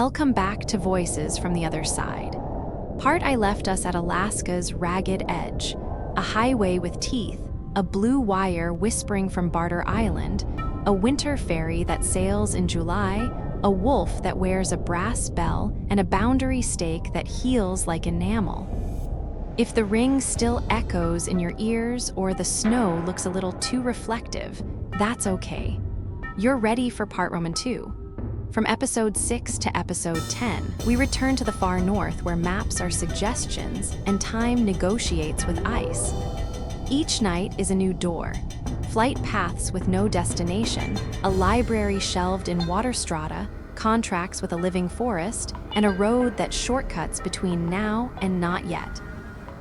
Welcome back to Voices from the Other Side. Part I left us at Alaska's ragged edge, a highway with teeth, a blue wire whispering from Barter Island, a winter ferry that sails in July, a wolf that wears a brass bell, and a boundary stake that heals like enamel. If the ring still echoes in your ears or the snow looks a little too reflective, that's okay. You're ready for part Roman 2. From episode 6 to episode 10, we return to the far north where maps are suggestions and time negotiates with ice. Each night is a new door, flight paths with no destination, a library shelved in water strata, contracts with a living forest, and a road that shortcuts between now and not yet.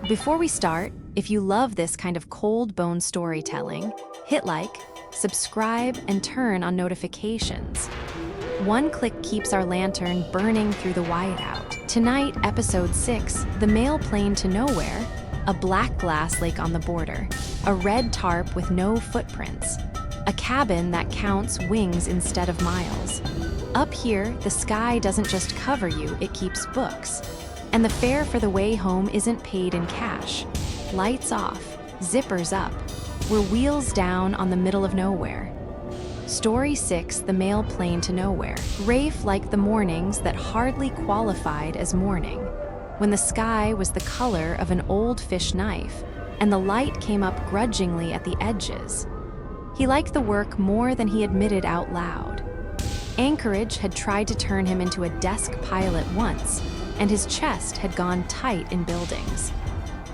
Before we start, if you love this kind of cold-bone storytelling, hit like, subscribe, and turn on notifications. One click keeps our lantern burning through the whiteout. Tonight, episode 6, The Mail Plane to Nowhere, a black glass lake on the border, a red tarp with no footprints, a cabin that counts wings instead of miles. Up here, the sky doesn't just cover you, it keeps books. And the fare for the way home isn't paid in cash. Lights off, zippers up. We're wheels down on the middle of nowhere. Story 6, The Mail Plane to Nowhere. Rafe liked the mornings that hardly qualified as morning, when the sky was the color of an old fish knife, and the light came up grudgingly at the edges. He liked the work more than he admitted out loud. Anchorage had tried to turn him into a desk pilot once, and his chest had gone tight in buildings.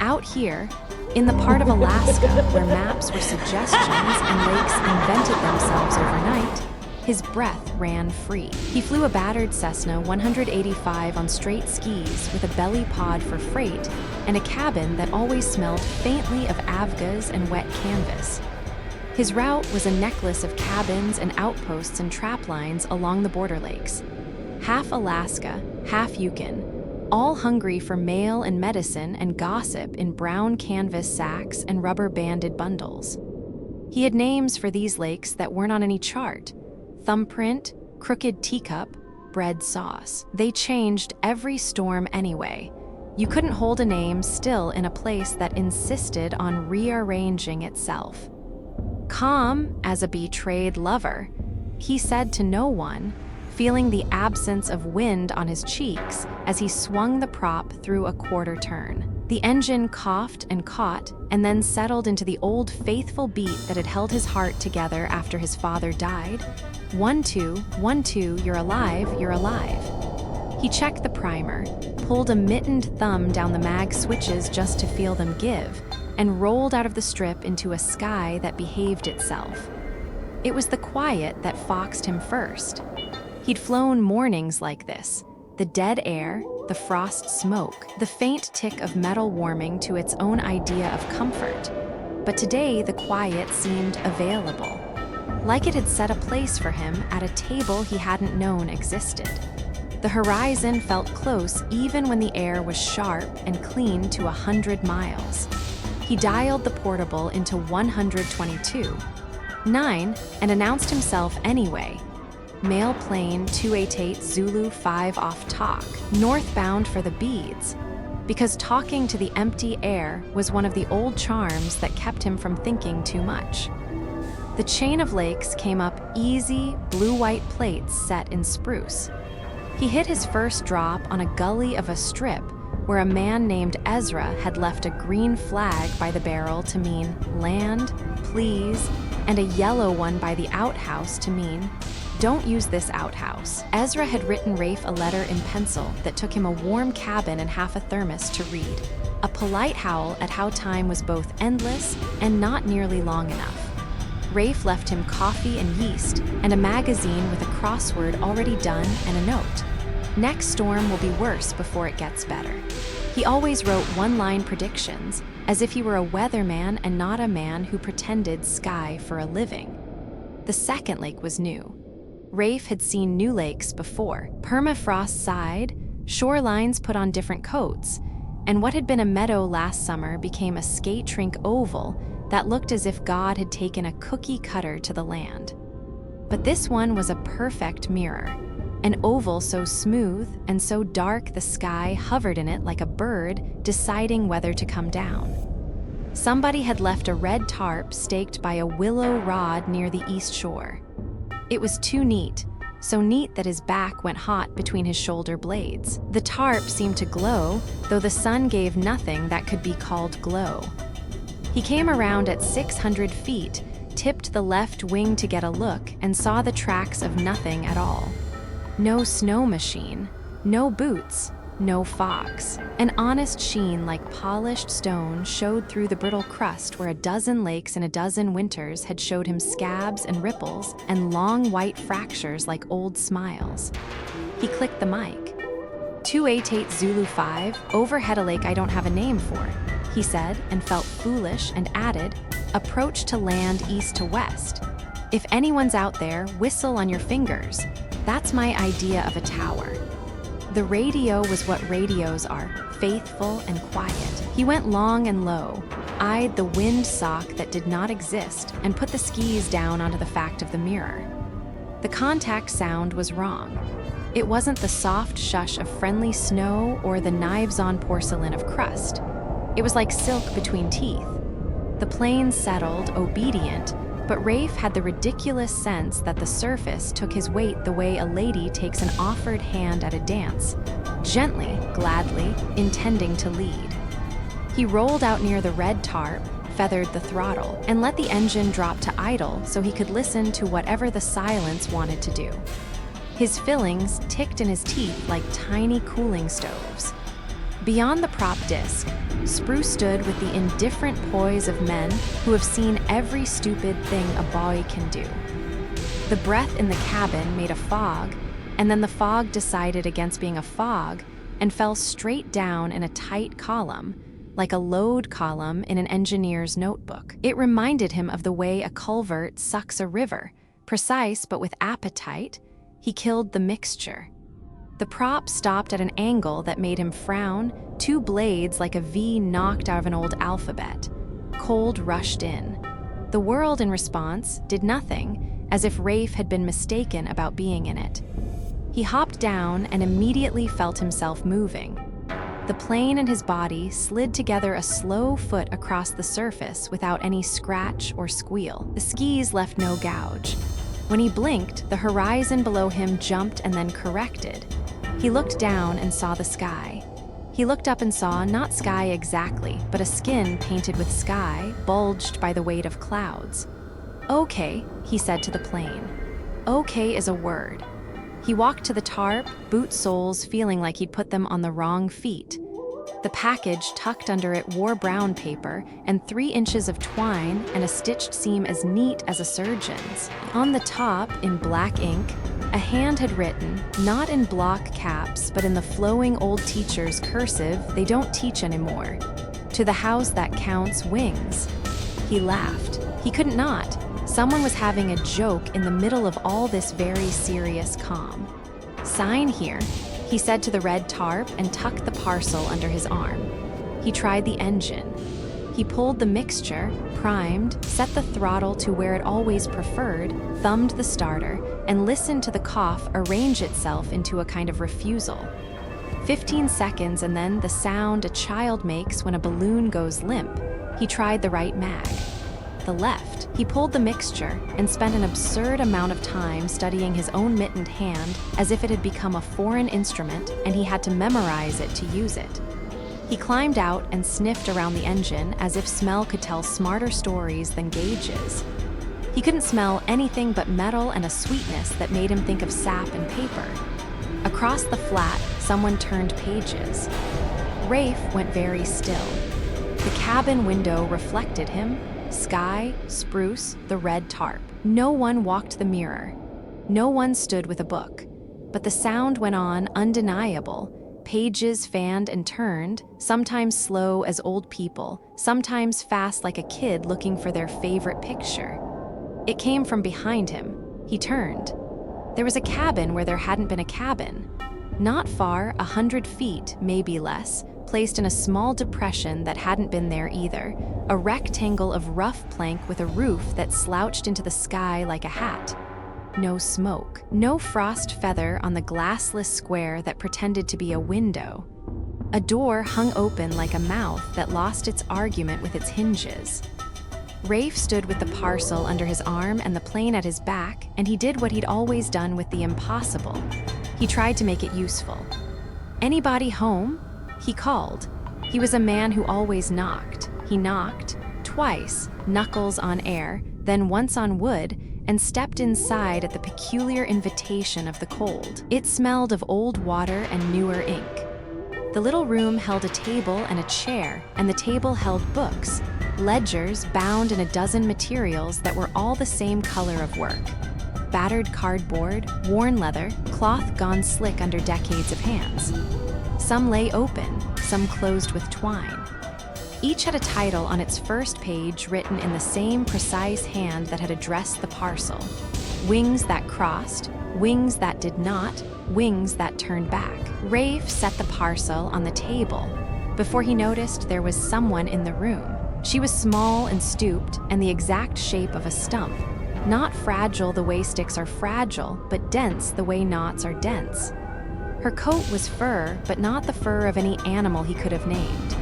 Out here, in the part of Alaska where maps were suggestions and lakes invented themselves overnight, his breath ran free. He flew a battered Cessna 185 on straight skis with a belly pod for freight and a cabin that always smelled faintly of Avgas and wet canvas. His route was a necklace of cabins and outposts and trap lines along the border lakes. Half Alaska, half Yukon, all hungry for mail and medicine and gossip in brown canvas sacks and rubber-banded bundles. He had names for these lakes that weren't on any chart: thumbprint, crooked teacup, bread sauce. They changed every storm anyway. You couldn't hold a name still in a place that insisted on rearranging itself. Calm as a betrayed lover, he said to no one, feeling the absence of wind on his cheeks as he swung the prop through a quarter turn. The engine coughed and caught, and then settled into the old faithful beat that had held his heart together after his father died. 1-2, 1-2, you're alive, you're alive. He checked the primer, pulled a mittened thumb down the mag switches just to feel them give, and rolled out of the strip into a sky that behaved itself. It was the quiet that foxed him first. He'd flown mornings like this, the dead air, the frost smoke, the faint tick of metal warming to its own idea of comfort. But today the quiet seemed available, like it had set a place for him at a table he hadn't known existed. The horizon felt close even when the air was sharp and clean to 100 miles. He dialed the portable into 122.9 and announced himself anyway. Mail plane 288 Zulu 5 off talk, northbound for the beads, because talking to the empty air was one of the old charms that kept him from thinking too much. The chain of lakes came up easy, blue-white plates set in spruce. He hit his first drop on a gully of a strip where a man named Ezra had left a green flag by the barrel to mean land, please, and a yellow one by the outhouse to mean don't use this outhouse. Ezra had written Rafe a letter in pencil that took him a warm cabin and half a thermos to read. A polite howl at how time was both endless and not nearly long enough. Rafe left him coffee and yeast and a magazine with a crossword already done and a note. Next storm will be worse before it gets better. He always wrote one-line predictions, as if he were a weatherman and not a man who pretended sky for a living. The second lake was new. Rafe had seen new lakes before. Permafrost side, shorelines put on different coats, and what had been a meadow last summer became a skate rink oval that looked as if God had taken a cookie cutter to the land. But this one was a perfect mirror. an oval so smooth and so dark the sky hovered in it like a bird deciding whether to come down. Somebody had left a red tarp staked by a willow rod near the east shore. It was too neat, so neat that his back went hot between his shoulder blades. The tarp seemed to glow, though the sun gave nothing that could be called glow. He came around at 600 feet, tipped the left wing to get a look, and saw the tracks of nothing at all. No snow machine, no boots, no fox. An honest sheen like polished stone showed through the brittle crust where a dozen lakes in a dozen winters had showed him scabs and ripples and long white fractures like old smiles. He clicked the mic. 288 Zulu 5, overhead a lake I don't have a name for, he said, and felt foolish and added, approach to land east to west. If anyone's out there, whistle on your fingers. That's my idea of a tower. The radio was what radios are, faithful and quiet. He went long and low, eyed the wind sock that did not exist, and put the skis down onto the fact of the mirror. The contact sound was wrong. It wasn't the soft shush of friendly snow or the knives-on porcelain of crust. It was like silk between teeth. The plane settled, obedient, but Rafe had the ridiculous sense that the surface took his weight the way a lady takes an offered hand at a dance, gently, gladly, intending to lead. He rolled out near the red tarp, feathered the throttle, and let the engine drop to idle so he could listen to whatever the silence wanted to do. His fillings ticked in his teeth like tiny cooling stoves. Beyond the prop disc, Spruce stood with the indifferent poise of men who have seen every stupid thing a boy can do. The breath in the cabin made a fog, and then the fog decided against being a fog and fell straight down in a tight column, like a load column in an engineer's notebook. It reminded him of the way a culvert sucks a river, precise but with appetite. He killed the mixture. The prop stopped at an angle that made him frown, two blades like a V knocked out of an old alphabet. Cold rushed in. The world, in response, did nothing, as if Rafe had been mistaken about being in it. He hopped down and immediately felt himself moving. The plane and his body slid together a slow foot across the surface without any scratch or squeal. The skis left no gouge. When he blinked, the horizon below him jumped and then corrected. He looked down and saw the sky. He looked up and saw not sky exactly, but a skin painted with sky, bulged by the weight of clouds. Okay, he said to the plane. Okay is a word. He walked to the tarp, boot soles feeling like he'd put them on the wrong feet. The package tucked under it wore brown paper and 3 inches of twine and a stitched seam as neat as a surgeon's. On the top, in black ink, a hand had written, not in block caps, but in the flowing old teacher's cursive they don't teach anymore, "To the house that counts wings." He laughed. He couldn't not. Someone was having a joke in the middle of all this very serious calm. "Sign here," he said to the red tarp and tucked the parcel under his arm. He tried the engine. He pulled the mixture, primed, set the throttle to where it always preferred, thumbed the starter, and listened to the cough arrange itself into a kind of refusal. 15 seconds and then the sound a child makes when a balloon goes limp. He tried the right mag. The left. He pulled the mixture and spent an absurd amount of time studying his own mittened hand as if it had become a foreign instrument and he had to memorize it to use it. He climbed out and sniffed around the engine as if smell could tell smarter stories than gauges. He couldn't smell anything but metal and a sweetness that made him think of sap and paper. Across the flat, someone turned pages. Rafe went very still. The cabin window reflected him, sky, spruce, the red tarp. No one walked the mirror. No one stood with a book. But the sound went on undeniable. Pages fanned and turned, sometimes slow as old people, sometimes fast like a kid looking for their favorite picture. It came from behind him. He turned. There was a cabin where there hadn't been a cabin. Not far, 100 feet, maybe less, placed in a small depression that hadn't been there either, a rectangle of rough plank with a roof that slouched into the sky like a hat. no smoke, no frost feather on the glassless square that pretended to be a window. A door hung open like a mouth that lost its argument with its hinges. Rafe stood with the parcel under his arm and the plane at his back, and he did what he'd always done with the impossible. He tried to make it useful. "Anybody home?" he called. He was a man who always knocked. He knocked, twice, knuckles on air, then once on wood, and stepped inside at the peculiar invitation of the cold. It smelled of old water and newer ink. The little room held a table and a chair, and the table held books, ledgers bound in a dozen materials that were all the same color of work. Battered cardboard, worn leather, cloth gone slick under decades of hands. Some lay open, some closed with twine. Each had a title on its first page written in the same precise hand that had addressed the parcel. Wings that crossed, wings that did not, wings that turned back. Rafe set the parcel on the table before he noticed there was someone in the room. She was small and stooped and the exact shape of a stump. Not fragile the way sticks are fragile, but dense the way knots are dense. Her coat was fur, but not the fur of any animal he could have named.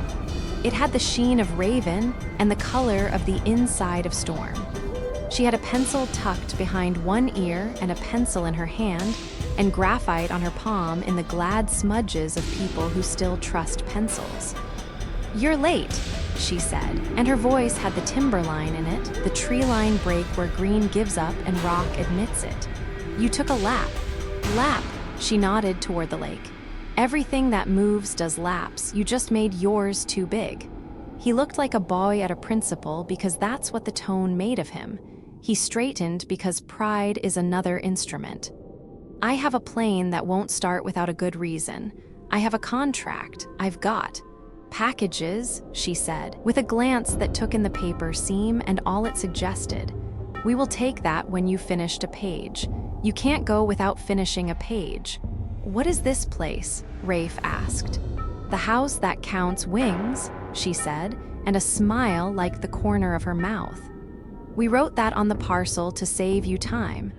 It had the sheen of raven and the color of the inside of storm. She had a pencil tucked behind one ear and a pencil in her hand, and graphite on her palm in the glad smudges of people who still trust pencils. "You're late," she said, and her voice had the timberline in it, the tree line break where green gives up and rock admits it. "You took a lap." "Lap," she nodded toward the lake. "Everything that moves does laps, you just made yours too big." He looked like a boy at a principal because that's what the tone made of him. He straightened because pride is another instrument. "I have a plane that won't start without a good reason. I have a contract. I've got packages," she said, with a glance that took in the paper seam and all it suggested. "We will take that when you finished a page. You can't go without finishing a page." "What is this place?" Rafe asked. "The house that counts wings," she said, and a smile like the corner of her mouth. "We wrote that on the parcel to save you time.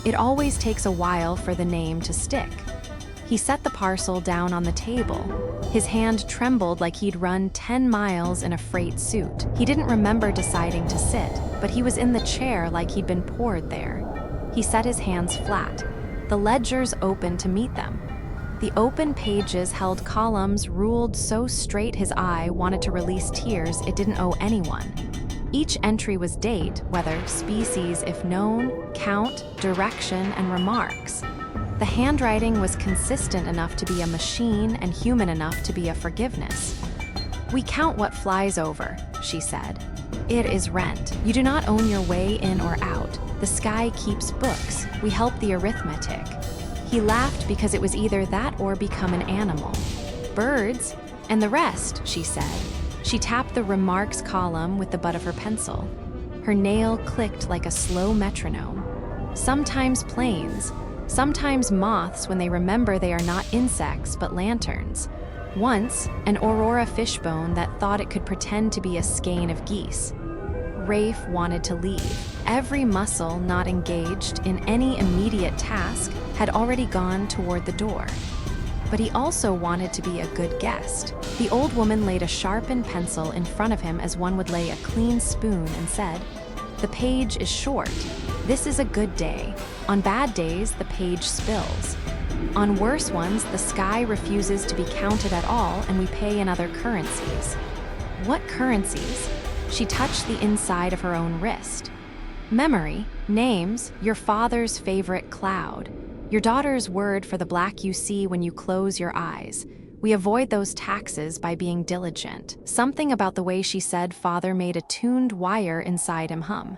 It always takes a while for the name to stick." He set the parcel down on the table. His hand trembled like he'd run 10 miles in a freight suit. He didn't remember deciding to sit, but he was in the chair like he'd been poured there. He set his hands flat. The ledgers opened to meet them. The open pages held columns ruled so straight his eye wanted to release tears it didn't owe anyone. Each entry was date, weather, species if known, count, direction, and remarks. The handwriting was consistent enough to be a machine and human enough to be a forgiveness. "We count what flies over," she said. "It is rent. You do not own your way in or out. The sky keeps books. We help the arithmetic." He laughed because it was either that or become an animal. "Birds, and the rest," she said. She tapped the remarks column with the butt of her pencil. Her nail clicked like a slow metronome. "Sometimes planes, sometimes moths when they remember they are not insects but lanterns. Once, an aurora fishbone that thought it could pretend to be a skein of geese." Rafe wanted to leave. Every muscle not engaged in any immediate task had already gone toward the door. But he also wanted to be a good guest. The old woman laid a sharpened pencil in front of him as one would lay a clean spoon and said, "The page is short. This is a good day. On bad days, the page spills. On worse ones, the sky refuses to be counted at all and we pay in other currencies." "What currencies?" She touched the inside of her own wrist. "Memory, names, your father's favorite cloud. Your daughter's word for the black you see when you close your eyes. We avoid those taxes by being diligent." Something about the way she said father made a tuned wire inside him hum.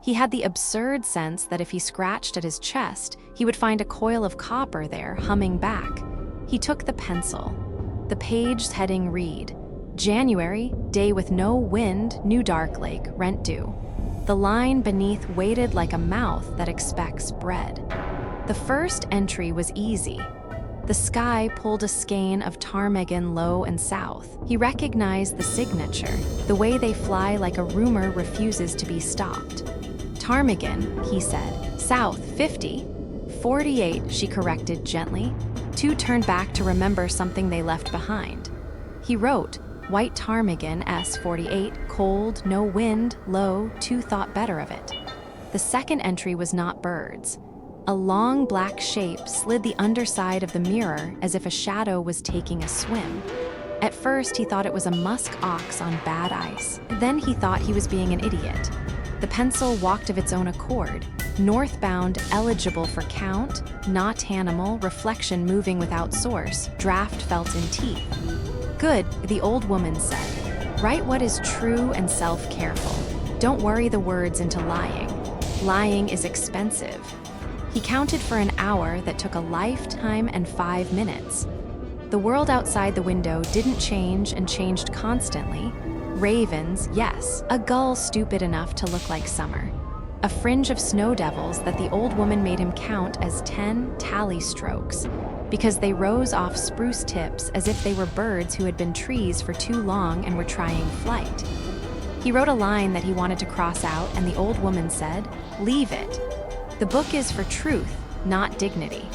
He had the absurd sense that if he scratched at his chest, he would find a coil of copper there humming back. He took the pencil. The page's heading read, "January, day with no wind, New Dark Lake, rent due." The line beneath waited like a mouth that expects bread. The first entry was easy. The sky pulled a skein of ptarmigan low and south. He recognized the signature, the way they fly like a rumor refuses to be stopped. "Ptarmigan," he said, South, 50. 48, she corrected gently. Two turned back to remember something they left behind. He wrote, White ptarmigan, S48, cold, no wind, low, two thought better of it. The second entry was not birds. A long black shape slid the underside of the mirror as if a shadow was taking a swim. At first, he thought it was a musk ox on bad ice. Then he thought he was being an idiot. The pencil walked of its own accord. Northbound, eligible for count, not animal, reflection moving without source, draft felt in teeth. Good, the old woman said. Write what is true and self-careful. Don't worry the words into lying. Lying is expensive. He counted for an hour that took a lifetime and 5 minutes. The world outside the window didn't change and changed constantly. Ravens, yes, a gull stupid enough to look like summer. A fringe of snow devils that the old woman made him count as 10 tally strokes, because they rose off spruce tips as if they were birds who had been trees for too long and were trying flight. He wrote a line that he wanted to cross out, and the old woman said, Leave it. The book is for truth, not dignity.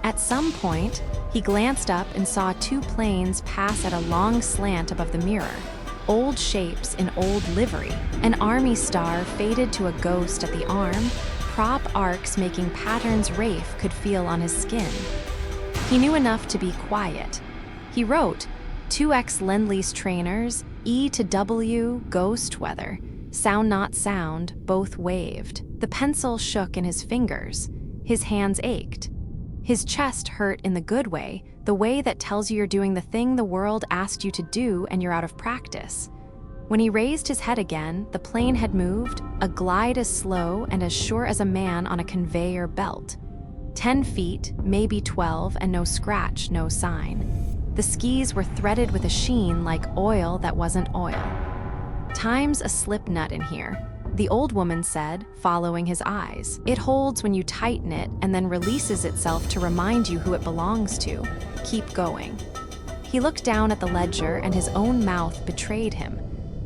At some point, he glanced up and saw two planes pass at a long slant above the mirror. Old shapes in old livery. An army star faded to a ghost at the arm. Prop arcs making patterns Rafe could feel on his skin. He knew enough to be quiet. He wrote, 2X Lend-Lease trainers, E to W, ghost weather. Sound not sound, both waved. The pencil shook in his fingers. His hands ached. His chest hurt in the good way, the way that tells you you're doing the thing the world asked you to do and you're out of practice. When he raised his head again, the plane had moved, a glide as slow and as sure as a man on a conveyor belt. 10 feet, maybe 12, and no scratch, no sign. The skis were threaded with a sheen like oil that wasn't oil. Time's a slip nut in here, the old woman said, following his eyes. It holds when you tighten it and then releases itself to remind you who it belongs to. Keep going. He looked down at the ledger and his own mouth betrayed him.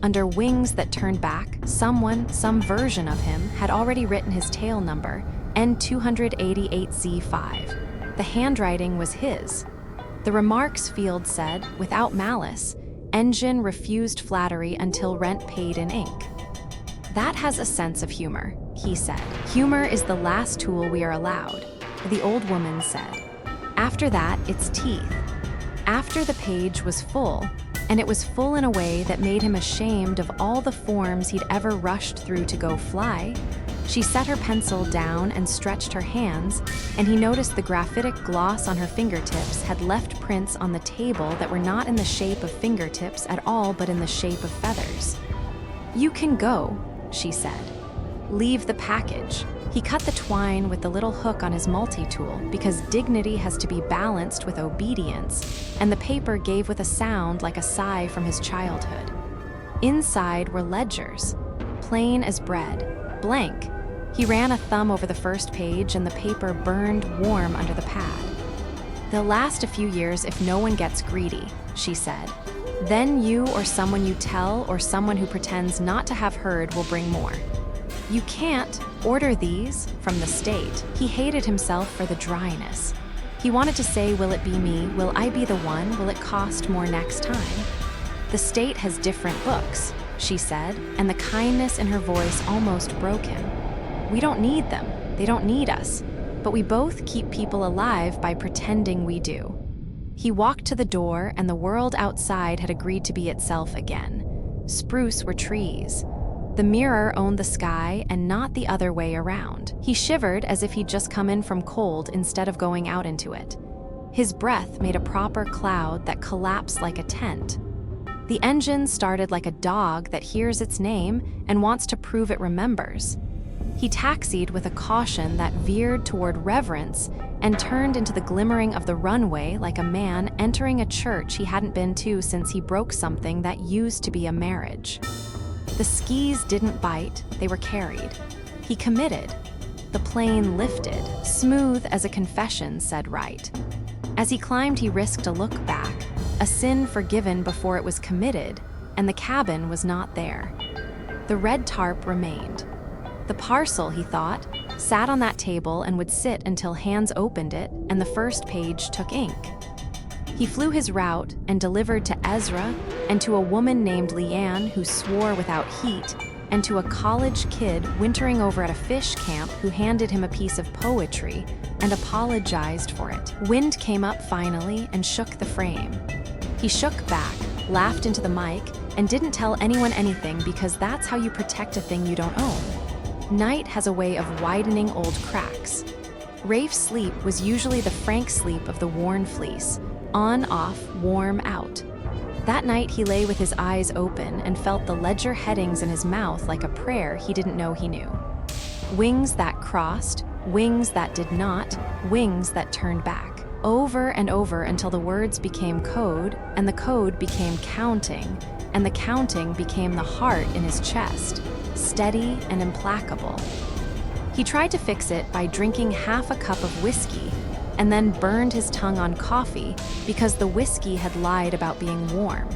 Under wings that turned back, someone, some version of him, had already written his tail number, N288Z5. The handwriting was his. The remarks field said, without malice, engine refused flattery until rent paid in ink. That has a sense of humor, he said. Humor is the last tool we are allowed, the old woman said. After that, it's teeth. After the page was full, and it was full in a way that made him ashamed of all the forms he'd ever rushed through to go fly, she set her pencil down and stretched her hands, and he noticed the graphitic gloss on her fingertips had left prints on the table that were not in the shape of fingertips at all but in the shape of feathers. You can go, she said. Leave the package. He cut the twine with the little hook on his multi-tool because dignity has to be balanced with obedience, and the paper gave with a sound like a sigh from his childhood. Inside were ledgers, plain as bread, blank. He ran a thumb over the first page and the paper burned warm under the pad. They'll last a few years if no one gets greedy, she said. Then you or someone you tell or someone who pretends not to have heard will bring more. You can't order these from the state. He hated himself for the dryness. He wanted to say, will it be me? Will I be the one? Will it cost more next time? The state has different books, she said, and the kindness in her voice almost broke him. We don't need them. They don't need us. But we both keep people alive by pretending we do. He walked to the door, and the world outside had agreed to be itself again. Spruce were trees. The mirror owned the sky and not the other way around. He shivered as if he'd just come in from cold instead of going out into it. His breath made a proper cloud that collapsed like a tent. The engine started like a dog that hears its name and wants to prove it remembers. He taxied with a caution that veered toward reverence and turned into the glimmering of the runway like a man entering a church he hadn't been to since he broke something that used to be a marriage. The skis didn't bite, they were carried. He committed. The plane lifted, smooth as a confession said right. As he climbed, he risked a look back, a sin forgiven before it was committed, and the cabin was not there. The red tarp remained. The parcel, he thought, sat on that table and would sit until hands opened it and the first page took ink. He flew his route and delivered to Ezra and to a woman named Leanne who swore without heat, and to a college kid wintering over at a fish camp who handed him a piece of poetry and apologized for it. Wind came up finally and shook the frame. He shook back, laughed into the mic, and didn't tell anyone anything because that's how you protect a thing you don't own. Night has a way of widening old cracks. Rafe's sleep was usually the frank sleep of the worn fleece, on, off, warm, out. That night he lay with his eyes open and felt the ledger headings in his mouth like a prayer he didn't know he knew. Wings that crossed, wings that did not, wings that turned back. Over and over until the words became code, and the code became counting, and the counting became the heart in his chest, steady and implacable. He tried to fix it by drinking half a cup of whiskey, and then burned his tongue on coffee because the whiskey had lied about being warm.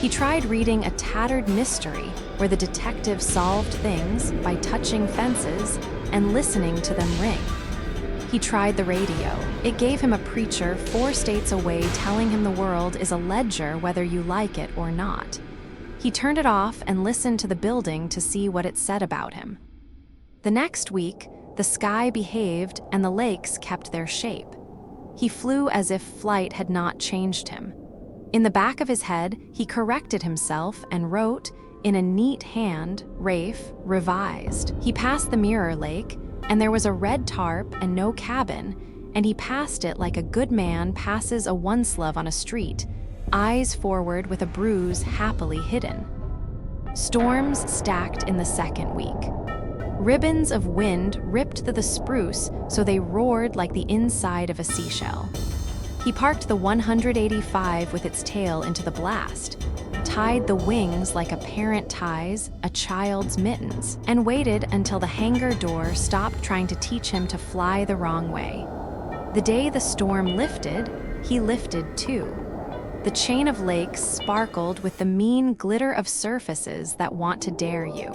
He tried reading a tattered mystery where the detective solved things by touching fences and listening to them ring. He tried the radio. It gave him a preacher 4 states away telling him the world is a ledger whether you like it or not. He turned it off and listened to the building to see what it said about him. The next week, the sky behaved and the lakes kept their shape. He flew as if flight had not changed him. In the back of his head, he corrected himself and wrote, in a neat hand, Rafe, revised. He passed the Mirror Lake, and there was a red tarp and no cabin, and he passed it like a good man passes a one-slove on a street, eyes forward with a bruise happily hidden. Storms stacked in the second week. Ribbons of wind ripped through the spruce so they roared like the inside of a seashell. He parked the 185 with its tail into the blast, tied the wings like a parent ties a child's mittens, and waited until the hangar door stopped trying to teach him to fly the wrong way. The day the storm lifted, he lifted too. The chain of lakes sparkled with the mean glitter of surfaces that want to dare you.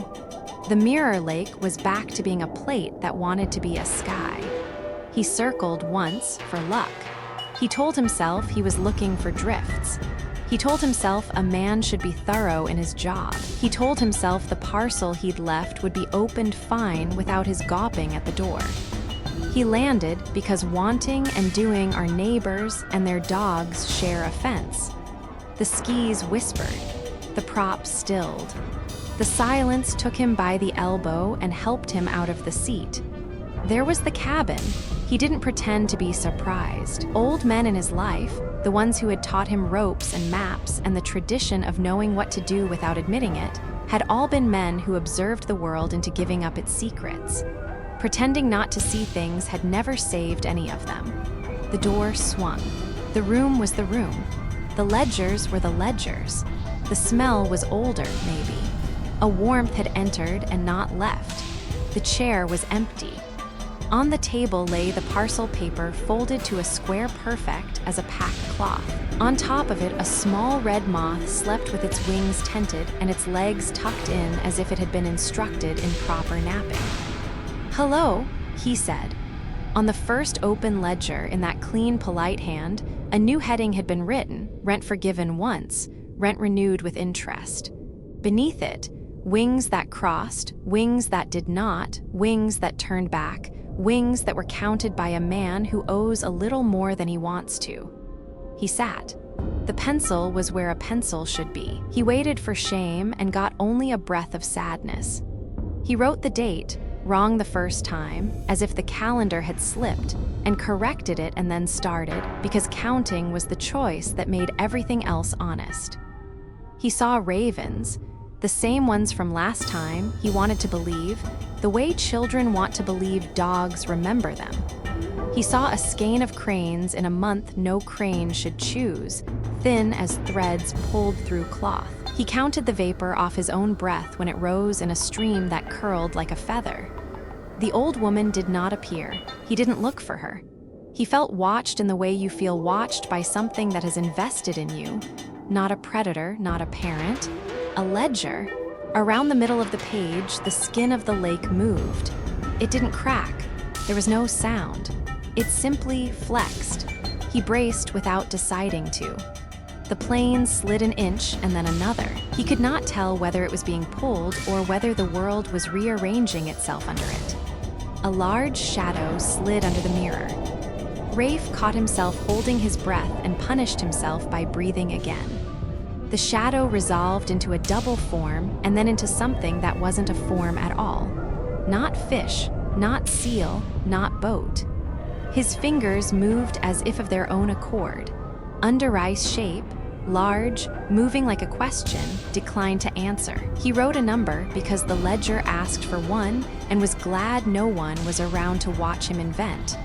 The Mirror Lake was back to being a plate that wanted to be a sky. He circled once for luck. He told himself he was looking for drifts. He told himself a man should be thorough in his job. He told himself the parcel he'd left would be opened fine without his gawping at the door. He landed because wanting and doing are neighbors and their dogs share a fence. The skis whispered. The prop stilled. The silence took him by the elbow and helped him out of the seat. There was the cabin. He didn't pretend to be surprised. Old men in his life, the ones who had taught him ropes and maps and the tradition of knowing what to do without admitting it, had all been men who observed the world into giving up its secrets. Pretending not to see things had never saved any of them. The door swung. The room was the room. The ledgers were the ledgers. The smell was older, maybe. A warmth had entered and not left. The chair was empty. On the table lay the parcel paper folded to a square perfect as a packed cloth. On top of it, a small red moth slept with its wings tented and its legs tucked in as if it had been instructed in proper napping. "Hello," he said. On the first open ledger in that clean, polite hand, a new heading had been written, rent forgiven once, rent renewed with interest. Beneath it, wings that crossed, wings that did not, wings that turned back, wings that were counted by a man who owes a little more than he wants to. He sat. The pencil was where a pencil should be. He waited for shame and got only a breath of sadness. He wrote the date, wrong the first time, as if the calendar had slipped, and corrected it and then started, because counting was the choice that made everything else honest. He saw ravens, the same ones from last time he wanted to believe, the way children want to believe dogs remember them. He saw a skein of cranes in a month no crane should choose, thin as threads pulled through cloth. He counted the vapor off his own breath when it rose in a stream that curled like a feather. The old woman did not appear. He didn't look for her. He felt watched in the way you feel watched by something that has invested in you. Not a predator, not a parent. A ledger. Around the middle of the page, the skin of the lake moved. It didn't crack. There was no sound. It simply flexed. He braced without deciding to. The plane slid an inch and then another. He could not tell whether it was being pulled or whether the world was rearranging itself under it. A large shadow slid under the mirror. Rafe caught himself holding his breath and punished himself by breathing again. The shadow resolved into a double form and then into something that wasn't a form at all. Not fish, not seal, not boat. His fingers moved as if of their own accord. Under ice shape, large, moving like a question, declined to answer. He wrote a number because the ledger asked for one and was glad no one was around to watch him invent.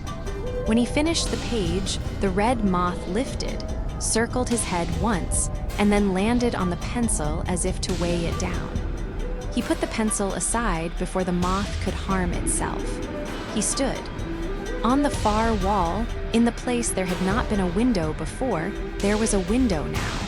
When he finished the page, the red moth lifted, circled his head once, and then landed on the pencil as if to weigh it down. He put the pencil aside before the moth could harm itself. He stood. On the far wall, in the place there had not been a window before, there was a window now.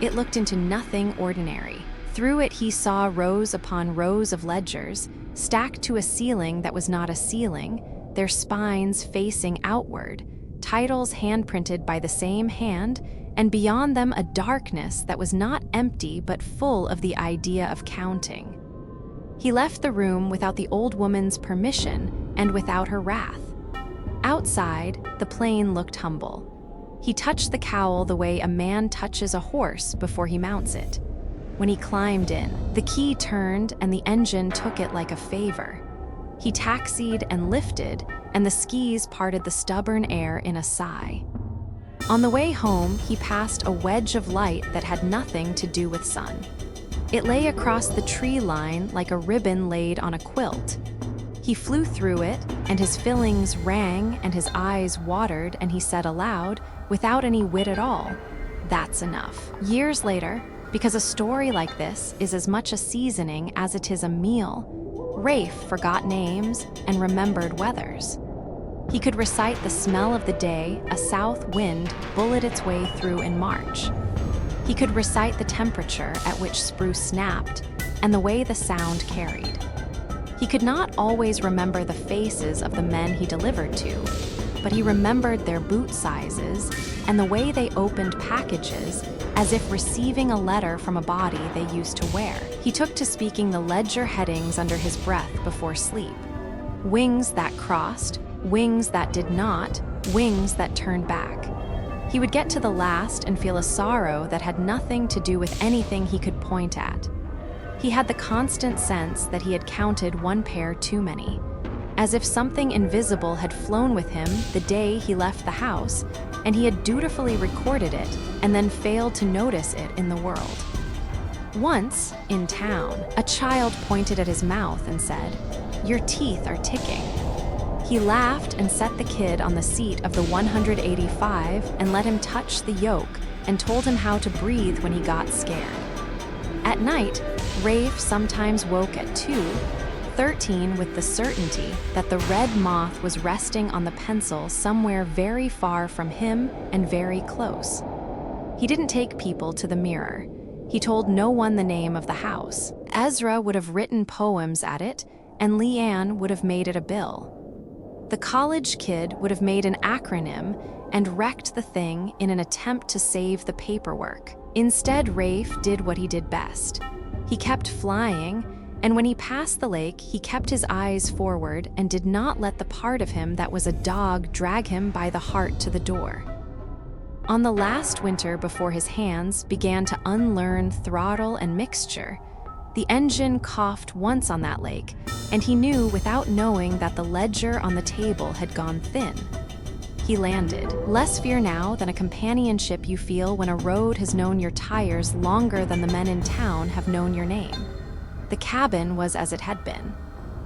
It looked into nothing ordinary. Through it he saw rows upon rows of ledgers, stacked to a ceiling that was not a ceiling, their spines facing outward, titles handprinted by the same hand, and beyond them a darkness that was not empty but full of the idea of counting. He left the room without the old woman's permission and without her wrath. Outside, the plane looked humble. He touched the cowl the way a man touches a horse before he mounts it. When he climbed in, the key turned and the engine took it like a favor. He taxied and lifted, and the skis parted the stubborn air in a sigh. On the way home, he passed a wedge of light that had nothing to do with sun. It lay across the tree line like a ribbon laid on a quilt. He flew through it, and his fillings rang and his eyes watered, and he said aloud, without any wit at all, "That's enough." Years later, because a story like this is as much a seasoning as it is a meal, Rafe forgot names and remembered weathers. He could recite the smell of the day a south wind bullet its way through in March. He could recite the temperature at which spruce snapped and the way the sound carried. He could not always remember the faces of the men he delivered to, but he remembered their boot sizes and the way they opened packages as if receiving a letter from a body they used to wear. He took to speaking the ledger headings under his breath before sleep. Wings that crossed, wings that did not, wings that turned back. He would get to the last and feel a sorrow that had nothing to do with anything he could point at. He had the constant sense that he had counted one pair too many, as if something invisible had flown with him the day he left the house, and he had dutifully recorded it and then failed to notice it in the world. Once, in town, a child pointed at his mouth and said, "Your teeth are ticking." He laughed and set the kid on the seat of the 185 and let him touch the yoke and told him how to breathe when he got scared. At night, Rafe sometimes woke at 2:13 with the certainty that the red moth was resting on the pencil somewhere very far from him and very close. He didn't take people to the mirror. He told no one the name of the house. Ezra would have written poems at it, and Leanne would have made it a bill. The college kid would have made an acronym and wrecked the thing in an attempt to save the paperwork. Instead, Rafe did what he did best. He kept flying, and when he passed the lake, he kept his eyes forward and did not let the part of him that was a dog drag him by the heart to the door. On the last winter before his hands began to unlearn throttle and mixture, the engine coughed once on that lake, and he knew without knowing that the ledger on the table had gone thin. He landed. Less fear now than a companionship you feel when a road has known your tires longer than the men in town have known your name. The cabin was as it had been.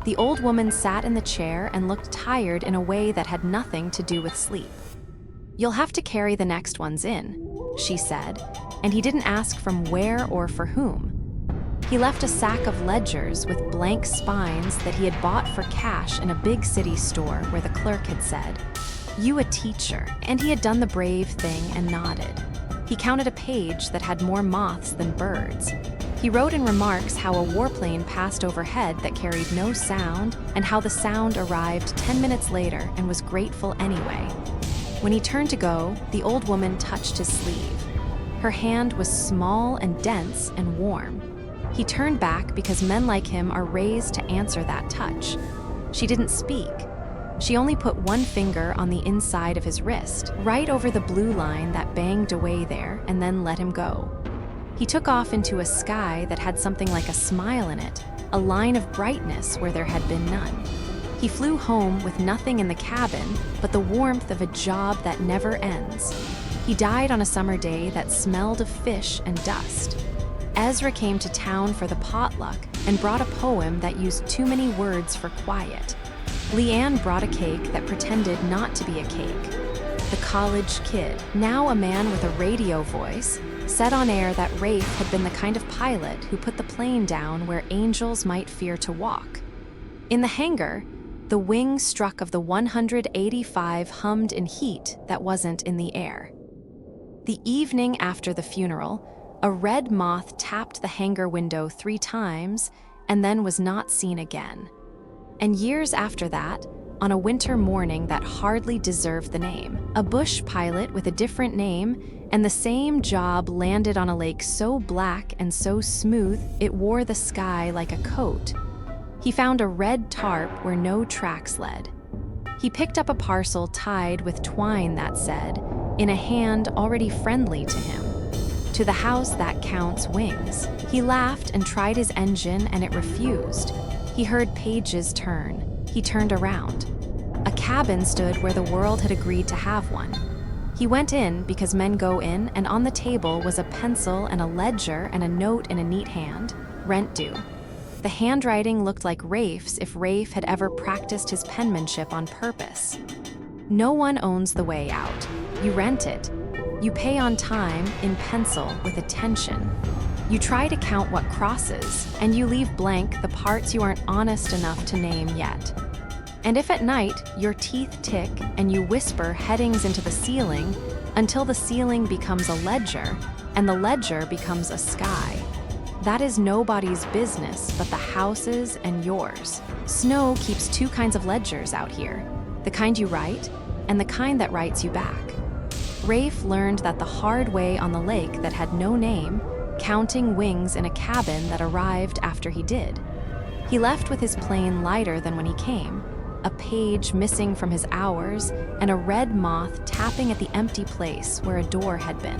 The old woman sat in the chair and looked tired in a way that had nothing to do with sleep. "You'll have to carry the next ones in," she said, and he didn't ask from where or for whom. He left a sack of ledgers with blank spines that he had bought for cash in a big city store where the clerk had said, "You a teacher," and he had done the brave thing and nodded. He counted a page that had more moths than birds. He wrote in remarks how a warplane passed overhead that carried no sound and how the sound arrived 10 minutes later and was grateful anyway. When he turned to go, the old woman touched his sleeve. Her hand was small and dense and warm. He turned back because men like him are raised to answer that touch. She didn't speak. She only put one finger on the inside of his wrist, right over the blue line that banged away there, and then let him go. He took off into a sky that had something like a smile in it, a line of brightness where there had been none. He flew home with nothing in the cabin but the warmth of a job that never ends. He died on a summer day that smelled of fish and dust. Ezra came to town for the potluck and brought a poem that used too many words for quiet. Leanne brought a cake that pretended not to be a cake. The college kid, now a man with a radio voice, said on air that Rafe had been the kind of pilot who put the plane down where angels might fear to walk. In the hangar, the wing struck of the 185 hummed in heat that wasn't in the air. The evening after the funeral, a red moth tapped the hangar window 3 times and then was not seen again. And years after that, on a winter morning that hardly deserved the name, a bush pilot with a different name and the same job landed on a lake so black and so smooth it wore the sky like a coat. He found a red tarp where no tracks led. He picked up a parcel tied with twine that said, in a hand already friendly to him, "To the house that counts wings." He laughed and tried his engine and it refused. He heard pages turn. He turned around. A cabin stood where the world had agreed to have one. He went in because men go in, and on the table was a pencil and a ledger and a note in a neat hand, rent due. The handwriting looked like Rafe's if Rafe had ever practiced his penmanship on purpose. No one owns the way out. You rent it. You pay on time, in pencil, with attention. You try to count what crosses, and you leave blank the parts you aren't honest enough to name yet. And if at night your teeth tick and you whisper headings into the ceiling until the ceiling becomes a ledger and the ledger becomes a sky, that is nobody's business but the house's and yours. Snow keeps 2 kinds of ledgers out here, the kind you write and the kind that writes you back. Rafe learned that the hard way on the lake that had no name, counting wings in a cabin that arrived after he did. He left with his plane lighter than when he came, a page missing from his hours, and a red moth tapping at the empty place where a door had been.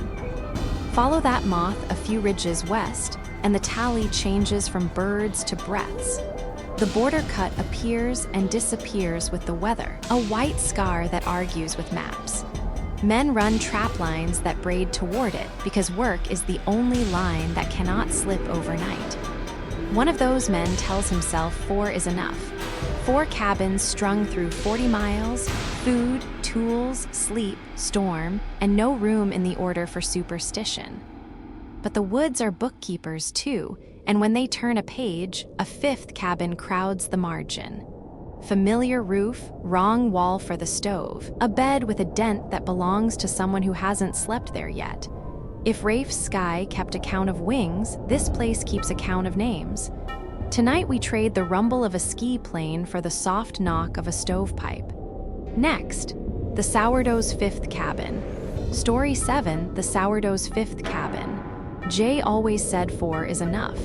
Follow that moth a few ridges west, and the tally changes from birds to breaths. The border cut appears and disappears with the weather, a white scar that argues with maps. Men run trap lines that braid toward it because work is the only line that cannot slip overnight. One of those men tells himself 4 is enough. 4 cabins strung through 40 miles, food, tools, sleep, storm, and no room in the order for superstition. But the woods are bookkeepers too, and when they turn a page, a 5th cabin crowds the margin. Familiar roof, wrong wall for the stove, a bed with a dent that belongs to someone who hasn't slept there yet. If Rafe's sky kept account of wings, this place keeps account of names. Tonight we trade the rumble of a ski plane for the soft knock of a stovepipe. Next, the Sourdough's 5th cabin. Story 7, the Sourdough's 5th cabin. Jay always said 4 is enough.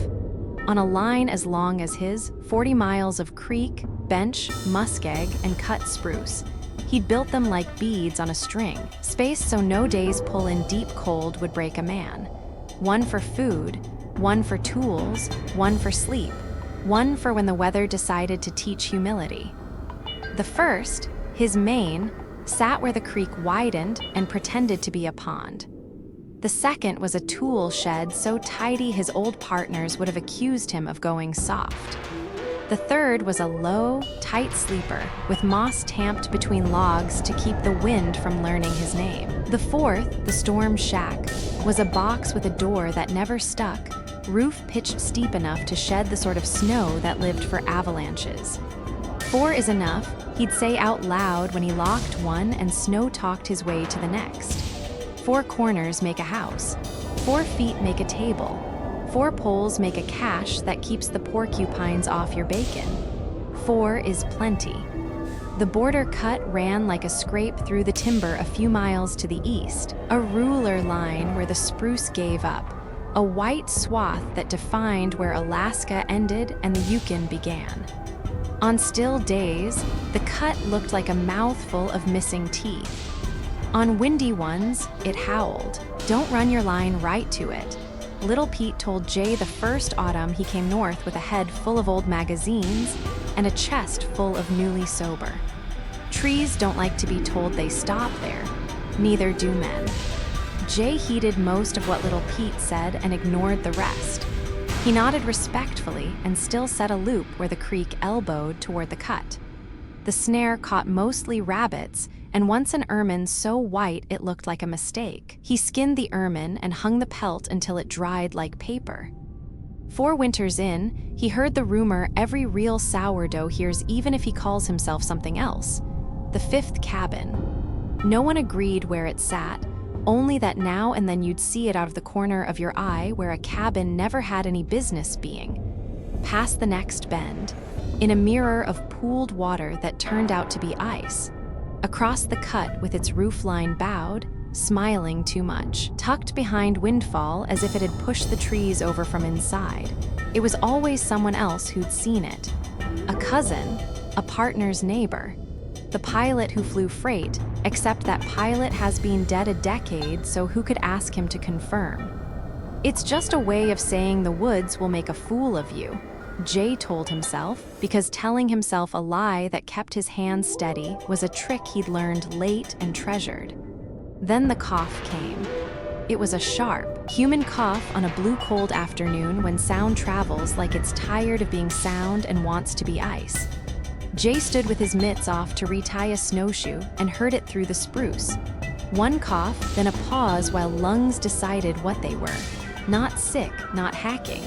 On a line as long as his, 40 miles of creek, bench, muskeg, and cut spruce. He'd built them like beads on a string, spaced so no day's pull in deep cold would break a man. One for food, one for tools, one for sleep, one for when the weather decided to teach humility. The first, his main, sat where the creek widened and pretended to be a pond. The second was a tool shed so tidy his old partners would have accused him of going soft. The third was a low, tight sleeper with moss tamped between logs to keep the wind from learning his name. The fourth, the storm shack, was a box with a door that never stuck, roof pitched steep enough to shed the sort of snow that lived for avalanches. 4 is enough, he'd say out loud when he locked one and snow-talked his way to the next. 4 corners make a house. 4 feet make a table. 4 poles make a cache that keeps the porcupines off your bacon. 4 is plenty. The border cut ran like a scrape through the timber a few miles to the east, a ruler line where the spruce gave up, a white swath that defined where Alaska ended and the Yukon began. On still days, the cut looked like a mouthful of missing teeth. On windy ones, it howled. Don't run your line right to it. Little Pete told Jay the first autumn he came north with a head full of old magazines and a chest full of newly sober. Trees don't like to be told they stop there. Neither do men. Jay heeded most of what Little Pete said and ignored the rest. He nodded respectfully and still set a loop where the creek elbowed toward the cut. The snare caught mostly rabbits, and once an ermine so white it looked like a mistake. He skinned the ermine and hung the pelt until it dried like paper. 4 winters in, he heard the rumor every real sourdough hears even if he calls himself something else: the 5th cabin. No one agreed where it sat, only that now and then you'd see it out of the corner of your eye where a cabin never had any business being. Past the next bend, in a mirror of pooled water that turned out to be ice. Across the cut with its roofline bowed, smiling too much, tucked behind windfall as if it had pushed the trees over from inside. It was always someone else who'd seen it. A cousin, a partner's neighbor. The pilot who flew freight, except that pilot has been dead a decade, so who could ask him to confirm? It's just a way of saying the woods will make a fool of you, Jay told himself, because telling himself a lie that kept his hands steady was a trick he'd learned late and treasured. Then the cough came. It was a sharp, human cough on a blue cold afternoon when sound travels like it's tired of being sound and wants to be ice. Jay stood with his mitts off to retie a snowshoe and heard it through the spruce. One cough, then a pause while lungs decided what they were. Not sick, not hacking.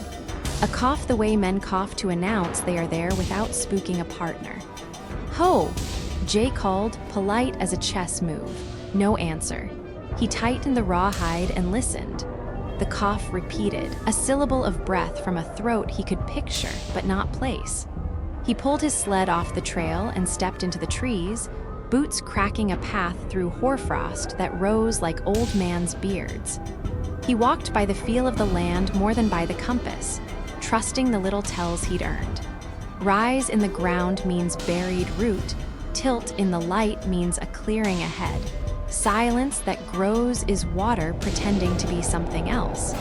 A cough the way men cough to announce they are there without spooking a partner. "Ho!" Jay called, polite as a chess move. No answer. He tightened the rawhide and listened. The cough repeated, a syllable of breath from a throat he could picture but not place. He pulled his sled off the trail and stepped into the trees, boots cracking a path through hoarfrost that rose like old man's beards. He walked by the feel of the land more than by the compass, trusting the little tells he'd earned. Rise in the ground means buried root. Tilt in the light means a clearing ahead. Silence that grows is water pretending to be something else.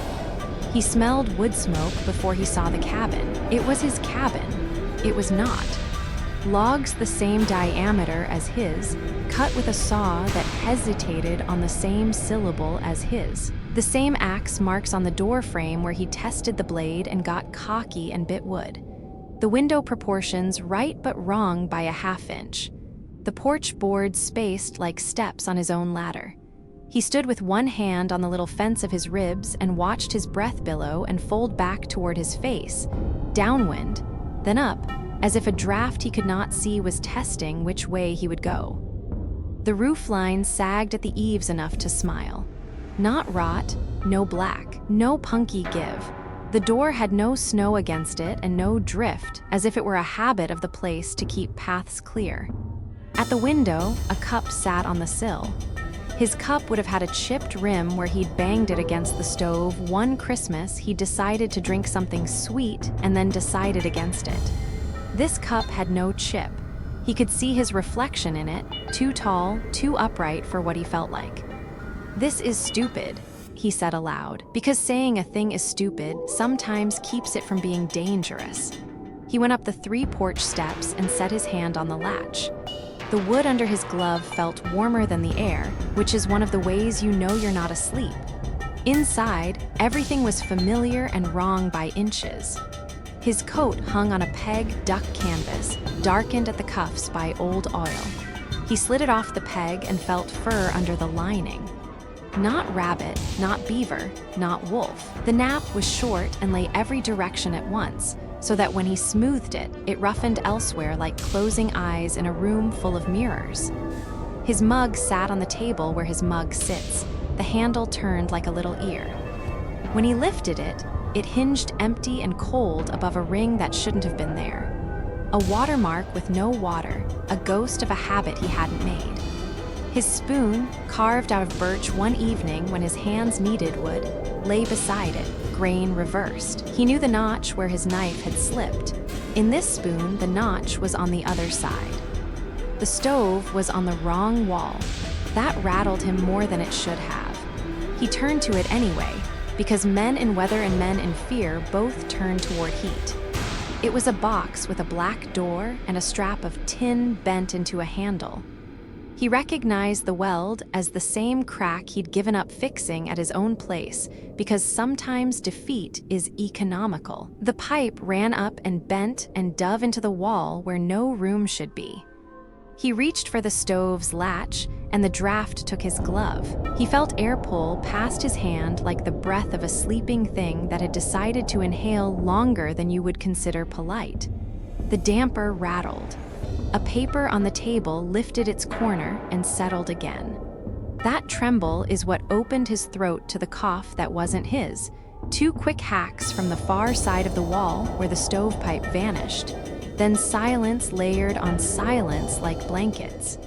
He smelled wood smoke before he saw the cabin. It was his cabin. It was not. Logs the same diameter as his, cut with a saw that hesitated on the same syllable as his. The same axe marks on the door frame where he tested the blade and got cocky and bit wood. The window proportions right but wrong by a half-inch. The porch boards spaced like steps on his own ladder. He stood with one hand on the little fence of his ribs and watched his breath billow and fold back toward his face, downwind, then up, as if a draft he could not see was testing which way he would go. The roof line sagged at the eaves enough to smile. Not rot, no black, no punky give. The door had no snow against it and no drift, as if it were a habit of the place to keep paths clear. At the window, a cup sat on the sill. His cup would have had a chipped rim where he'd banged it against the stove one Christmas. He decided to drink something sweet and then decided against it. This cup had no chip. He could see his reflection in it, too tall, too upright for what he felt like. "This is stupid," he said aloud, because saying a thing is stupid sometimes keeps it from being dangerous. He went up the 3 porch steps and set his hand on the latch. The wood under his glove felt warmer than the air, which is one of the ways you know you're not asleep. Inside, everything was familiar and wrong by inches. His coat hung on a peg duck canvas, darkened at the cuffs by old oil. He slid it off the peg and felt fur under the lining. Not rabbit, not beaver, not wolf. The nap was short and lay every direction at once, so that when he smoothed it, it roughened elsewhere like closing eyes in a room full of mirrors. His mug sat on the table where his mug sits, the handle turned like a little ear. When he lifted it, It hinged empty and cold above a ring that shouldn't have been there. A watermark with no water, a ghost of a habit he hadn't made. His spoon, carved out of birch one evening when his hands needed wood, lay beside it, grain reversed. He knew the notch where his knife had slipped. In this spoon, the notch was on the other side. The stove was on the wrong wall. That rattled him more than it should have. He turned to it anyway, because men in weather and men in fear both turn toward heat. It was a box with a black door and a strap of tin bent into a handle. He recognized the weld as the same crack he'd given up fixing at his own place, because sometimes defeat is economical. The pipe ran up and bent and dove into the wall where no room should be. He reached for the stove's latch, and the draft took his glove. He felt air pull past his hand like the breath of a sleeping thing that had decided to inhale longer than you would consider polite. The damper rattled. A paper on the table lifted its corner and settled again. That tremble is what opened his throat to the cough that wasn't his. 2 quick hacks from the far side of the wall where the stovepipe vanished. Then silence layered on silence like blankets.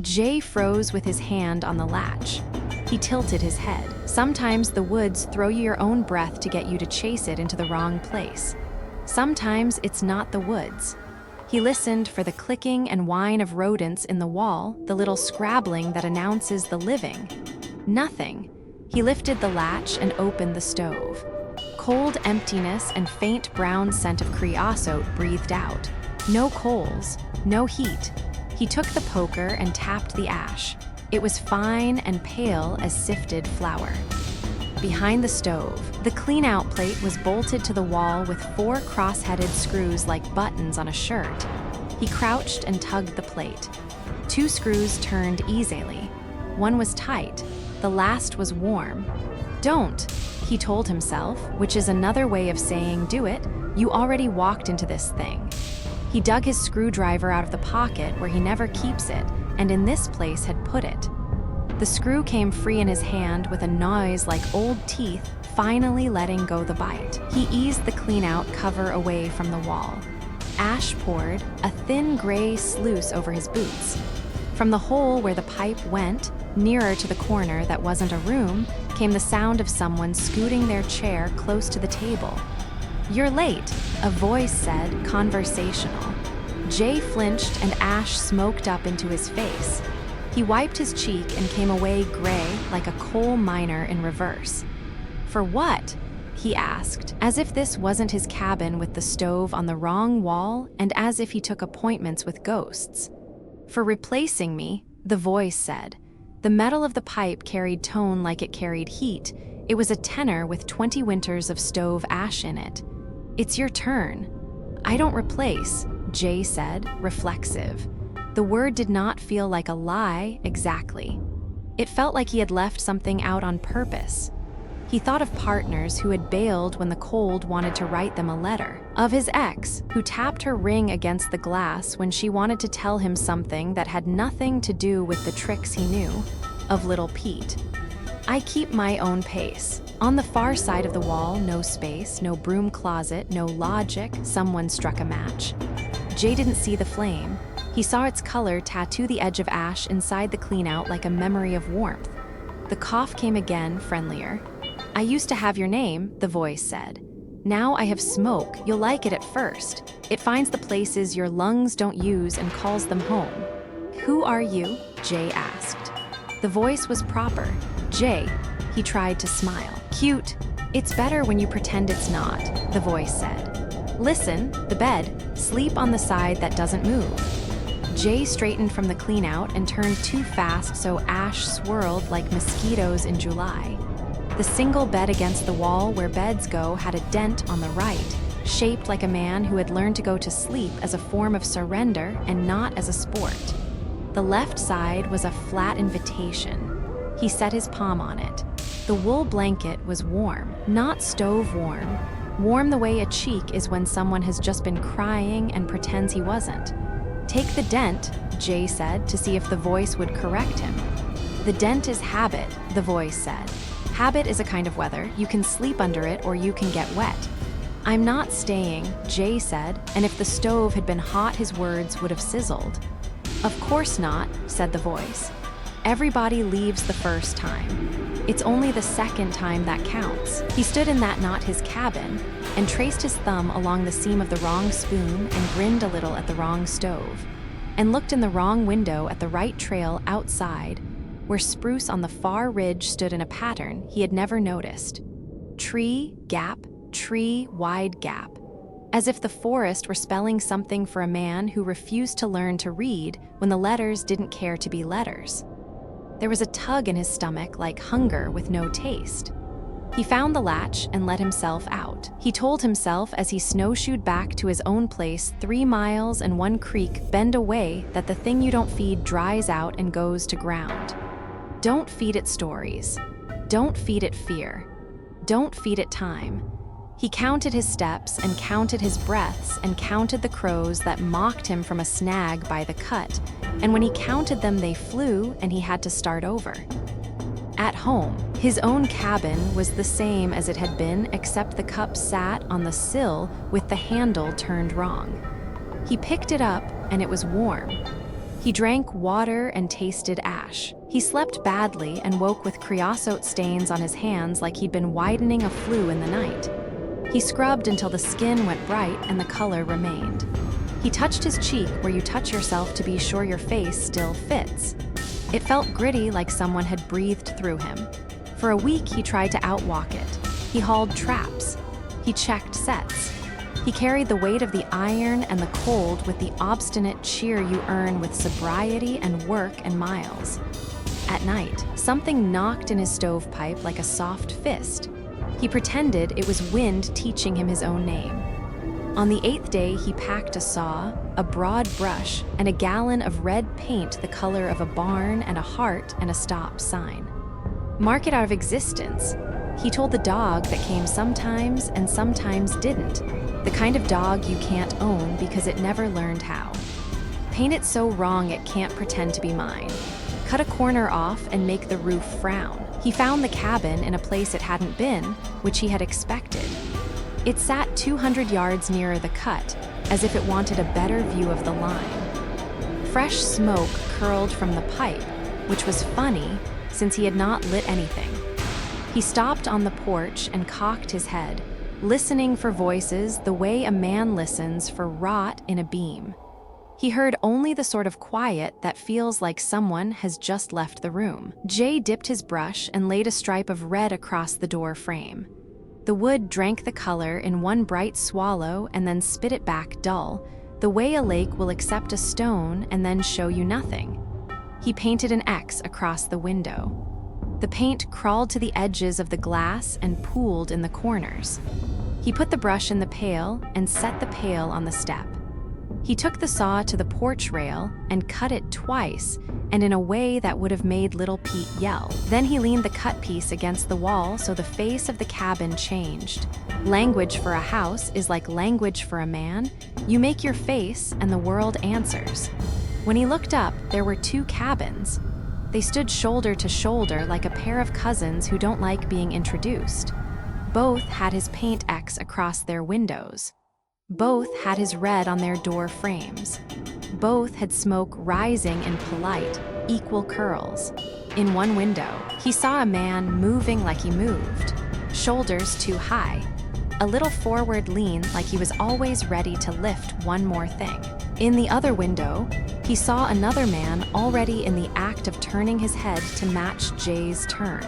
Jay froze with his hand on the latch. He tilted his head. Sometimes the woods throw you your own breath to get you to chase it into the wrong place. Sometimes it's not the woods. He listened for the clicking and whine of rodents in the wall, the little scrabbling that announces the living. Nothing. He lifted the latch and opened the stove. Cold emptiness and faint brown scent of creosote breathed out. No coals, no heat. He took the poker and tapped the ash. It was fine and pale as sifted flour. Behind the stove, the clean-out plate was bolted to the wall with 4 cross-headed screws like buttons on a shirt. He crouched and tugged the plate. 2 screws turned easily. One was tight. The last was warm. Don't, he told himself, which is another way of saying do it. You already walked into this thing. He dug his screwdriver out of the pocket where he never keeps it, and in this place had put it. The screw came free in his hand with a noise like old teeth finally letting go the bite. He eased the clean-out cover away from the wall. Ash poured, a thin gray sluice over his boots. From the hole where the pipe went, nearer to the corner that wasn't a room, came the sound of someone scooting their chair close to the table. "You're late," a voice said, conversational. Jay flinched and ash smoked up into his face. He wiped his cheek and came away gray like a coal miner in reverse. "For what?" he asked, as if this wasn't his cabin with the stove on the wrong wall and as if he took appointments with ghosts. "For replacing me," the voice said. The metal of the pipe carried tone like it carried heat. It was a tenor with 20 winters of stove ash in it. "It's your turn." "I don't replace," Jay said, reflexive. The word did not feel like a lie exactly. It felt like he had left something out on purpose. He thought of partners who had bailed when the cold wanted to write them a letter. Of his ex, who tapped her ring against the glass when she wanted to tell him something that had nothing to do with the tricks he knew. Of little Pete. "I keep my own pace." On the far side of the wall, no space, no broom closet, no logic, someone struck a match. Jay didn't see the flame. He saw its color tattoo the edge of ash inside the clean-out like a memory of warmth. The cough came again, friendlier. "I used to have your name," the voice said. "Now I have smoke. You'll like it at first. It finds the places your lungs don't use and calls them home." "Who are you?" Jay asked. The voice was proper. "Jay." He tried to smile. "Cute. It's better when you pretend it's not," the voice said. "Listen, the bed. Sleep on the side that doesn't move." Jay straightened from the clean-out and turned too fast so ash swirled like mosquitoes in July. The single bed against the wall where beds go had a dent on the right, shaped like a man who had learned to go to sleep as a form of surrender and not as a sport. The left side was a flat invitation. He set his palm on it. The wool blanket was warm, not stove warm. Warm the way a cheek is when someone has just been crying and pretends he wasn't. "Take the dent," Jay said, to see if the voice would correct him. "The dent is habit," the voice said. Habit is a kind of weather. You can sleep under it or you can get wet. I'm not staying, Jay said, and if the stove had been hot, his words would have sizzled. Of course not, said the voice. Everybody leaves the first time. It's only the second time that counts. He stood in that not his cabin and traced his thumb along the seam of the wrong spoon and grinned a little at the wrong stove and looked in the wrong window at the right trail outside where spruce on the far ridge stood in a pattern he had never noticed. Tree, gap, tree, wide gap. As if the forest were spelling something for a man who refused to learn to read when the letters didn't care to be letters. There was a tug in his stomach like hunger with no taste. He found the latch and let himself out. He told himself as he snowshoed back to his own place 3 miles and 1 creek bend away that the thing you don't feed dries out and goes to ground. Don't feed it stories. Don't feed it fear. Don't feed it time. He counted his steps and counted his breaths and counted the crows that mocked him from a snag by the cut, and when he counted them they flew and he had to start over. At home, his own cabin was the same as it had been except the cup sat on the sill with the handle turned wrong. He picked it up and it was warm. He drank water and tasted ash. He slept badly and woke with creosote stains on his hands like he'd been widening a flue in the night. He scrubbed until the skin went bright and the color remained. He touched his cheek where you touch yourself to be sure your face still fits. It felt gritty like someone had breathed through him. For a week he tried to outwalk it. He hauled traps. He checked sets. He carried the weight of the iron and the cold with the obstinate cheer you earn with sobriety and work and miles. At night, something knocked in his stovepipe like a soft fist. He pretended it was wind teaching him his own name. On the 8th day, he packed a saw, a broad brush, and a gallon of red paint the color of a barn and a heart and a stop sign. Mark it out of existence. He told the dog that came sometimes and sometimes didn't, the kind of dog you can't own because it never learned how. Paint it so wrong it can't pretend to be mine. Cut a corner off and make the roof frown. He found the cabin in a place it hadn't been, which he had expected. It sat 200 yards nearer the cut, as if it wanted a better view of the line. Fresh smoke curled from the pipe, which was funny since he had not lit anything. He stopped on the porch and cocked his head, listening for voices the way a man listens for rot in a beam. He heard only the sort of quiet that feels like someone has just left the room. Jay dipped his brush and laid a stripe of red across the door frame. The wood drank the color in one bright swallow and then spit it back dull, the way a lake will accept a stone and then show you nothing. He painted an X across the window. The paint crawled to the edges of the glass and pooled in the corners. He put the brush in the pail and set the pail on the step. He took the saw to the porch rail and cut it twice, and in a way that would have made little Pete yell. Then he leaned the cut piece against the wall so the face of the cabin changed. Language for a house is like language for a man. You make your face and the world answers. When he looked up, there were 2 cabins. They stood shoulder to shoulder like a pair of cousins who don't like being introduced. Both had his paint X across their windows. Both had his red on their door frames. Both had smoke rising in polite, equal curls. In one window, he saw a man moving like he moved, shoulders too high, a little forward lean like he was always ready to lift one more thing. In the other window, he saw another man already in the act of turning his head to match Jay's turn.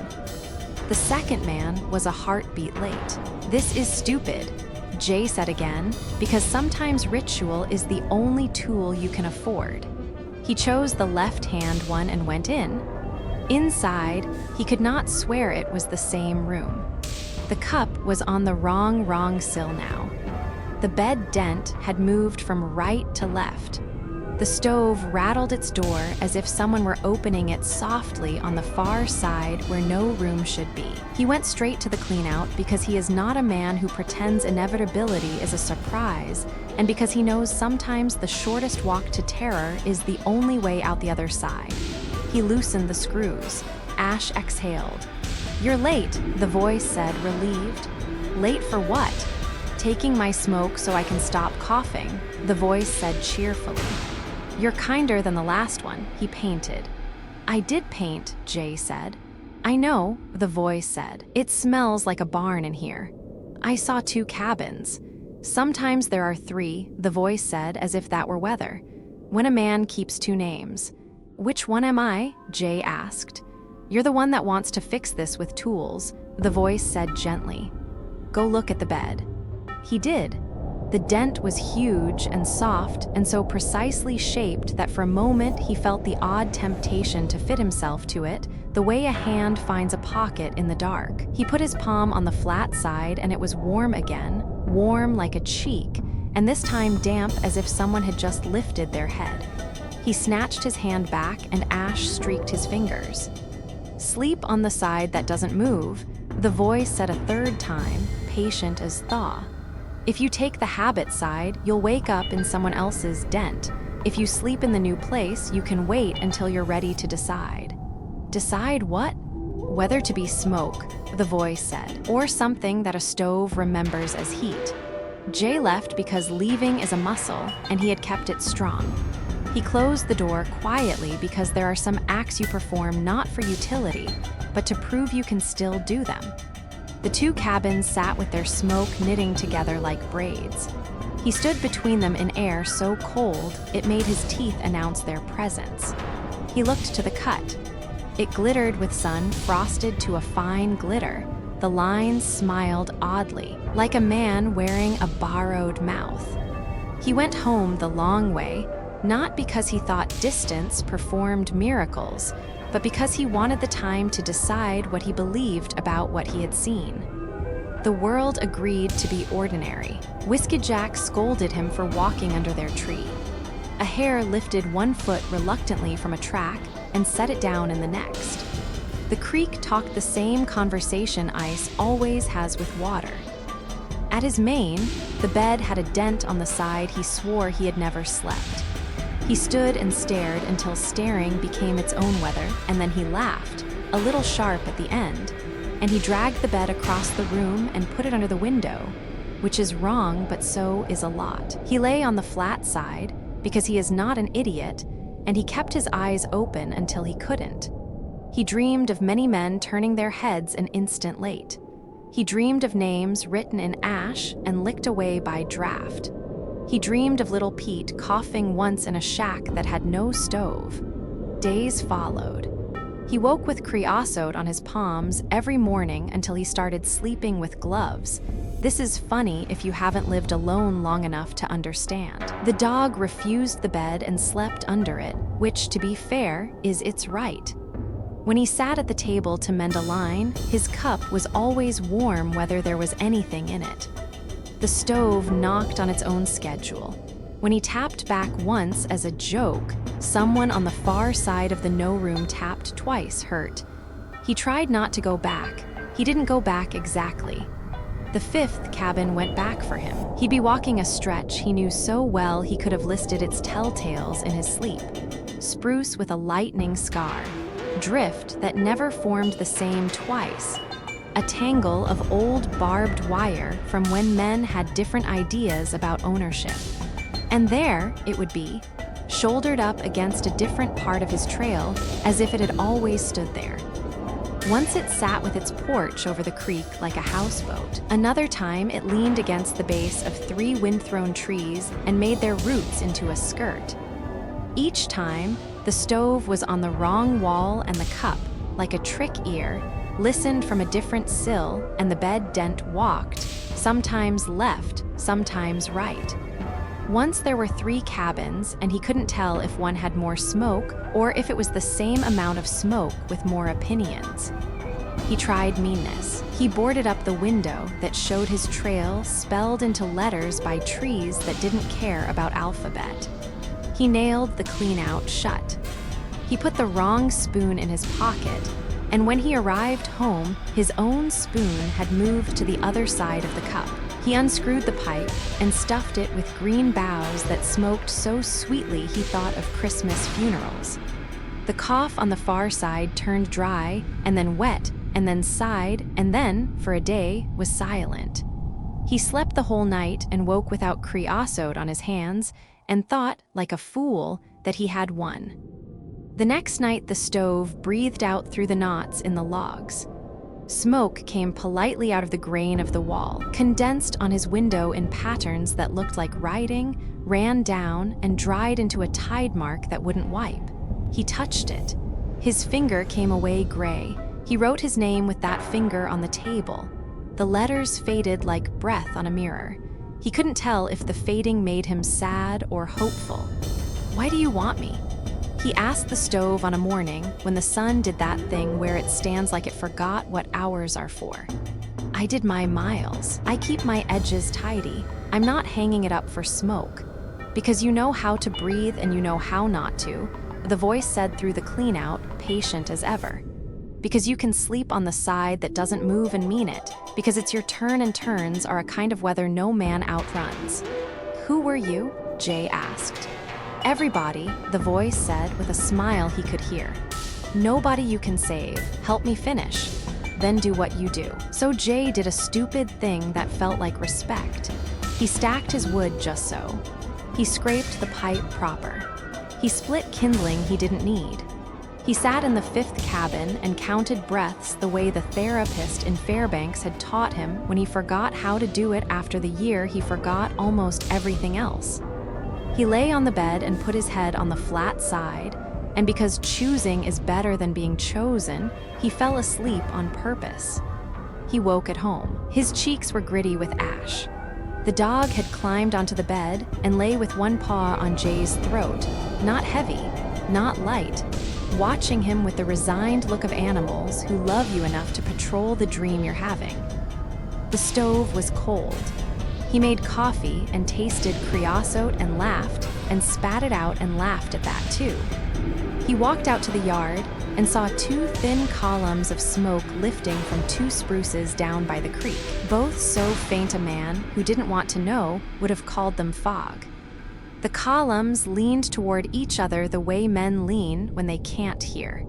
The second man was a heartbeat late. "This is stupid," Jay said again, because sometimes ritual is the only tool you can afford. He chose the left-hand one and went in. Inside, he could not swear it was the same room. The cup was on the wrong sill now. The bed dent had moved from right to left. The stove rattled its door as if someone were opening it softly on the far side where no room should be. He went straight to the clean-out because he is not a man who pretends inevitability is a surprise, and because he knows sometimes the shortest walk to terror is the only way out the other side. He loosened the screws. Ash exhaled. "You're late," the voice said, relieved. "Late for what?" "Taking my smoke so I can stop coughing," the voice said cheerfully. "You're kinder than the last one," he painted. "I did paint," Jay said. "I know," the voice said. "It smells like a barn in here." "I saw 2 cabins." "Sometimes there are 3, the voice said, as if that were weather. "When a man keeps 2 names." "Which one am I?" Jay asked. "You're the one that wants to fix this with tools," the voice said gently. "Go look at the bed." He did. The dent was huge and soft and so precisely shaped that for a moment he felt the odd temptation to fit himself to it, the way a hand finds a pocket in the dark. He put his palm on the flat side and it was warm again, warm like a cheek, and this time damp as if someone had just lifted their head. He snatched his hand back and ash streaked his fingers. "Sleep on the side that doesn't move," the voice said a 3rd time, patient as thaw. "If you take the habit side, you'll wake up in someone else's dent. If you sleep in the new place, you can wait until you're ready to decide." "Decide what?" "Whether to be smoke," the voice said, "or something that a stove remembers as heat." Jay left because leaving is a muscle, and he had kept it strong. He closed the door quietly because there are some acts you perform not for utility, but to prove you can still do them. The 2 cabins sat with their smoke knitting together like braids. He stood between them in air so cold it made his teeth announce their presence. He looked to the cut. It glittered with sun, frosted to a fine glitter. The lines smiled oddly, like a man wearing a borrowed mouth. He went home the long way, not because he thought distance performed miracles, but because he wanted the time to decide what he believed about what he had seen. The world agreed to be ordinary. Whiskey Jack scolded him for walking under their tree. A hare lifted 1 foot reluctantly from a track and set it down in the next. The creek talked the same conversation ice always has with water. At his mane, the bed had a dent on the side he swore he had never slept. He stood and stared until staring became its own weather, and then he laughed, a little sharp at the end, and he dragged the bed across the room and put it under the window, which is wrong, but so is a lot. He lay on the flat side, because he is not an idiot, and he kept his eyes open until he couldn't. He dreamed of many men turning their heads an instant late. He dreamed of names written in ash and licked away by draft. He dreamed of little Pete coughing once in a shack that had no stove. Days followed. He woke with creosote on his palms every morning until he started sleeping with gloves. This is funny if you haven't lived alone long enough to understand. The dog refused the bed and slept under it, which, to be fair, is its right. When he sat at the table to mend a line, his cup was always warm whether there was anything in it. The stove knocked on its own schedule. When he tapped back once as a joke, someone on the far side of the no room tapped twice, hurt. He tried not to go back. He didn't go back exactly. The 5th cabin went back for him. He'd be walking a stretch he knew so well he could have listed its telltales in his sleep. Spruce with a lightning scar. Drift that never formed the same twice. A tangle of old barbed wire from when men had different ideas about ownership. And there it would be, shouldered up against a different part of his trail, as if it had always stood there. Once it sat with its porch over the creek like a houseboat. Another time it leaned against the base of 3 wind-thrown trees and made their roots into a skirt. Each time, the stove was on the wrong wall and the cup, like a trick ear, listened from a different sill, and the bed dent walked, sometimes left, sometimes right. Once there were 3 cabins, and he couldn't tell if one had more smoke or if it was the same amount of smoke with more opinions. He tried meanness. He boarded up the window that showed his trail spelled into letters by trees that didn't care about alphabet. He nailed the clean-out shut. He put the wrong spoon in his pocket, and when he arrived home, his own spoon had moved to the other side of the cup. He unscrewed the pipe and stuffed it with green boughs that smoked so sweetly he thought of Christmas funerals. The cough on the far side turned dry and then wet and then sighed, and then, for a day, was silent. He slept the whole night and woke without creosote on his hands and thought, like a fool, that he had won. The next night the stove breathed out through the knots in the logs. Smoke came politely out of the grain of the wall, condensed on his window in patterns that looked like writing, ran down, and dried into a tide mark that wouldn't wipe. He touched it. His finger came away gray. He wrote his name with that finger on the table. The letters faded like breath on a mirror. He couldn't tell if the fading made him sad or hopeful. "Why do you want me?" He asked the stove on a morning when the sun did that thing where it stands like it forgot what hours are for. "I did my miles. I keep my edges tidy. I'm not hanging it up for smoke." "Because you know how to breathe and you know how not to," the voice said through the clean-out, patient as ever. "Because you can sleep on the side that doesn't move and mean it, because it's your turn and turns are a kind of weather no man outruns." "Who were you?" Jay asked. "Everybody," the voice said with a smile he could hear. "Nobody you can save. Help me finish. Then do what you do." So Jay did a stupid thing that felt like respect. He stacked his wood just so. He scraped the pipe proper. He split kindling he didn't need. He sat in the 5th cabin and counted breaths the way the therapist in Fairbanks had taught him when he forgot how to do it after the year he forgot almost everything else. He lay on the bed and put his head on the flat side, and because choosing is better than being chosen, he fell asleep on purpose. He woke at home. His cheeks were gritty with ash. The dog had climbed onto the bed and lay with one paw on Jay's throat, not heavy, not light, watching him with the resigned look of animals who love you enough to patrol the dream you're having. The stove was cold. He made coffee and tasted creosote and laughed and spat it out and laughed at that too. He walked out to the yard and saw 2 thin columns of smoke lifting from 2 spruces down by the creek, both so faint a man who didn't want to know would have called them fog. The columns leaned toward each other the way men lean when they can't hear.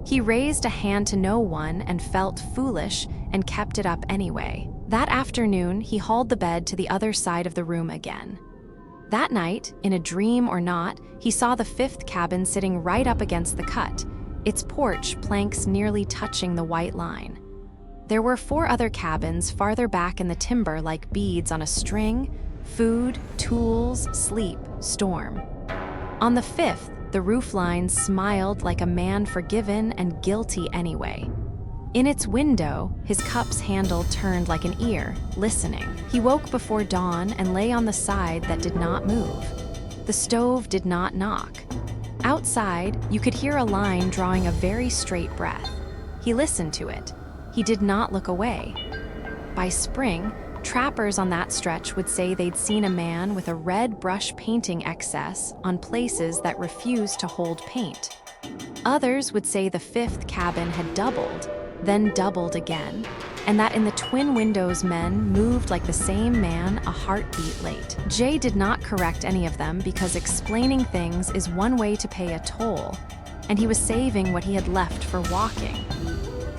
He raised a hand to no one and felt foolish and kept it up anyway. That afternoon, he hauled the bed to the other side of the room again. That night, in a dream or not, he saw the 5th cabin sitting right up against the cut, its porch planks nearly touching the white line. There were 4 other cabins farther back in the timber like beads on a string: food, tools, sleep, storm. On the 5th, the roofline smiled like a man forgiven and guilty anyway. In its window, his cup's handle turned like an ear, listening. He woke before dawn and lay on the side that did not move. The stove did not knock. Outside, you could hear a line drawing a very straight breath. He listened to it. He did not look away. By spring, trappers on that stretch would say they'd seen a man with a red brush painting excess on places that refused to hold paint. Others would say the 5th cabin had doubled, then doubled again, and that in the twin windows men moved like the same man a heartbeat late. Jay did not correct any of them because explaining things is one way to pay a toll, and he was saving what he had left for walking.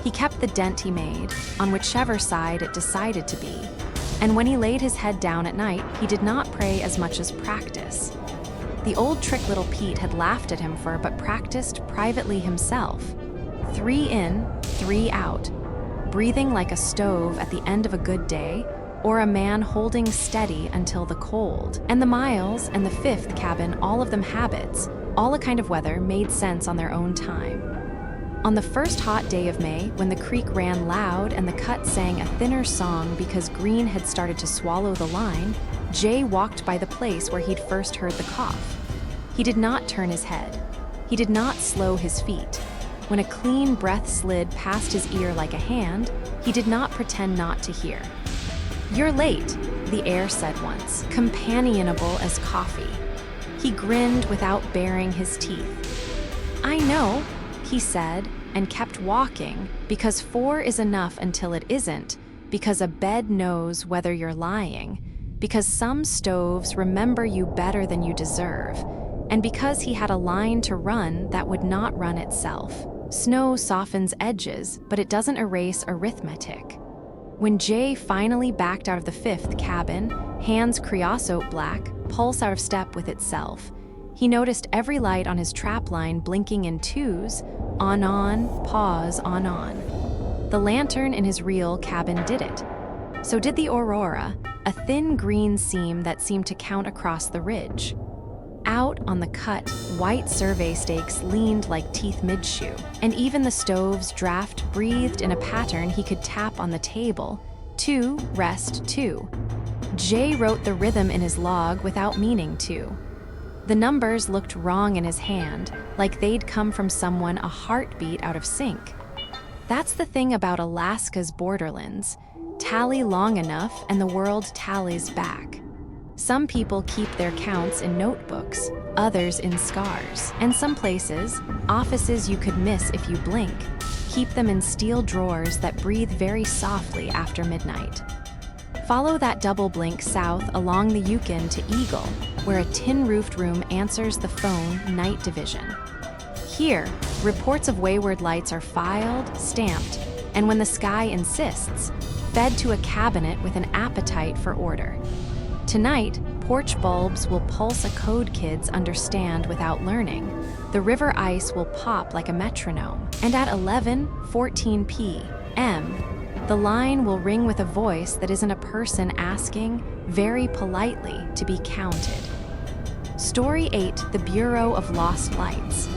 He kept the dent he made, on whichever side it decided to be, and when he laid his head down at night, he did not pray as much as practice. The old trick little Pete had laughed at him for, but practiced privately himself. 3 in, 3 out, breathing like a stove at the end of a good day, or a man holding steady until the cold. And the miles and the 5th cabin, all of them habits, all a kind of weather, made sense on their own time. On the first hot day of May, when the creek ran loud and the cut sang a thinner song because Green had started to swallow the line, Jay walked by the place where he'd first heard the cough. He did not turn his head. He did not slow his feet. When a clean breath slid past his ear like a hand, he did not pretend not to hear. "You're late," the air said once, companionable as coffee. He grinned without baring his teeth. "I know," he said, and kept walking, because 4 is enough until it isn't, because a bed knows whether you're lying, because some stoves remember you better than you deserve, and because he had a line to run that would not run itself. Snow softens edges, but it doesn't erase arithmetic. When Jay finally backed out of the fifth cabin, hands creosote black, pulse out of step with itself, he noticed every light on his trap line blinking in twos, on, pause, on. The lantern in his real cabin did it. So did the aurora, a thin green seam that seemed to count across the ridge. Out on the cut, white survey stakes leaned like teeth mid-shoe, and even the stove's draft breathed in a pattern he could tap on the table. 2, rest 2. Jay wrote the rhythm in his log without meaning to. The numbers looked wrong in his hand, like they'd come from someone a heartbeat out of sync. That's the thing about Alaska's borderlands. Tally long enough and the world tallies back. Some people keep their counts in notebooks, others in scars. And some places, offices you could miss if you blink, keep them in steel drawers that breathe very softly after midnight. Follow that double blink south along the Yukon to Eagle, where a tin-roofed room answers the phone night division. Here, reports of wayward lights are filed, stamped, and when the sky insists, fed to a cabinet with an appetite for order. Tonight, porch bulbs will pulse a code kids understand without learning. The river ice will pop like a metronome. And at 11:14 p.m., the line will ring with a voice that isn't a person asking, very politely, to be counted. Story 8, the Bureau of Lost Lights.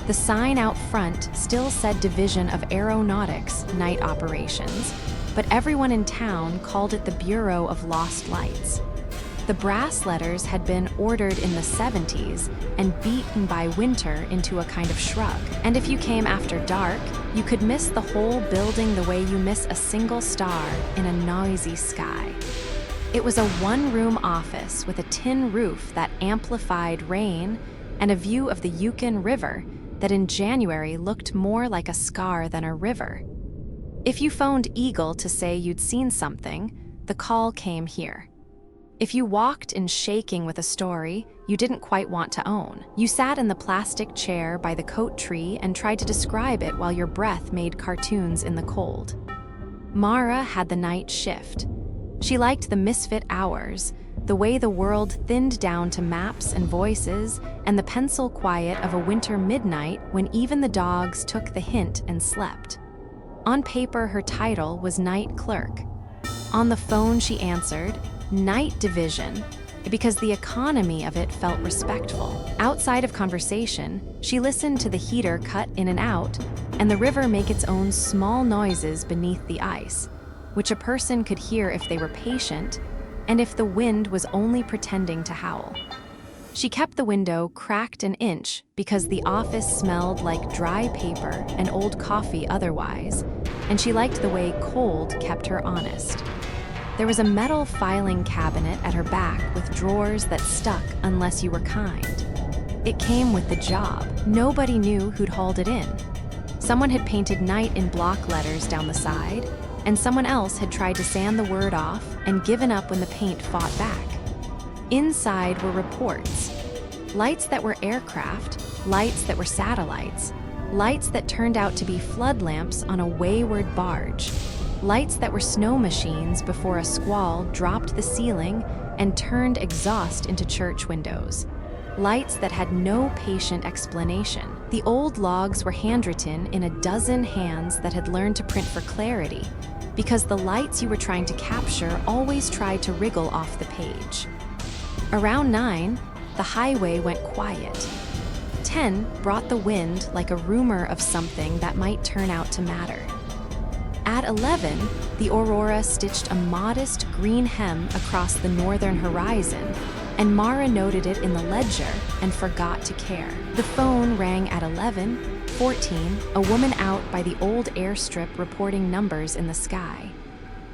The sign out front still said Division of Aeronautics, Night Operations, but everyone in town called it the Bureau of Lost Lights. The brass letters had been ordered in the 70s and beaten by winter into a kind of shrug. And if you came after dark, you could miss the whole building the way you miss a single star in a noisy sky. It was a one-room office with a tin roof that amplified rain and a view of the Yukon River that in January looked more like a scar than a river. If you phoned Eagle to say you'd seen something, the call came here. If you walked in shaking with a story you didn't quite want to own, you sat in the plastic chair by the coat tree and tried to describe it while your breath made cartoons in the cold. Mara had the night shift. She liked the misfit hours, the way the world thinned down to maps and voices, and the pencil quiet of a winter midnight when even the dogs took the hint and slept. On paper, her title was night clerk. On the phone, she answered, Night Division, because the economy of it felt respectful. Outside of conversation, she listened to the heater cut in and out, and the river make its own small noises beneath the ice, which a person could hear if they were patient, and if the wind was only pretending to howl. She kept the window cracked an inch because the office smelled like dry paper and old coffee otherwise, and she liked the way cold kept her honest. There was a metal filing cabinet at her back with drawers that stuck unless you were kind. It came with the job. Nobody knew who'd hauled it in. Someone had painted night in block letters down the side, and someone else had tried to sand the word off and given up when the paint fought back. Inside were reports. Lights that were aircraft, lights that were satellites, lights that turned out to be flood lamps on a wayward barge, lights that were snow machines before a squall dropped the ceiling and turned exhaust into church windows. Lights that had no patient explanation. The old logs were handwritten in a dozen hands that had learned to print for clarity, because the lights you were trying to capture always tried to wriggle off the page. Around 9, the highway went quiet. 10 brought the wind like a rumor of something that might turn out to matter. At 11, the aurora stitched a modest green hem across the northern horizon, and Mara noted it in the ledger and forgot to care. The phone rang at 11:14, a woman out by the old airstrip reporting numbers in the sky.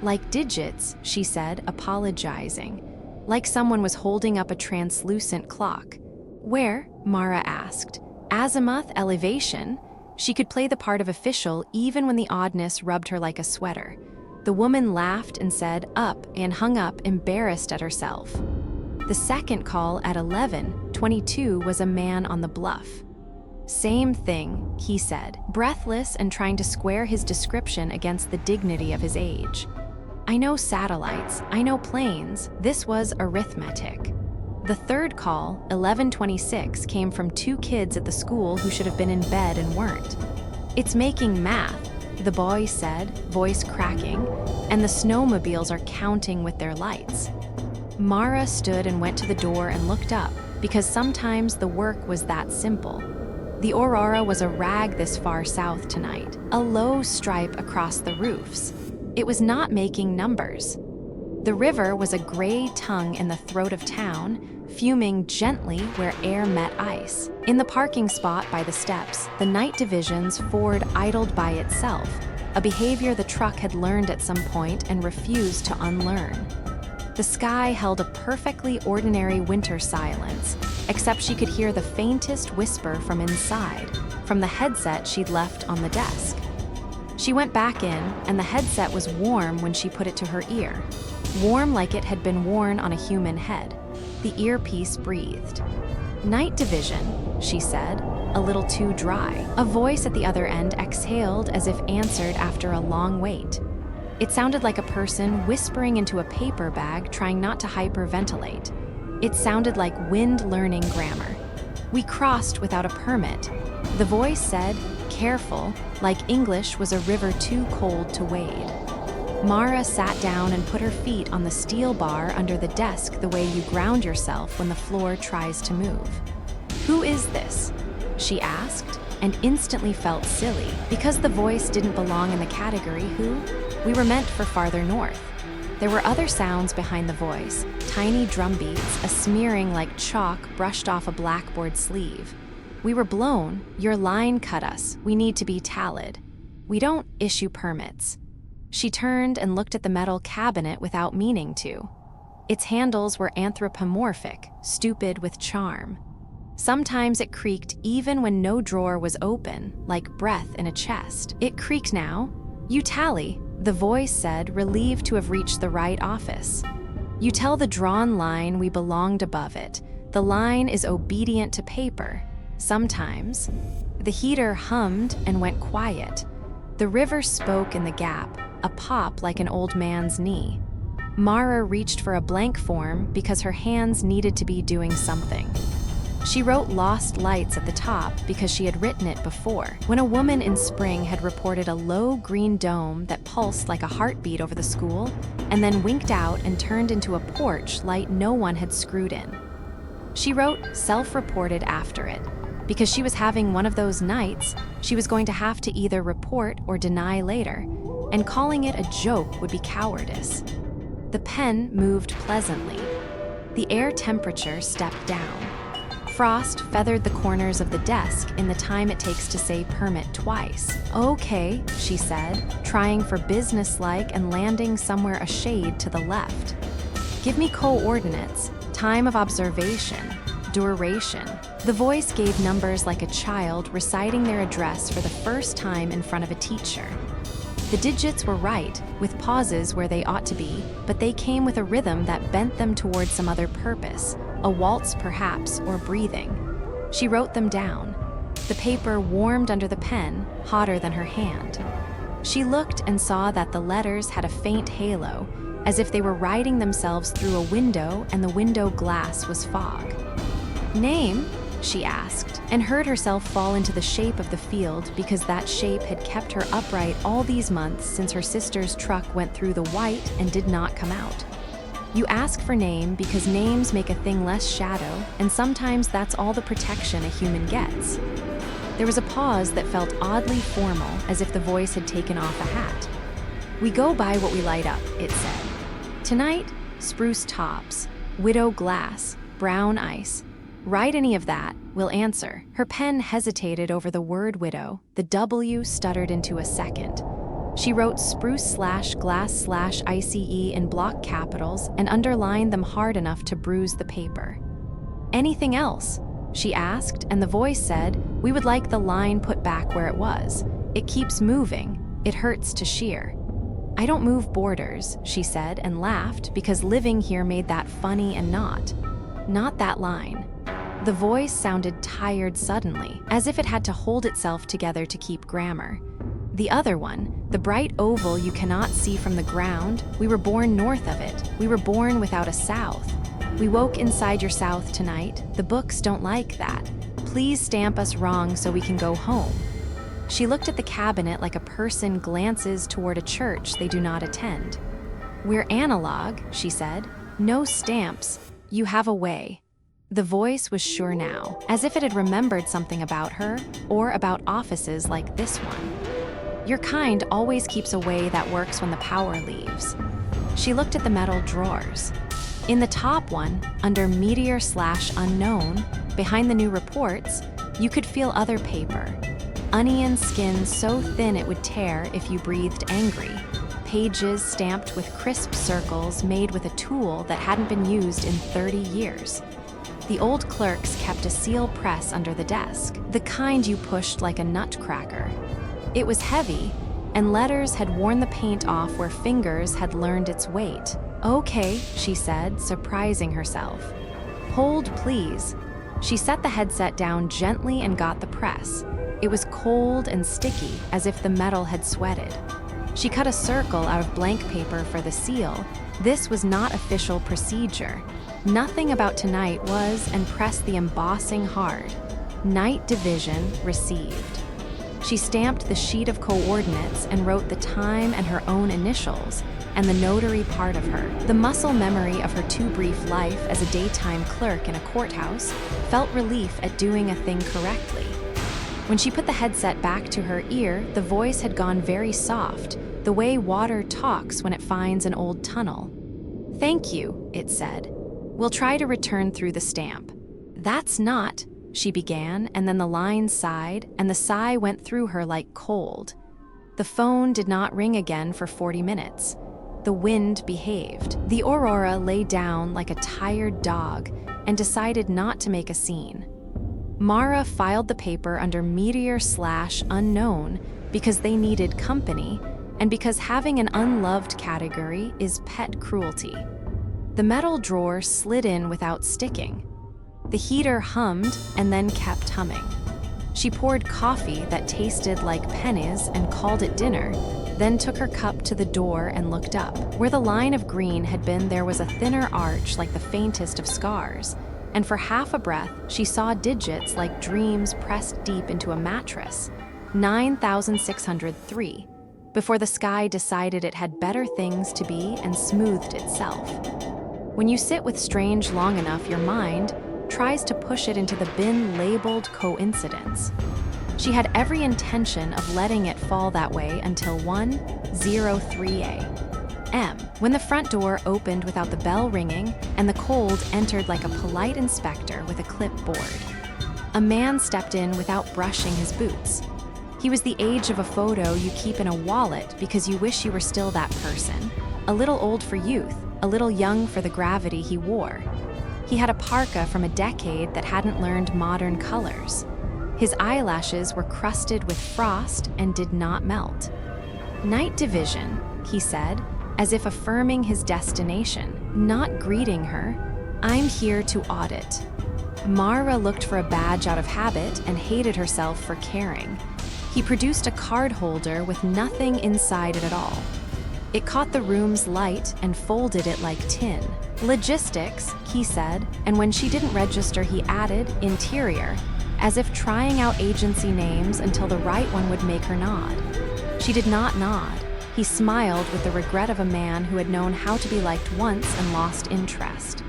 Like digits, she said, apologizing, like someone was holding up a translucent clock. Where? Mara asked. Azimuth, elevation. She could play the part of official even when the oddness rubbed her like a sweater. The woman laughed and said, up, and hung up, embarrassed at herself. The second call at 11:22 was a man on the bluff. Same thing, he said, breathless and trying to square his description against the dignity of his age. I know satellites, I know planes, this was arithmetic. The third call, 1126, came from 2 kids at the school who should have been in bed and weren't. It's making math, the boy said, voice cracking, and the snowmobiles are counting with their lights. Mara stood and went to the door and looked up, because sometimes the work was that simple. The aurora was a rag this far south tonight, a low stripe across the roofs. It was not making numbers. The river was a gray tongue in the throat of town, fuming gently where air met ice. In the parking spot by the steps, the night division's Ford idled by itself, a behavior the truck had learned at some point and refused to unlearn. The sky held a perfectly ordinary winter silence, except she could hear the faintest whisper from inside, from the headset she'd left on the desk. She went back in, and the headset was warm when she put it to her ear. Warm like it had been worn on a human head. The earpiece breathed. "Night division," she said, a little too dry. A voice at the other end exhaled as if answered after a long wait. It sounded like a person whispering into a paper bag trying not to hyperventilate. It sounded like wind learning grammar. "We crossed without a permit." The voice said, careful, like English was a river too cold to wade. Mara sat down and put her feet on the steel bar under the desk the way you ground yourself when the floor tries to move. "Who is this?" she asked, and instantly felt silly, because the voice didn't belong in the category who. We were meant for farther north. There were other sounds behind the voice, tiny drum beats, a smearing like chalk brushed off a blackboard sleeve. "We were blown. Your line cut us. We need to be tallied. We don't issue permits." She turned and looked at the metal cabinet without meaning to. Its handles were anthropomorphic, stupid with charm. Sometimes it creaked even when no drawer was open, like breath in a chest. It creaked now. "You tally," the voice said, relieved to have reached the right office. "You tell the drawn line we belonged above it. The line is obedient to paper. Sometimes." The heater hummed and went quiet. The river spoke in the gap, a pop like an old man's knee. Mara reached for a blank form because her hands needed to be doing something. She wrote "Lost Lights" at the top because she had written it before, when a woman in spring had reported a low green dome that pulsed like a heartbeat over the school, and then winked out and turned into a porch light no one had screwed in. She wrote "self-reported" after it, because she was having one of those nights she was going to have to either report or deny later, and calling it a joke would be cowardice. The pen moved pleasantly. The air temperature stepped down. Frost feathered the corners of the desk in the time it takes to say permit twice. "Okay," she said, trying for businesslike and landing somewhere a shade to the left. "Give me coordinates, time of observation, duration." The voice gave numbers like a child reciting their address for the first time in front of a teacher. The digits were right, with pauses where they ought to be, but they came with a rhythm that bent them towards some other purpose, a waltz perhaps, or breathing. She wrote them down. The paper warmed under the pen, hotter than her hand. She looked and saw that the letters had a faint halo, as if they were riding themselves through a window and the window glass was fog. "Name?" she asked, and heard herself fall into the shape of the field because that shape had kept her upright all these months since her sister's truck went through the white and did not come out. You ask for name because names make a thing less shadow, and sometimes that's all the protection a human gets. There was a pause that felt oddly formal, as if the voice had taken off a hat. "We go by what we light up," it said. "Tonight, spruce tops, widow glass, brown ice. Write any of that, we'll answer." Her pen hesitated over the word widow. The W stuttered into a second. She wrote spruce/glass/ICE in block capitals and underlined them hard enough to bruise the paper. "Anything else?" she asked, and the voice said, "We would like the line put back where it was. It keeps moving. It hurts to shear." "I don't move borders," she said, and laughed because living here made that funny and not that line. The voice sounded tired suddenly, as if it had to hold itself together to keep grammar. The other one, the bright oval you cannot see from the ground, we were born north of it. We were born without a south. We woke inside your south tonight. The books don't like that. Please stamp us wrong so we can go home. She looked at the cabinet like a person glances toward a church they do not attend. We're analog, she said. No stamps. You have a way. The voice was sure now, as if it had remembered something about her, or about offices like this one. Your kind always keeps a way that works when the power leaves. She looked at the metal drawers. In the top one, under Meteor/Unknown, behind the new reports, you could feel other paper. Onion skin so thin it would tear if you breathed angry. Pages stamped with crisp circles made with a tool that hadn't been used in 30 years. The old clerks kept a seal press under the desk, the kind you pushed like a nutcracker. It was heavy, and letters had worn the paint off where fingers had learned its weight. Okay, she said, surprising herself. Hold, please. She set the headset down gently and got the press. It was cold and sticky, as if the metal had sweated. She cut a circle out of blank paper for the seal. This was not official procedure. Nothing about tonight was, and pressed the embossing hard. Night Division received. She stamped the sheet of coordinates and wrote the time and her own initials, and the notary part of her. The muscle memory of her too brief life as a daytime clerk in a courthouse felt relief at doing a thing correctly. When she put the headset back to her ear, the voice had gone very soft, the way water talks when it finds an old tunnel. Thank you, it said. We'll try to return through the stamp. That's not, she began, and then the line sighed, and the sigh went through her like cold. The phone did not ring again for 40 minutes. The wind behaved. The Aurora lay down like a tired dog and decided not to make a scene. Mara filed the paper under Meteor/Unknown because they needed company and because having an unloved category is pet cruelty. The metal drawer slid in without sticking. The heater hummed and then kept humming. She poured coffee that tasted like pennies and called it dinner, then took her cup to the door and looked up. Where the line of green had been, there was a thinner arch like the faintest of scars, and for half a breath, she saw digits like dreams pressed deep into a mattress. 9,603, before the sky decided it had better things to be and smoothed itself. When you sit with strange long enough, your mind tries to push it into the bin labeled coincidence. She had every intention of letting it fall that way until 1:03 a.m., when the front door opened without the bell ringing and the cold entered like a polite inspector with a clipboard. A man stepped in without brushing his boots. He was the age of a photo you keep in a wallet because you wish you were still that person, a little old for youth, a little young for the gravity he wore. He had a parka from a decade that hadn't learned modern colors. His eyelashes were crusted with frost and did not melt. Night Division, he said, as if affirming his destination, not greeting her. I'm here to audit. Mara looked for a badge out of habit and hated herself for caring. He produced a card holder with nothing inside it at all. It caught the room's light and folded it like tin. Logistics, he said, and when she didn't register, he added interior, as if trying out agency names until the right one would make her nod. She did not nod. He smiled with the regret of a man who had known how to be liked once and lost interest.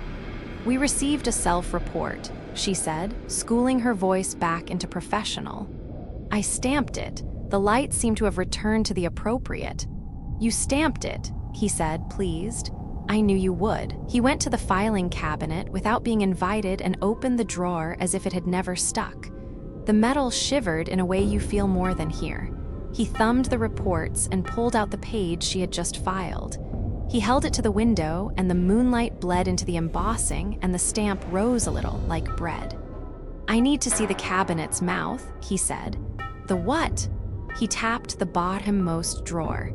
We received a self-report, she said, schooling her voice back into professional. I stamped it. The light seemed to have returned to the appropriate. You stamped it, he said, pleased. I knew you would. He went to the filing cabinet without being invited and opened the drawer as if it had never stuck. The metal shivered in a way you feel more than hear. He thumbed the reports and pulled out the page she had just filed. He held it to the window, and the moonlight bled into the embossing, and the stamp rose a little, like bread. I need to see the cabinet's mouth, he said. The what? He tapped the bottommost drawer.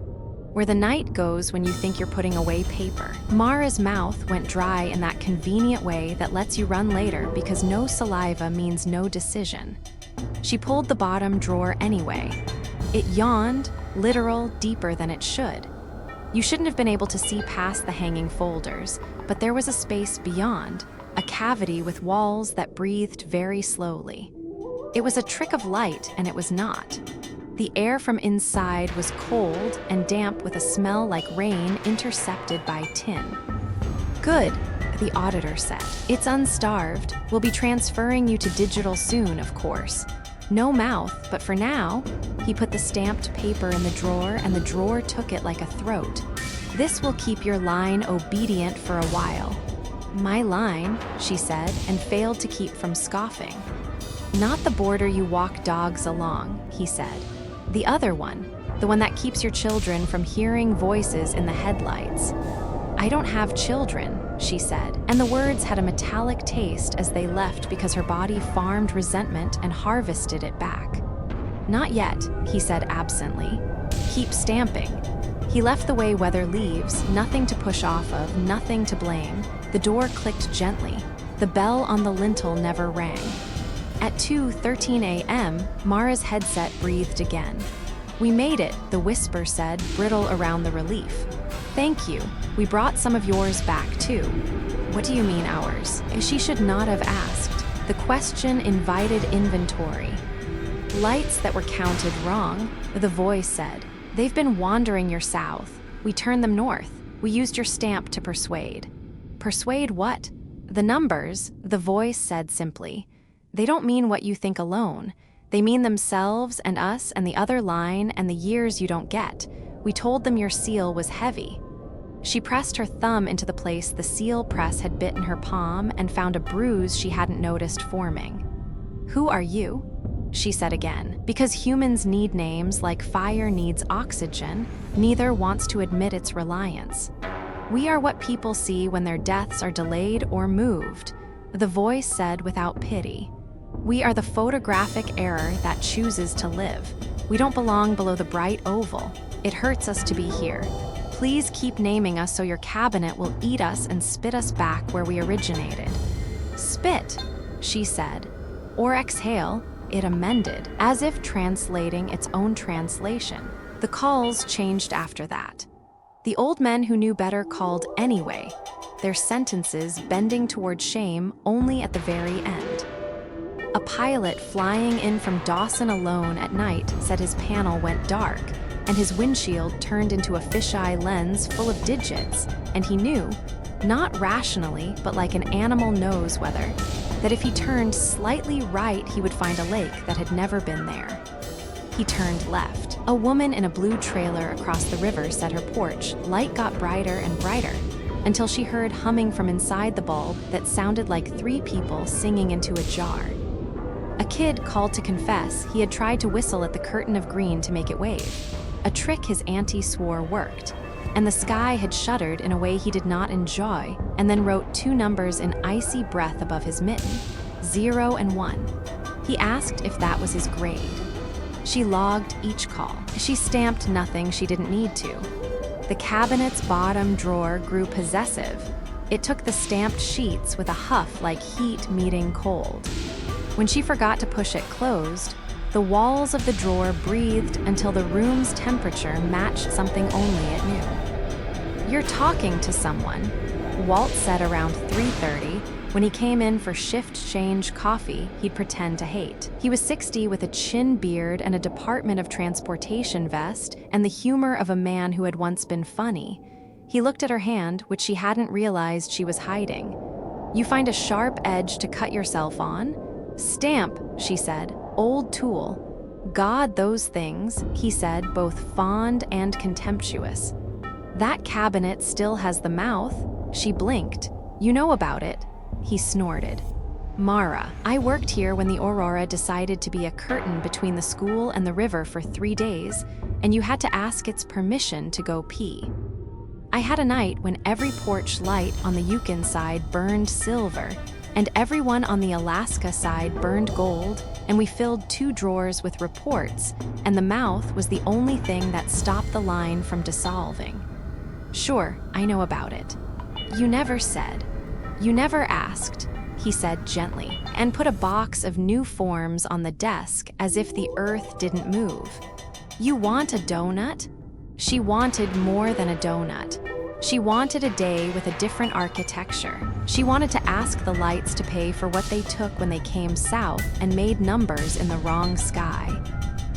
where the night goes when you think you're putting away paper. Mara's mouth went dry in that convenient way that lets you run later because no saliva means no decision. She pulled the bottom drawer anyway. It yawned, literal, deeper than it should. You shouldn't have been able to see past the hanging folders, but there was a space beyond, a cavity with walls that breathed very slowly. It was a trick of light, and it was not. The air from inside was cold and damp with a smell like rain intercepted by tin. Good, the auditor said. It's unstarved. We'll be transferring you to digital soon, of course. No mouth, but for now, he put the stamped paper in the drawer and the drawer took it like a throat. This will keep your line obedient for a while. My line, she said, and failed to keep from scoffing. Not the border you walk dogs along, he said. The other one, the one that keeps your children from hearing voices in the headlights. I don't have children, she said, and the words had a metallic taste as they left because her body farmed resentment and harvested it back. Not yet, he said absently. Keep stamping. He left the way weather leaves, nothing to push off of, nothing to blame. The door clicked gently. The bell on the lintel never rang. At 2:13 a.m., Mara's headset breathed again. We made it, the whisper said, brittle around the relief. Thank you. We brought some of yours back, too. What do you mean, ours? She should not have asked. The question invited inventory. Lights that were counted wrong, the voice said. They've been wandering your south. We turned them north. We used your stamp to persuade. Persuade what? The numbers, the voice said simply. They don't mean what you think alone. They mean themselves and us and the other line and the years you don't get. We told them your seal was heavy. She pressed her thumb into the place the seal press had bitten her palm and found a bruise she hadn't noticed forming. Who are you? She said again. Because humans need names like fire needs oxygen, neither wants to admit its reliance. We are what people see when their deaths are delayed or moved, the voice said without pity. We are the photographic error that chooses to live. We don't belong below the bright oval. It hurts us to be here. Please keep naming us so your cabinet will eat us and spit us back where we originated. Spit, she said. Or exhale, it amended, as if translating its own translation. The calls changed after that. The old men who knew better called anyway, their sentences bending toward shame only at the very end. A pilot flying in from Dawson alone at night said his panel went dark, and his windshield turned into a fisheye lens full of digits, and he knew, not rationally, but like an animal knows whether, that if he turned slightly right, he would find a lake that had never been there. He turned left. A woman in a blue trailer across the river said her porch light got brighter and brighter, until she heard humming from inside the bulb that sounded like 3 people singing into a jar. A kid called to confess he had tried to whistle at the curtain of green to make it wave, a trick his auntie swore worked, and the sky had shuddered in a way he did not enjoy, and then wrote 2 numbers in icy breath above his mitten, 0 and 1. He asked if that was his grade. She logged each call. She stamped nothing she didn't need to. The cabinet's bottom drawer grew possessive. It took the stamped sheets with a huff like heat meeting cold. When she forgot to push it closed, the walls of the drawer breathed until the room's temperature matched something only it knew. You're talking to someone, Walt said around 3:30. When he came in for shift change coffee, he'd pretend to hate. He was 60 with a chin beard and a Department of Transportation vest and the humor of a man who had once been funny. He looked at her hand, which she hadn't realized she was hiding. You find a sharp edge to cut yourself on? Stamp, she said. Old tool. God, those things, he said, both fond and contemptuous. That cabinet still has the mouth. She blinked. You know about it. He snorted. Mara, I worked here when the Aurora decided to be a curtain between the school and the river for 3 days, and you had to ask its permission to go pee. I had a night when every porch light on the Yukon side burned silver, and everyone on the Alaska side burned gold, and we filled 2 drawers with reports, and the mouth was the only thing that stopped the line from dissolving. Sure, I know about it. You never said. You never asked, he said gently, and put a box of new forms on the desk as if the earth didn't move. You want a donut? She wanted more than a donut. She wanted a day with a different architecture. She wanted to ask the lights to pay for what they took when they came south and made numbers in the wrong sky.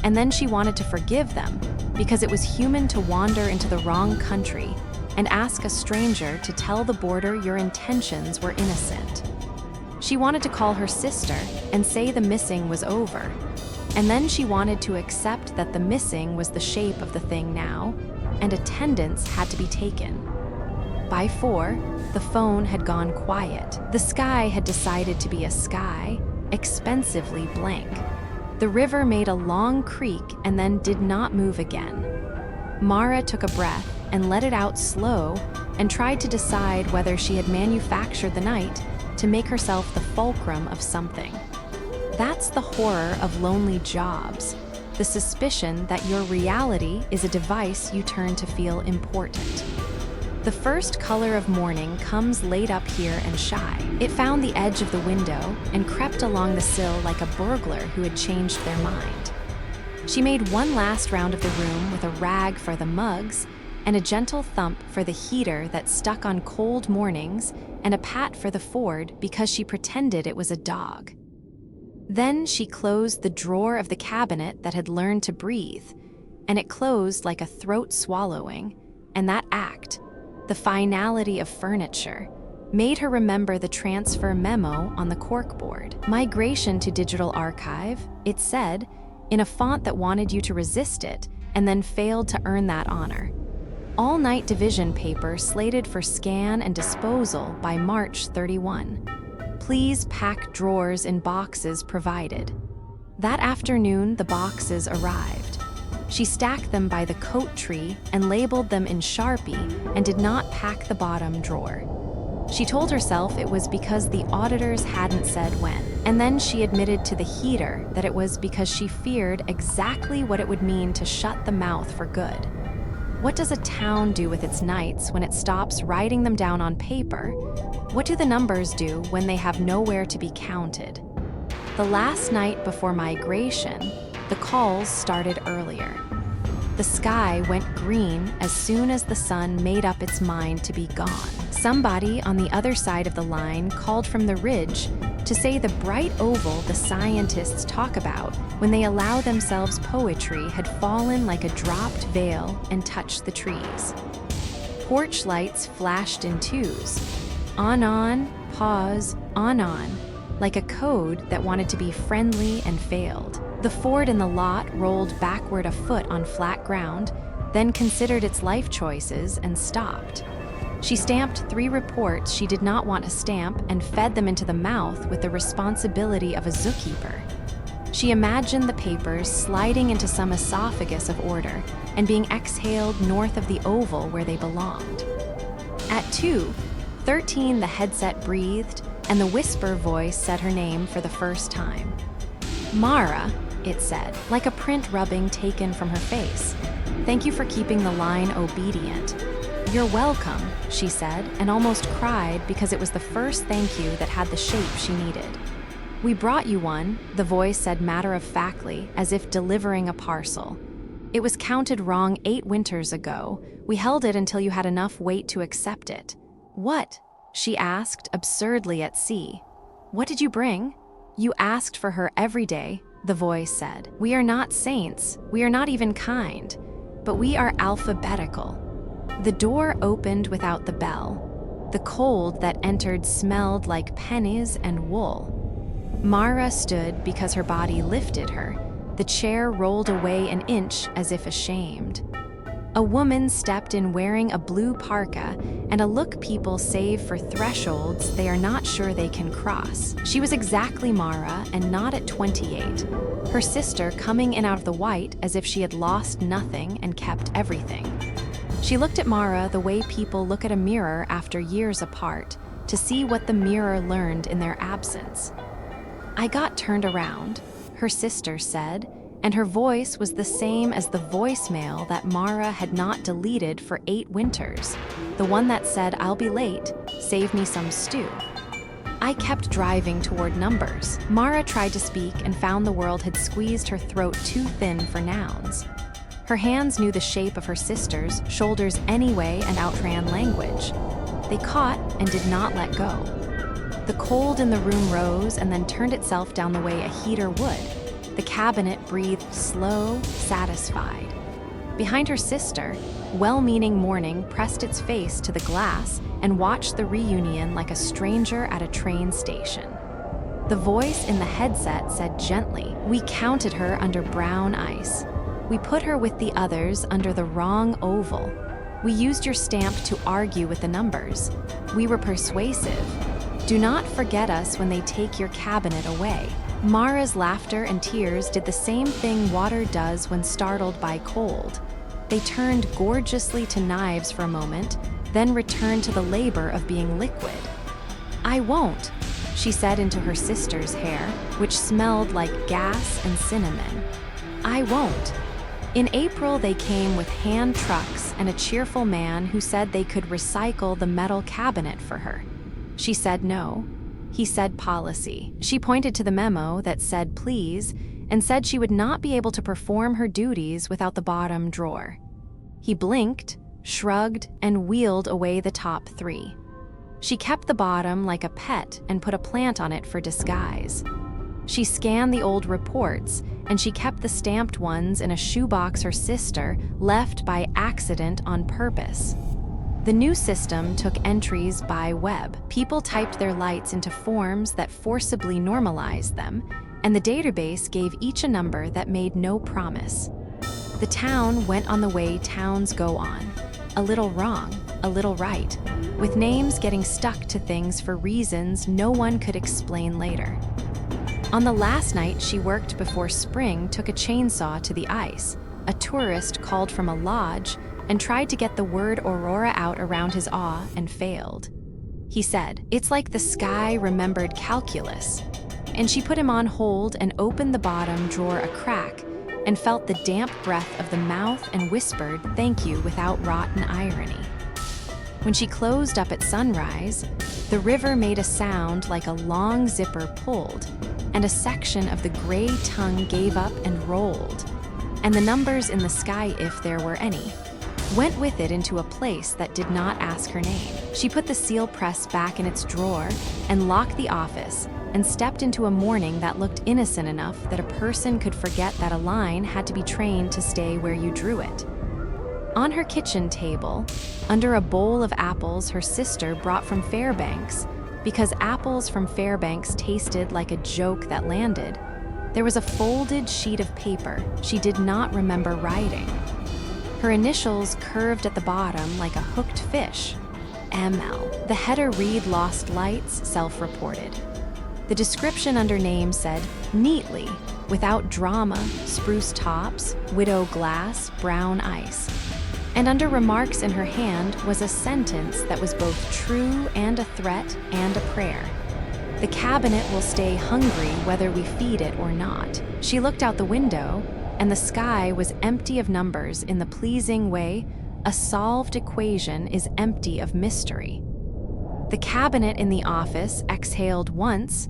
And then she wanted to forgive them, because it was human to wander into the wrong country and ask a stranger to tell the border your intentions were innocent. She wanted to call her sister and say the missing was over. And then she wanted to accept that the missing was the shape of the thing now, and attendance had to be taken. By 4, the phone had gone quiet. The sky had decided to be a sky, expensively blank. The river made a long creak and then did not move again. Mara took a breath and let it out slow and tried to decide whether she had manufactured the night to make herself the fulcrum of something. That's the horror of lonely jobs, the suspicion that your reality is a device you turn to feel important. The first color of morning comes laid up here and shy. It found the edge of the window and crept along the sill like a burglar who had changed their mind. She made one last round of the room with a rag for the mugs and a gentle thump for the heater that stuck on cold mornings and a pat for the Ford because she pretended it was a dog. Then she closed the drawer of the cabinet that had learned to breathe, and it closed like a throat swallowing, and that act, the finality of furniture, made her remember the transfer memo on the corkboard. Migration to digital archive, it said, in a font that wanted you to resist it and then failed to earn that honor. All-night division paper slated for scan and disposal by March 31. Please pack drawers in boxes provided. That afternoon, the boxes arrived. She stacked them by the coat tree and labeled them in Sharpie and did not pack the bottom drawer. She told herself it was because the auditors hadn't said when. And then she admitted to the heater that it was because she feared exactly what it would mean to shut the mouth for good. What does a town do with its nights when it stops writing them down on paper? What do the numbers do when they have nowhere to be counted? The last night before migration, the calls started earlier. The sky went green as soon as the sun made up its mind to be gone. Somebody on the other side of the line called from the ridge to say the bright oval the scientists talk about when they allow themselves poetry had fallen like a dropped veil and touched the trees. Porch lights flashed in twos. On, pause, on, like a code that wanted to be friendly and failed. The Ford in the lot rolled backward a foot on flat ground, then considered its life choices and stopped. She stamped 3 reports she did not want to stamp and fed them into the mouth with the responsibility of a zookeeper. She imagined the papers sliding into some esophagus of order and being exhaled north of the oval where they belonged. At 2:13, the headset breathed, and the whisper voice said her name for the first time. Mara, it said, like a print rubbing taken from her face. Thank you for keeping the line obedient. You're welcome, she said, and almost cried because it was the first thank you that had the shape she needed. We brought you one, the voice said matter-of-factly, as if delivering a parcel. It was counted wrong 8 winters ago. We held it until you had enough weight to accept it. What? She asked, absurdly at sea. What did you bring? You asked for her every day, the voice said. We are not saints. We are not even kind. But we are alphabetical. The door opened without the bell. The cold that entered smelled like pennies and wool. Mara stood because her body lifted her. The chair rolled away an inch as if ashamed. A woman stepped in wearing a blue parka and a look people save for thresholds they are not sure they can cross. She was exactly Mara and not at 28. Her sister coming in out of the white as if she had lost nothing and kept everything. She looked at Mara the way people look at a mirror after years apart, to see what the mirror learned in their absence. "I got turned around," her sister said, and her voice was the same as the voicemail that Mara had not deleted for 8 winters, the one that said, "I'll be late, save me some stew." "I kept driving toward numbers." Mara tried to speak and found the world had squeezed her throat too thin for nouns. Her hands knew the shape of her sister's shoulders anyway and outran language. They caught and did not let go. The cold in the room rose and then turned itself down the way a heater would. The cabinet breathed slow, satisfied. Behind her sister, well-meaning Morning pressed its face to the glass and watched the reunion like a stranger at a train station. The voice in the headset said gently, "We counted her under brown ice. We put her with the others under the wrong oval. We used your stamp to argue with the numbers. We were persuasive. Do not forget us when they take your cabinet away." Mara's laughter and tears did the same thing water does when startled by cold. They turned gorgeously to knives for a moment, then returned to the labor of being liquid. "I won't," she said into her sister's hair, which smelled like gas and cinnamon. "I won't." In April, they came with hand trucks and a cheerful man who said they could recycle the metal cabinet for her. She said no. He said policy. She pointed to the memo that said please and said she would not be able to perform her duties without the bottom drawer. He blinked, shrugged, and wheeled away the top 3. She kept the bottom like a pet and put a plant on it for disguise. She scanned the old reports, and she kept the stamped ones in a shoebox her sister left by accident on purpose. The new system took entries by web. People typed their lights into forms that forcibly normalized them, and the database gave each a number that made no promise. The town went on the way towns go on, a little wrong, a little right, with names getting stuck to things for reasons no one could explain later. On the last night she worked before spring took a chainsaw to the ice, a tourist called from a lodge and tried to get the word aurora out around his awe and failed. He said, "It's like the sky remembered calculus." And she put him on hold and opened the bottom drawer a crack and felt the damp breath of the mouth and whispered thank you without rotten irony. When she closed up at sunrise, the river made a sound like a long zipper pulled, and a section of the gray tongue gave up and rolled, and the numbers in the sky, if there were any, went with it into a place that did not ask her name. She put the seal press back in its drawer and locked the office and stepped into a morning that looked innocent enough that a person could forget that a line had to be trained to stay where you drew it. On her kitchen table, under a bowl of apples her sister brought from Fairbanks, because apples from Fairbanks tasted like a joke that landed, there was a folded sheet of paper she did not remember writing. Her initials curved at the bottom like a hooked fish. ML. The header read Lost Lights, self-reported. The description under name said, neatly, without drama, spruce tops, widow glass, brown ice. And under remarks in her hand was a sentence that was both true and a threat and a prayer. The cabinet will stay hungry whether we feed it or not. She looked out the window, and the sky was empty of numbers in the pleasing way a solved equation is empty of mystery. The cabinet in the office exhaled once,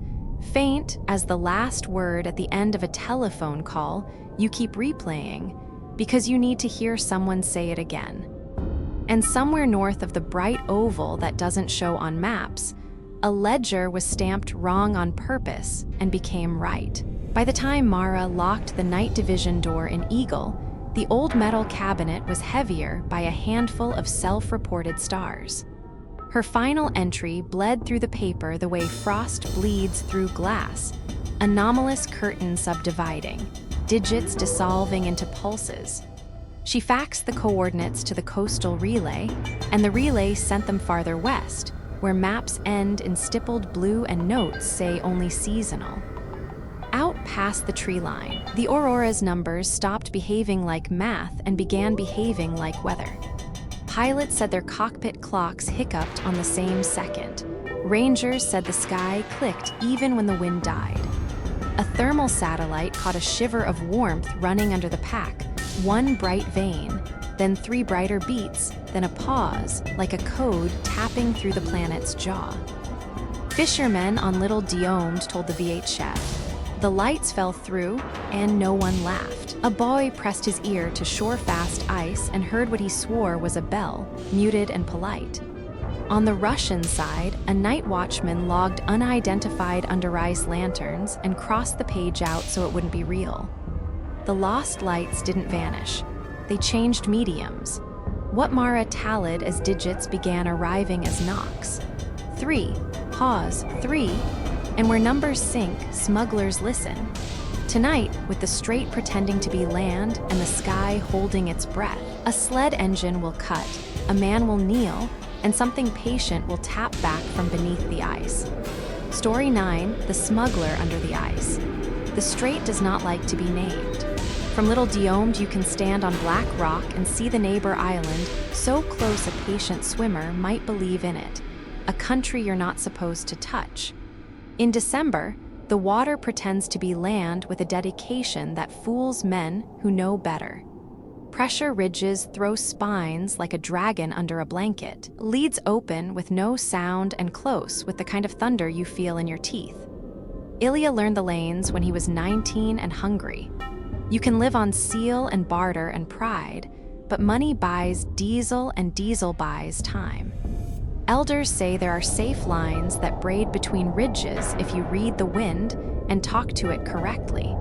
faint as the last word at the end of a telephone call you keep replaying because you need to hear someone say it again. And somewhere north of the bright oval that doesn't show on maps, a ledger was stamped wrong on purpose and became right. By the time Mara locked the night division door in Eagle, the old metal cabinet was heavier by a handful of self-reported stars. Her final entry bled through the paper the way frost bleeds through glass, anomalous curtain subdividing, digits dissolving into pulses. She faxed the coordinates to the coastal relay, and the relay sent them farther west, where maps end in stippled blue and notes say only seasonal. Out past the tree line, the Aurora's numbers stopped behaving like math and began behaving like weather. Pilots said their cockpit clocks hiccuped on the same second. Rangers said the sky clicked even when the wind died. A thermal satellite caught a shiver of warmth running under the pack, one bright vein, then 3 brighter beats, then a pause, like a code tapping through the planet's jaw. Fishermen on Little Diomed told the V8 chef. The lights fell through, and no one laughed. A boy pressed his ear to shore-fast ice and heard what he swore was a bell, muted and polite. On the Russian side, a night watchman logged unidentified under-ice lanterns and crossed the page out so it wouldn't be real. The lost lights didn't vanish. They changed mediums. What Mara tallied as digits began arriving as knocks. 3, pause, 3, and where numbers sink, smugglers listen. Tonight, with the strait pretending to be land and the sky holding its breath, a sled engine will cut, a man will kneel, and something patient will tap back from beneath the ice. Story 9, The Smuggler Under the Ice. The strait does not like to be named. From Little Diomed, you can stand on Black Rock and see the neighbor island, so close a patient swimmer might believe in it, a country you're not supposed to touch. In December, the water pretends to be land with a dedication that fools men who know better. Pressure ridges throw spines like a dragon under a blanket, leads open with no sound and close with the kind of thunder you feel in your teeth. Ilya learned the lanes when he was 19 and hungry. You can live on seal and barter and pride, but money buys diesel and diesel buys time. Elders say there are safe lines that braid between ridges if you read the wind and talk to it correctly.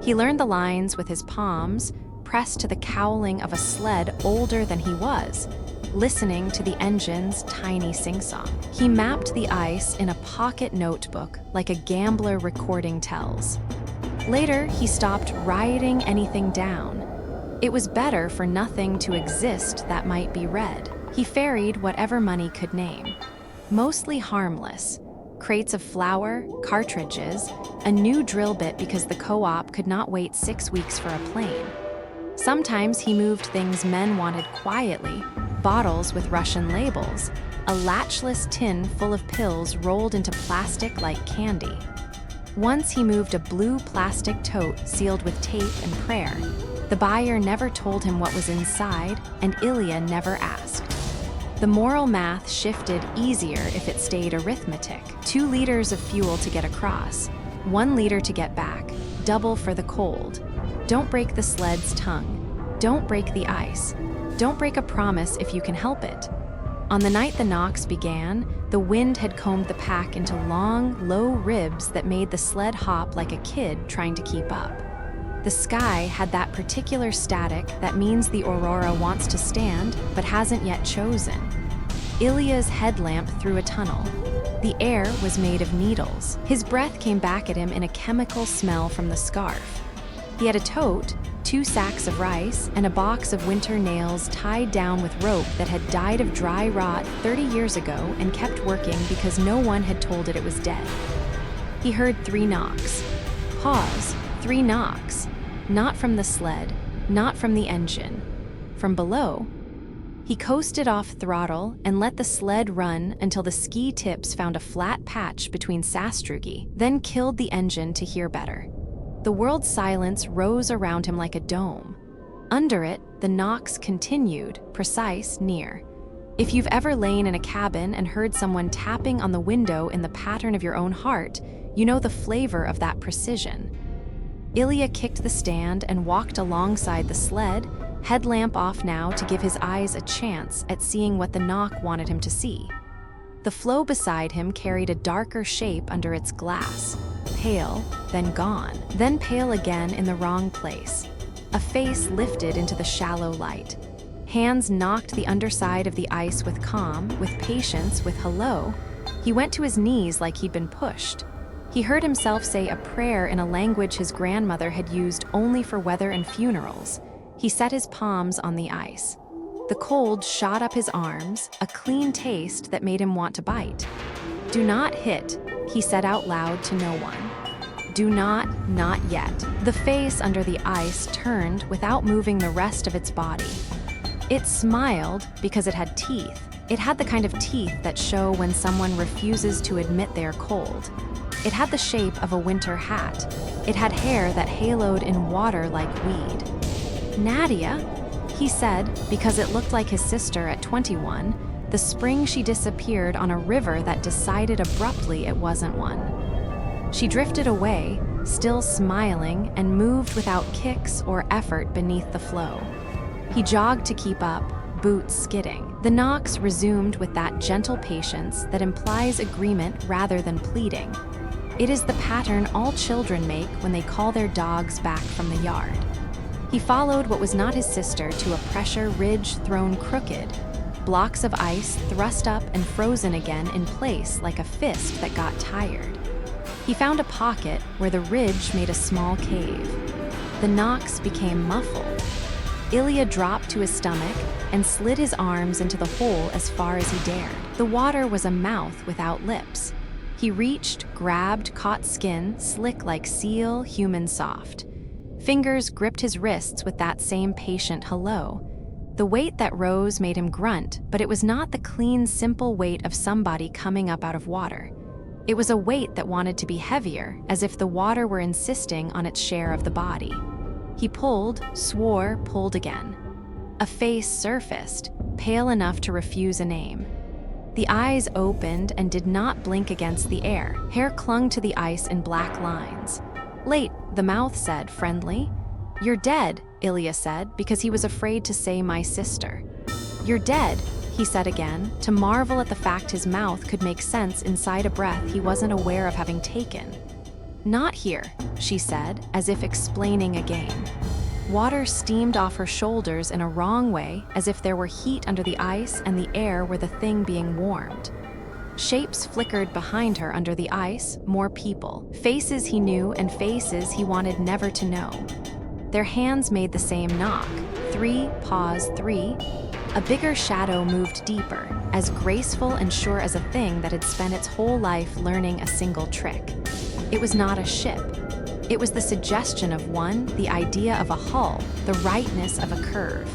He learned the lines with his palms, pressed to the cowling of a sled older than he was, listening to the engine's tiny sing-song. He mapped the ice in a pocket notebook like a gambler recording tells. Later, he stopped writing anything down. It was better for nothing to exist that might be read. He ferried whatever money could name. Mostly harmless. Crates of flour, cartridges, a new drill bit because the co-op could not wait 6 weeks for a plane. Sometimes he moved things men wanted quietly, bottles with Russian labels, a latchless tin full of pills rolled into plastic like candy. Once he moved a blue plastic tote sealed with tape and prayer. The buyer never told him what was inside, and Ilya never asked. The moral math shifted easier if it stayed arithmetic. 2 liters of fuel to get across, 1 liter to get back, double for the cold. Don't break the sled's tongue. Don't break the ice. Don't break a promise if you can help it. On the night the knocks began, the wind had combed the pack into long, low ribs that made the sled hop like a kid trying to keep up. The sky had that particular static that means the aurora wants to stand but hasn't yet chosen. Ilya's headlamp through a tunnel. The air was made of needles. His breath came back at him in a chemical smell from the scarf. He had a tote, 2 sacks of rice, and a box of winter nails tied down with rope that had died of dry rot 30 years ago and kept working because no one had told it it was dead. He heard 3 knocks. Pause. 3 knocks. Not from the sled, not from the engine. From below. He coasted off throttle and let the sled run until the ski tips found a flat patch between sastrugi, then killed the engine to hear better. The world's silence rose around him like a dome. Under it, the knocks continued, precise, near. If you've ever lain in a cabin and heard someone tapping on the window in the pattern of your own heart, you know the flavor of that precision. Ilya kicked the stand and walked alongside the sled, headlamp off now to give his eyes a chance at seeing what the knock wanted him to see. The flow beside him carried a darker shape under its glass. Pale, then gone, then pale again in the wrong place. A face lifted into the shallow light. Hands knocked the underside of the ice with calm, with patience, with hello. He went to his knees like he'd been pushed. He heard himself say a prayer in a language his grandmother had used only for weather and funerals. He set his palms on the ice. The cold shot up his arms, a clean taste that made him want to bite. "Do not hit," he said out loud to no one. "Do not yet." The face under the ice turned without moving the rest of its body. It smiled because it had teeth. It had the kind of teeth that show when someone refuses to admit they're cold. It had the shape of a winter hat. It had hair that haloed in water like weed. Nadia, he said, because it looked like his sister at 21, the spring she disappeared on a river that decided abruptly it wasn't one. She drifted away, still smiling, and moved without kicks or effort beneath the flow. He jogged to keep up, boots skidding. The knocks resumed with that gentle patience that implies agreement rather than pleading. It is the pattern all children make when they call their dogs back from the yard. He followed what was not his sister to a pressure ridge thrown crooked, blocks of ice thrust up and frozen again in place like a fist that got tired. He found a pocket where the ridge made a small cave. The knocks became muffled. Ilya dropped to his stomach and slid his arms into the hole as far as he dared. The water was a mouth without lips. He reached, grabbed, caught skin, slick like seal, human soft. Fingers gripped his wrists with that same patient hello. The weight that rose made him grunt, but it was not the clean, simple weight of somebody coming up out of water. It was a weight that wanted to be heavier, as if the water were insisting on its share of the body. He pulled, swore, pulled again. A face surfaced, pale enough to refuse a name. The eyes opened and did not blink against the air. Hair clung to the ice in black lines. "Late," the mouth said, friendly. "You're dead," Ilya said, because he was afraid to say my sister. "You're dead," he said again, to marvel at the fact his mouth could make sense inside a breath he wasn't aware of having taken. "Not here," she said, as if explaining a game. Water steamed off her shoulders in a wrong way, as if there were heat under the ice and the air were the thing being warmed. Shapes flickered behind her under the ice, more people. Faces he knew and faces he wanted never to know. Their hands made the same knock. 3, pause, 3. A bigger shadow moved deeper, as graceful and sure as a thing that had spent its whole life learning a single trick. It was not a ship. It was the suggestion of one, the idea of a hull, the rightness of a curve.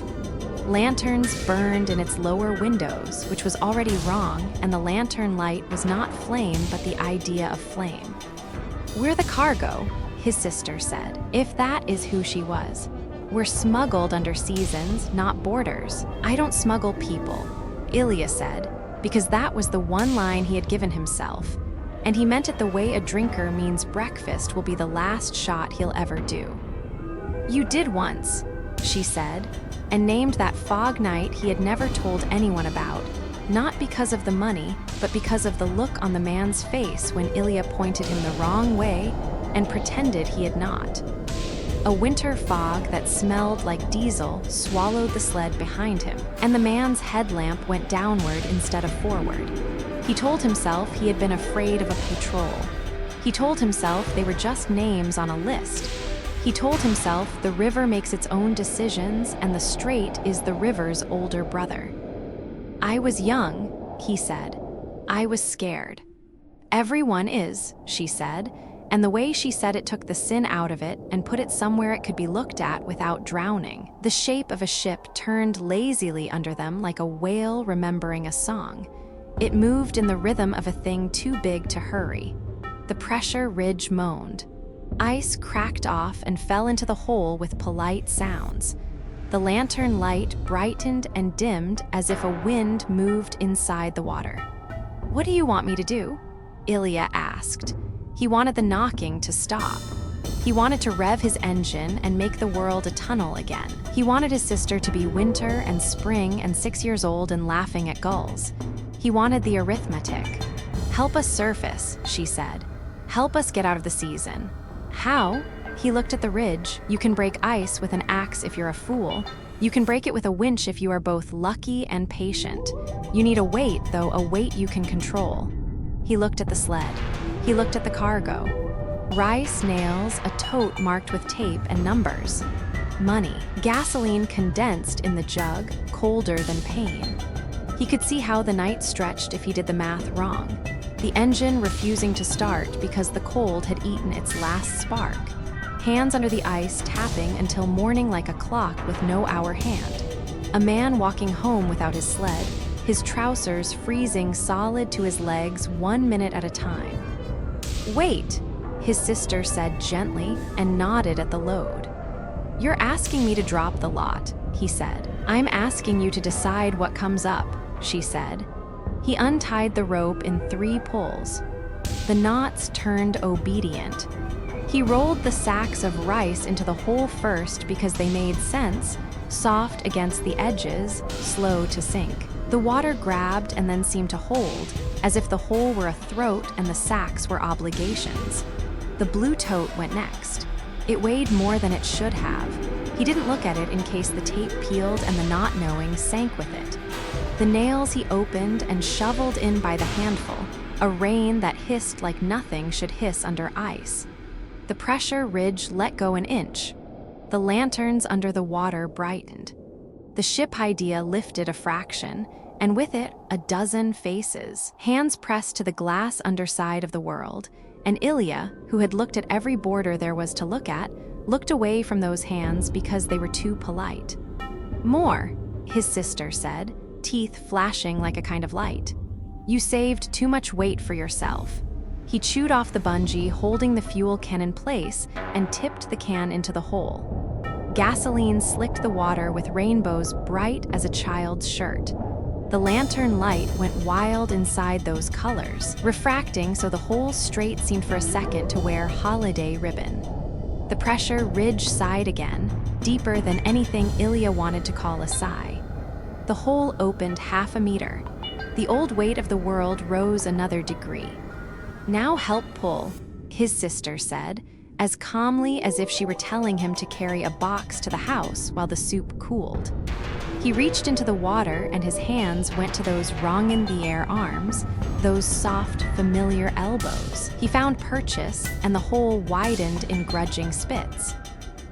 Lanterns burned in its lower windows, which was already wrong, and the lantern light was not flame but the idea of flame. "We're the cargo," his sister said, if that is who she was. "We're smuggled under seasons, not borders. I don't smuggle people," Ilya said, because that was the one line he had given himself. And he meant it the way a drinker means breakfast will be the last shot he'll ever do. "You did once," she said, and named that fog night he had never told anyone about, not because of the money, but because of the look on the man's face when Ilya pointed him the wrong way and pretended he had not. A winter fog that smelled like diesel swallowed the sled behind him, and the man's headlamp went downward instead of forward. He told himself he had been afraid of a patrol. He told himself they were just names on a list. He told himself the river makes its own decisions and the strait is the river's older brother. "I was young," he said. "I was scared." "Everyone is," she said, and the way she said it took the sin out of it and put it somewhere it could be looked at without drowning. The shape of a ship turned lazily under them like a whale remembering a song. It moved in the rhythm of a thing too big to hurry. The pressure ridge moaned. Ice cracked off and fell into the hole with polite sounds. The lantern light brightened and dimmed as if a wind moved inside the water. "What do you want me to do?" Ilya asked. He wanted the knocking to stop. He wanted to rev his engine and make the world a tunnel again. He wanted his sister to be winter and spring and 6 years old and laughing at gulls. He wanted the arithmetic. "Help us surface," she said. "Help us get out of the season." "How?" He looked at the ridge. "You can break ice with an axe if you're a fool. You can break it with a winch if you are both lucky and patient. You need a weight, though, a weight you can control." He looked at the sled. He looked at the cargo. Rice, nails, a tote marked with tape and numbers. Money. Gasoline condensed in the jug, colder than pain. He could see how the night stretched if he did the math wrong. The engine refusing to start because the cold had eaten its last spark. Hands under the ice tapping until morning like a clock with no hour hand. A man walking home without his sled, his trousers freezing solid to his legs 1 minute at a time. "Wait," his sister said gently and nodded at the load. "You're asking me to drop the lot," he said. "I'm asking you to decide what comes up," she said. He untied the rope in 3 pulls. The knots turned obedient. He rolled the sacks of rice into the hole first because they made sense, soft against the edges, slow to sink. The water grabbed and then seemed to hold, as if the hole were a throat and the sacks were obligations. The blue tote went next. It weighed more than it should have. He didn't look at it in case the tape peeled and the not knowing sank with it. The nails he opened and shoveled in by the handful, a rain that hissed like nothing should hiss under ice. The pressure ridge let go an inch. The lanterns under the water brightened. The ship idea lifted a fraction, and with it, a dozen faces, hands pressed to the glass underside of the world, and Ilya, who had looked at every border there was to look at, looked away from those hands because they were too polite. "More," his sister said, teeth flashing like a kind of light. "You saved too much weight for yourself." He chewed off the bungee, holding the fuel can in place, and tipped the can into the hole. Gasoline slicked the water with rainbows bright as a child's shirt. The lantern light went wild inside those colors, refracting so the whole strait seemed for a second to wear holiday ribbon. The pressure ridge sighed again, deeper than anything Ilya wanted to call a sigh. The hole opened 1/2 meter. The old weight of the world rose another degree. "Now help pull," his sister said, as calmly as if she were telling him to carry a box to the house while the soup cooled. He reached into the water and his hands went to those wrong-in-the-air arms, those soft, familiar elbows. He found purchase, and the hole widened in grudging spits.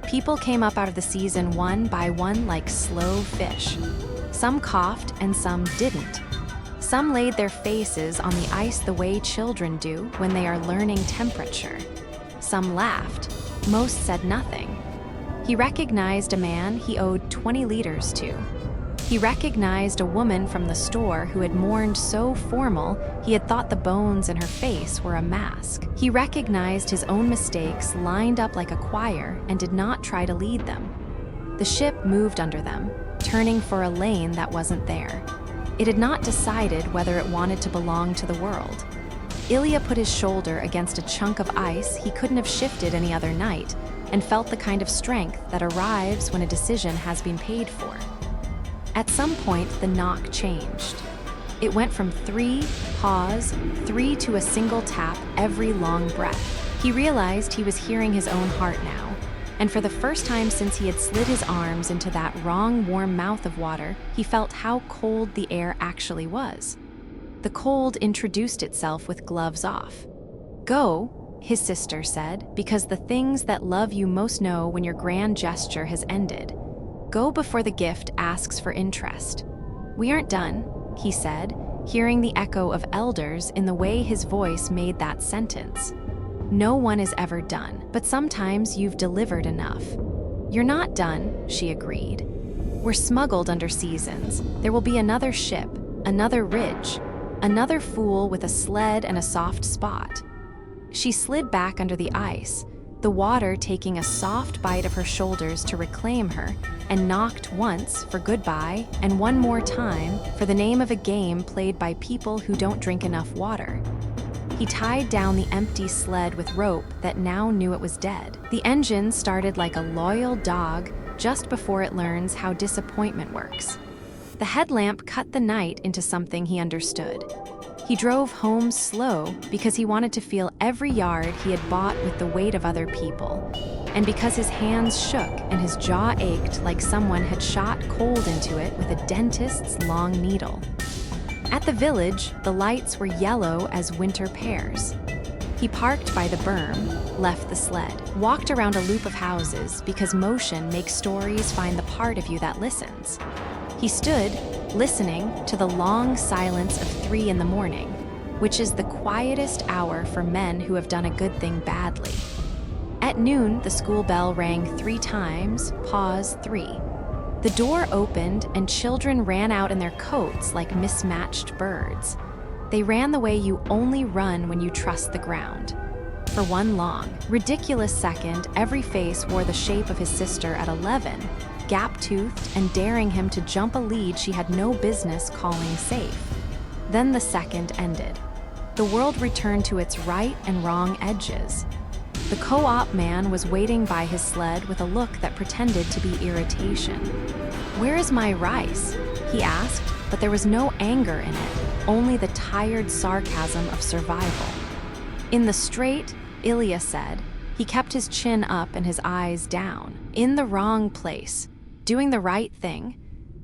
People came up out of the season one by one like slow fish. Some coughed and some didn't. Some laid their faces on the ice the way children do when they are learning temperature. Some laughed. Most said nothing. He recognized a man he owed 20 liters to. He recognized a woman from the store who had mourned so formal he had thought the bones in her face were a mask. He recognized his own mistakes lined up like a choir and did not try to lead them. The ship moved under them, turning for a lane that wasn't there. It had not decided whether it wanted to belong to the world. Ilya put his shoulder against a chunk of ice he couldn't have shifted any other night and felt the kind of strength that arrives when a decision has been paid for. At some point, the knock changed. It went from 3, pause, 3 to a single tap every long breath. He realized he was hearing his own heart now, and for the first time since he had slid his arms into that wrong warm mouth of water, he felt how cold the air actually was. The cold introduced itself with gloves off. "Go," his sister said, "because the things that love you most know when your grand gesture has ended. Go before the gift asks for interest." "We aren't done," he said, hearing the echo of elders in the way his voice made that sentence. "No one is ever done, but sometimes you've delivered enough." "You're not done," she agreed. "We're smuggled under seasons. There will be another ship, another ridge, another fool with a sled and a soft spot." She slid back under the ice, the water taking a soft bite of her shoulders to reclaim her, and knocked once for goodbye and one more time for the name of a game played by people who don't drink enough water. He tied down the empty sled with rope that now knew it was dead. The engine started like a loyal dog just before it learns how disappointment works. The headlamp cut the night into something he understood. He drove home slow because he wanted to feel every yard he had bought with the weight of other people, and because his hands shook and his jaw ached like someone had shot cold into it with a dentist's long needle. At the village, the lights were yellow as winter pears. He parked by the berm, left the sled, walked around a loop of houses because motion makes stories find the part of you that listens. He stood, listening to the long silence of 3 in the morning, which is the quietest hour for men who have done a good thing badly. At noon, the school bell rang 3 times, pause 3. The door opened and children ran out in their coats like mismatched birds. They ran the way you only run when you trust the ground. For one long, ridiculous second, every face wore the shape of his sister at 11, gap-toothed and daring him to jump a lead she had no business calling safe. Then the second ended. The world returned to its right and wrong edges. The co-op man was waiting by his sled with a look that pretended to be irritation. "Where is my rice?" he asked, but there was no anger in it, only the tired sarcasm of survival. "In the straight," Ilya said. He kept his chin up and his eyes down. "In the wrong place. Doing the right thing."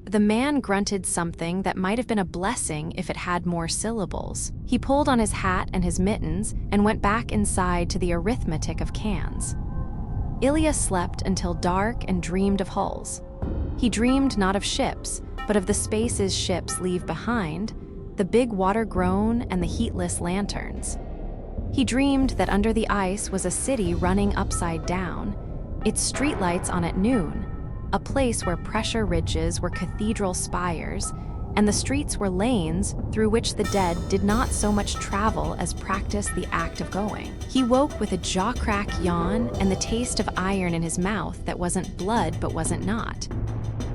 The man grunted something that might have been a blessing if it had more syllables. He pulled on his hat and his mittens and went back inside to the arithmetic of cans. Ilya slept until dark and dreamed of hulls. He dreamed not of ships, but of the spaces ships leave behind, the big water groan and the heatless lanterns. He dreamed that under the ice was a city running upside down, its streetlights on at noon, a place where pressure ridges were cathedral spires, and the streets were lanes through which the dead did not so much travel as practice the act of going. He woke with a jaw-crack yawn and the taste of iron in his mouth that wasn't blood but wasn't not.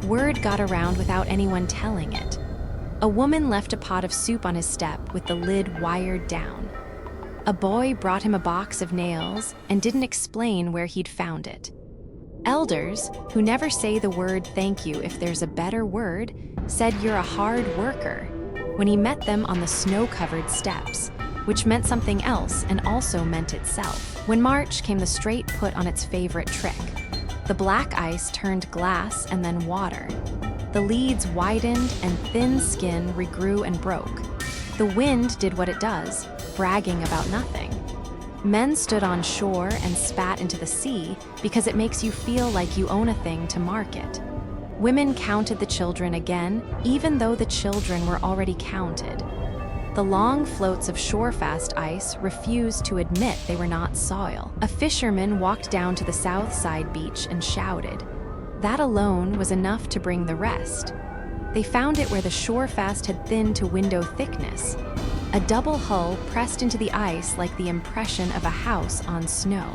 Word got around without anyone telling it. A woman left a pot of soup on his step with the lid wired down. A boy brought him a box of nails and didn't explain where he'd found it. Elders, who never say the word thank you if there's a better word, said you're a hard worker when he met them on the snow-covered steps, which meant something else and also meant itself. When March came the straight put on its favorite trick. The black ice turned glass and then water. The leads widened and thin skin regrew and broke. The wind did what it does, bragging about nothing. Men stood on shore and spat into the sea because it makes you feel like you own a thing to market. Women counted the children again, even though the children were already counted. The long floats of shorefast ice refused to admit they were not soil. A fisherman walked down to the south side beach and shouted. That alone was enough to bring the rest. They found it where the shorefast had thinned to window thickness. A double hull pressed into the ice like the impression of a house on snow.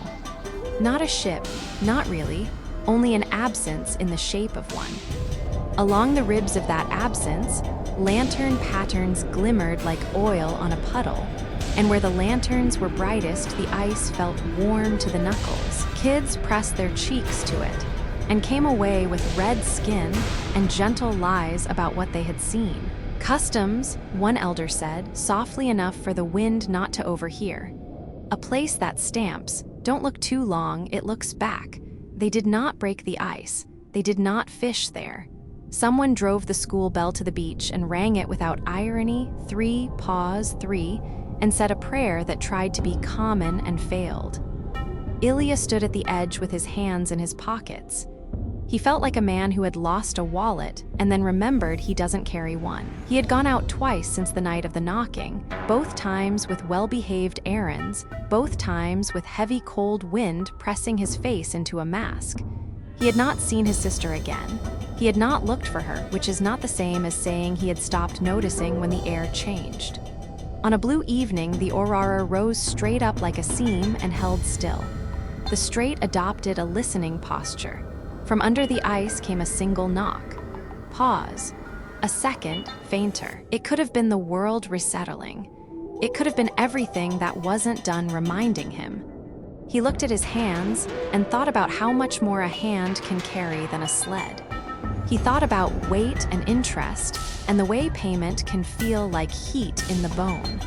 Not a ship, not really, only an absence in the shape of one. Along the ribs of that absence, lantern patterns glimmered like oil on a puddle, and where the lanterns were brightest, the ice felt warm to the knuckles. Kids pressed their cheeks to it, and came away with red skin and gentle lies about what they had seen. Customs, one elder said, softly enough for the wind not to overhear. A place that stamps, don't look too long, it looks back. They did not break the ice. They did not fish there. Someone drove the school bell to the beach and rang it without irony, 3, pause, 3, and said a prayer that tried to be common and failed. Ilya stood at the edge with his hands in his pockets. He felt like a man who had lost a wallet and then remembered he doesn't carry one. He had gone out twice since the night of the knocking, both times with well-behaved errands, both times with heavy cold wind pressing his face into a mask. He had not seen his sister again. He had not looked for her, which is not the same as saying he had stopped noticing when the air changed. On a blue evening, the aurora rose straight up like a seam and held still. The straight adopted a listening posture. From under the ice came a single knock. Pause. A second, fainter. It could have been the world resettling. It could have been everything that wasn't done reminding him. He looked at his hands and thought about how much more a hand can carry than a sled. He thought about weight and interest and the way payment can feel like heat in the bone.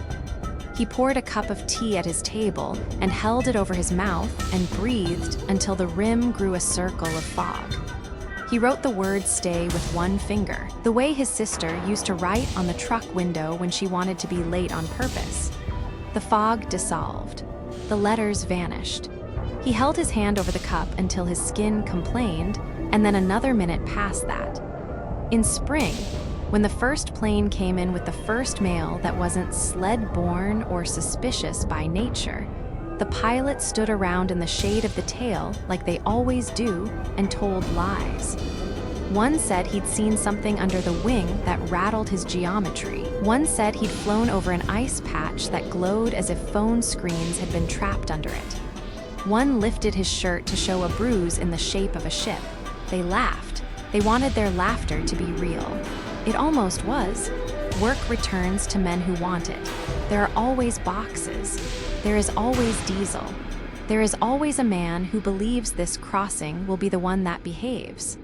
He poured a cup of tea at his table and held it over his mouth and breathed until the rim grew a circle of fog. He wrote the word stay with one finger, the way his sister used to write on the truck window when she wanted to be late on purpose. The fog dissolved. The letters vanished. He held his hand over the cup until his skin complained, and then another minute past that. In spring, when the first plane came in with the first mail that wasn't sled-borne or suspicious by nature, the pilots stood around in the shade of the tail like they always do and told lies. One said he'd seen something under the wing that rattled his geometry. One said he'd flown over an ice patch that glowed as if phone screens had been trapped under it. One lifted his shirt to show a bruise in the shape of a ship. They laughed. They wanted their laughter to be real. It almost was. Work returns to men who want it. There are always boxes. There is always diesel. There is always a man who believes this crossing will be the one that behaves.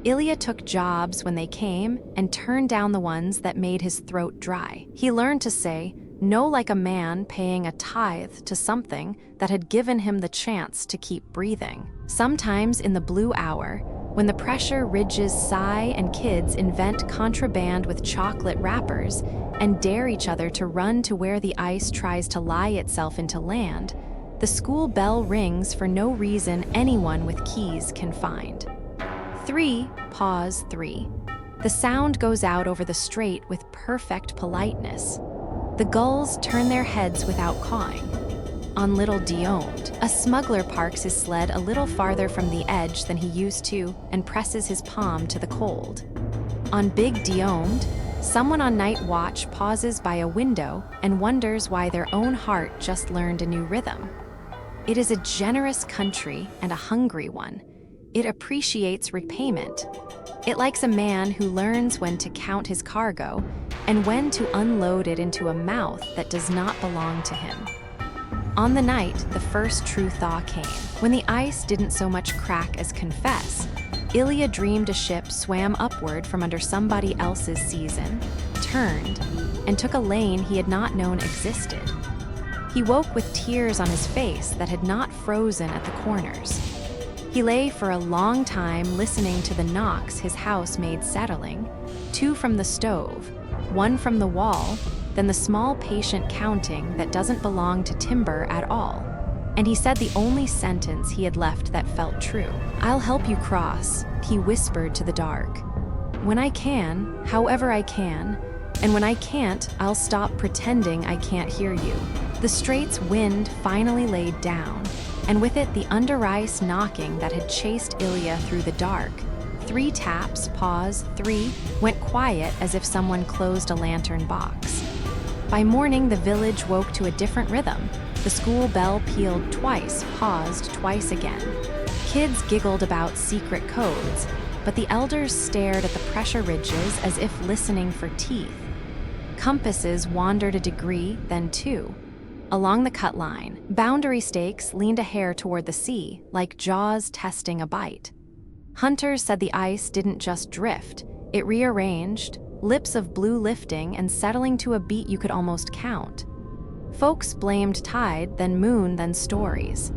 Ilya took jobs when they came and turned down the ones that made his throat dry. He learned to say no like a man paying a tithe to something that had given him the chance to keep breathing. Sometimes in the blue hour, when the pressure ridges sigh and kids invent contraband with chocolate wrappers and dare each other to run to where the ice tries to lie itself into land, the school bell rings for no reason anyone with keys can find. 3, pause 3. The sound goes out over the strait with perfect politeness. The gulls turn their heads without cawing. On Little Deomed, a smuggler parks his sled a little farther from the edge than he used to and presses his palm to the cold. On Big Deomed, someone on night watch pauses by a window and wonders why their own heart just learned a new rhythm. It is a generous country and a hungry one. It appreciates repayment. It likes a man who learns when to count his cargo and when to unload it into a mouth that does not belong to him. On the night, the first true thaw came. When the ice didn't so much crack as confess, Ilya dreamed a ship swam upward from under somebody else's season, turned, and took a lane he had not known existed. He woke with tears on his face that had not frozen at the corners. He lay for a long time listening to the knocks his house made settling, 2 from the stove, 1 from the wall, then the small patient counting that doesn't belong to timber at all. And he said the only sentence he had left that felt true. "I'll help you cross," he whispered to the dark. "When I can, however I can, and when I can't, I'll stop pretending I can't hear you." The strait's wind finally laid down, and with it the under-ice knocking that had chased Ilya through the dark. 3 taps, pause, 3, went quiet as if someone closed a lantern box. By morning, the village woke to a different rhythm. The school bell pealed twice, paused twice again. Kids giggled about secret codes, but the elders stared at the pressure ridges as if listening for teeth. Compasses wandered a degree, then 2. Along the cut line, boundary stakes leaned a hair toward the sea, like jaws testing a bite. Hunters said the ice didn't just drift, it rearranged, lips of blue lifting and settling to a beat you could almost count. Folks blamed tide, then moon, then stories.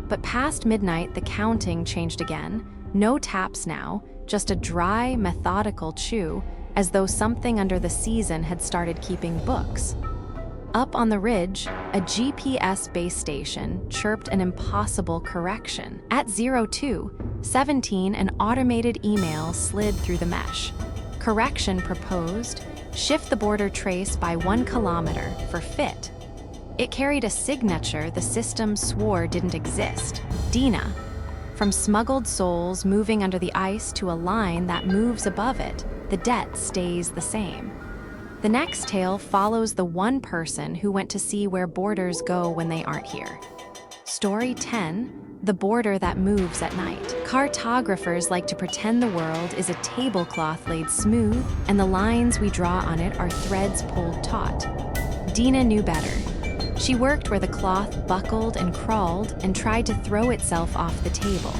But past midnight, the counting changed again. No taps now, just a dry, methodical chew, as though something under the season had started keeping books. Up on the ridge, a GPS base station chirped an impossible correction. At 02:17, an automated email slid through the mesh. Correction proposed, shift the border trace by 1 kilometer for fit. It carried a signature the system swore didn't exist. Dina. From smuggled souls moving under the ice to a line that moves above it, the debt stays the same. The next tale follows the one person who went to see where borders go when they aren't here. Story 10, the border that moves at night. Cartographers like to pretend the world is a tablecloth laid smooth, and the lines we draw on it are threads pulled taut. Dina knew better. She worked where the cloth buckled and crawled and tried to throw itself off the table.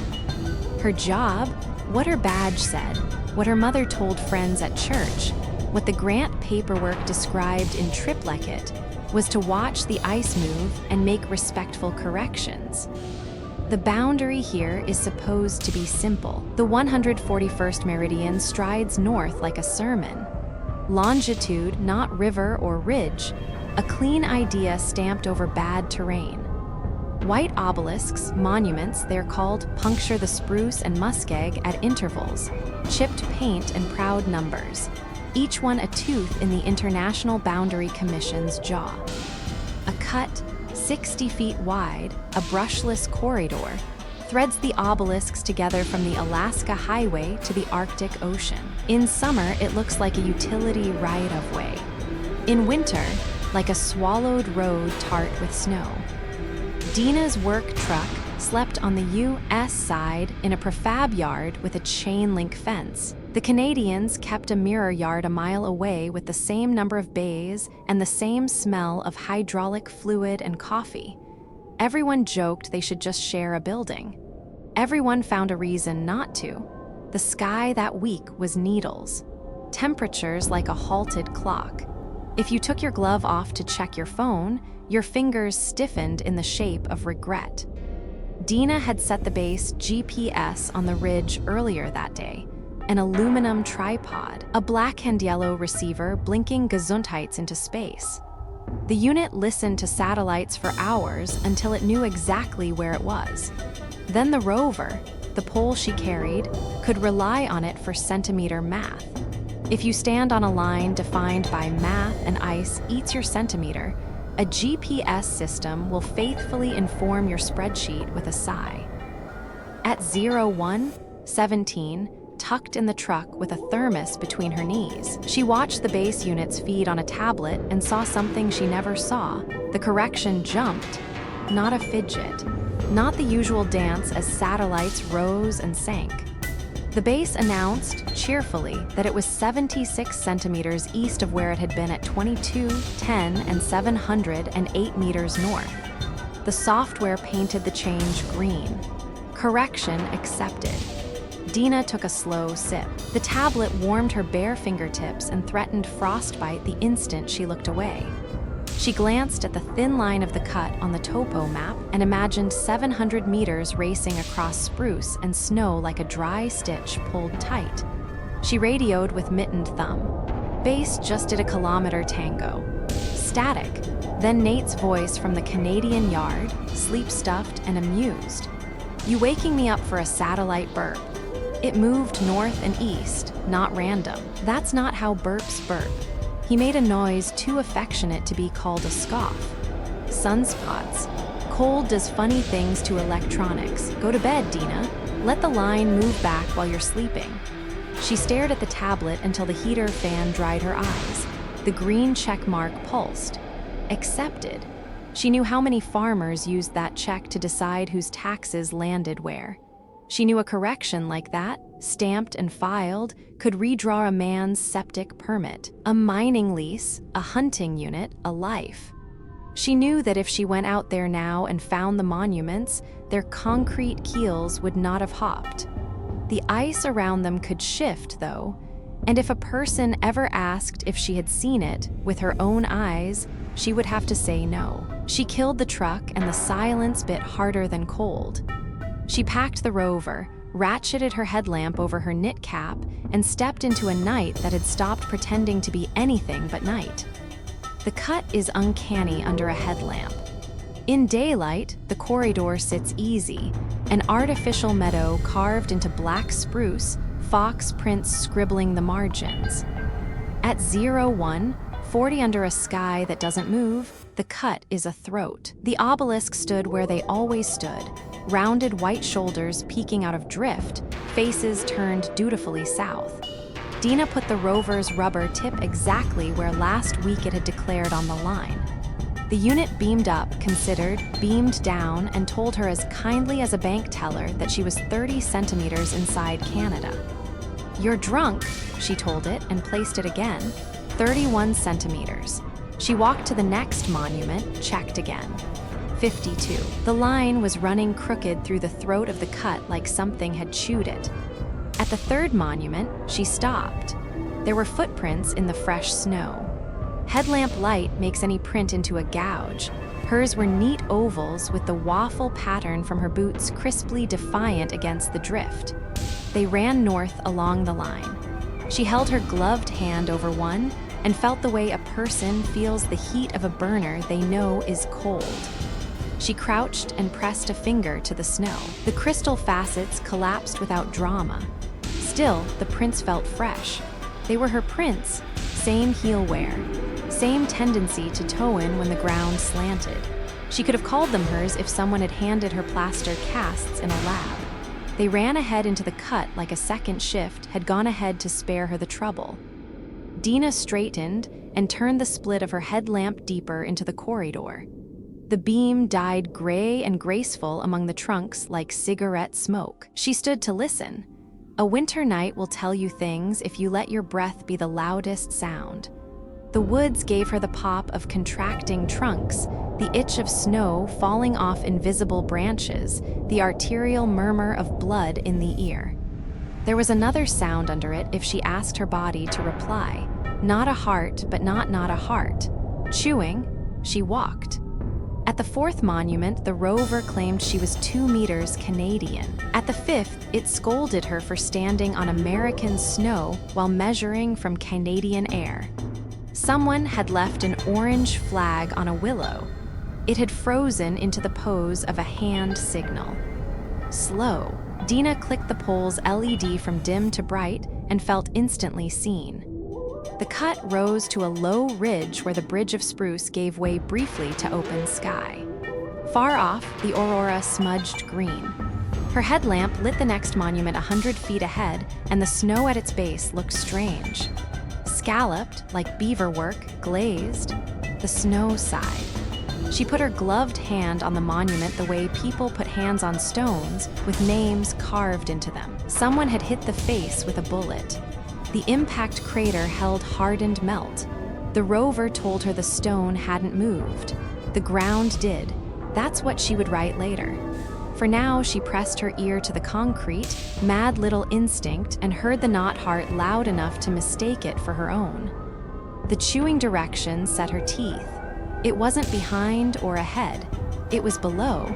Her job, what her badge said, what her mother told friends at church, what the grant paperwork described in triplicate, was to watch the ice move and make respectful corrections. The boundary here is supposed to be simple. The 141st meridian strides north like a sermon. Longitude, not river or ridge, a clean idea stamped over bad terrain. White obelisks, monuments, they're called, puncture the spruce and muskeg at intervals, chipped paint and proud numbers, each one a tooth in the International Boundary Commission's jaw. A cut, 60 feet wide, a brushless corridor, threads the obelisks together from the Alaska Highway to the Arctic Ocean. In summer, it looks like a utility right-of-way. In winter, like a swallowed road tart with snow. Dina's work truck slept on the U.S. side in a prefab yard with a chain-link fence. The Canadians kept a mirror yard a mile away with the same number of bays and the same smell of hydraulic fluid and coffee. Everyone joked they should just share a building. Everyone found a reason not to. The sky that week was needles. Temperatures like a halted clock. If you took your glove off to check your phone, your fingers stiffened in the shape of regret. Dina had set the base GPS on the ridge earlier that day. An aluminum tripod, a black and yellow receiver blinking Gesundheits into space. The unit listened to satellites for hours until it knew exactly where it was. Then the rover, the pole she carried, could rely on it for centimeter math. If you stand on a line defined by math and ice eats your centimeter, a GPS system will faithfully inform your spreadsheet with a sigh. At 01:17, tucked in the truck with a thermos between her knees, she watched the base units feed on a tablet and saw something she never saw. The correction jumped, not a fidget, not the usual dance as satellites rose and sank. The base announced, cheerfully, that it was 76 centimeters east of where it had been at 22, 10, and 708 meters north. The software painted the change green. Correction accepted. Dina took a slow sip. The tablet warmed her bare fingertips and threatened frostbite the instant she looked away. She glanced at the thin line of the cut on the topo map and imagined 700 meters racing across spruce and snow like a dry stitch pulled tight. She radioed with mittened thumb. Base just did a kilometer tango. Static. Then Nate's voice from the Canadian yard, sleep-stuffed and amused. "You waking me up for a satellite burp. It moved north and east, not random. That's not how burps burp." He made a noise too affectionate to be called a scoff. "Sunspots. Cold does funny things to electronics. Go to bed, Dina. Let the line move back while you're sleeping." She stared at the tablet until the heater fan dried her eyes. The green check mark pulsed. Accepted. She knew how many farmers used that check to decide whose taxes landed where. She knew a correction like that, stamped and filed, could redraw a man's septic permit, a mining lease, a hunting unit, a life. She knew that if she went out there now and found the monuments, their concrete keels would not have hopped. The ice around them could shift, though, and if a person ever asked if she had seen it with her own eyes, she would have to say no. She killed the truck, and the silence bit harder than cold. She packed the rover, ratcheted her headlamp over her knit cap, and stepped into a night that had stopped pretending to be anything but night. The cut is uncanny under a headlamp. In daylight, the corridor sits easy, an artificial meadow carved into black spruce, fox prints scribbling the margins. At 01:40 under a sky that doesn't move, the cut is a throat. The obelisk stood where they always stood, rounded white shoulders peeking out of drift, faces turned dutifully south. Dina put the rover's rubber tip exactly where last week it had declared on the line. The unit beamed up, considered, beamed down, and told her as kindly as a bank teller that she was 30 centimeters inside Canada. "You're drunk," she told it and placed it again. 31 centimeters. She walked to the next monument, checked again. 52. The line was running crooked through the throat of the cut like something had chewed it. At the third monument, she stopped. There were footprints in the fresh snow. Headlamp light makes any print into a gouge. Hers were neat ovals with the waffle pattern from her boots crisply defiant against the drift. They ran north along the line. She held her gloved hand over one and felt the way a person feels the heat of a burner they know is cold. She crouched and pressed a finger to the snow. The crystal facets collapsed without drama. Still, the prints felt fresh. They were her prints, same heel wear, same tendency to toe in when the ground slanted. She could have called them hers if someone had handed her plaster casts in a lab. They ran ahead into the cut like a second shift had gone ahead to spare her the trouble. Dina straightened and turned the split of her headlamp deeper into the corridor. The beam dyed gray and graceful among the trunks like cigarette smoke. She stood to listen. A winter night will tell you things if you let your breath be the loudest sound. The woods gave her the pop of contracting trunks, the itch of snow falling off invisible branches, the arterial murmur of blood in the ear. There was another sound under it if she asked her body to reply. Not a heart, but not a heart. Chewing, she walked. At the fourth monument, the rover claimed she was 2 meters Canadian. At the fifth, it scolded her for standing on American snow while measuring from Canadian air. Someone had left an orange flag on a willow. It had frozen into the pose of a hand signal. Slow, Dina clicked the pole's LED from dim to bright and felt instantly seen. The cut rose to a low ridge where the bridge of spruce gave way briefly to open sky. Far off, the aurora smudged green. Her headlamp lit the next monument 100 feet ahead, and the snow at its base looked strange. Scalloped, like beaverwork, glazed, the snow sighed. She put her gloved hand on the monument the way people put hands on stones, with names carved into them. Someone had hit the face with a bullet. The impact crater held hardened melt. The rover told her the stone hadn't moved. The ground did. That's what she would write later. For now, she pressed her ear to the concrete, mad little instinct, and heard the knot heart loud enough to mistake it for her own. The chewing direction set her teeth. It wasn't behind or ahead. It was below.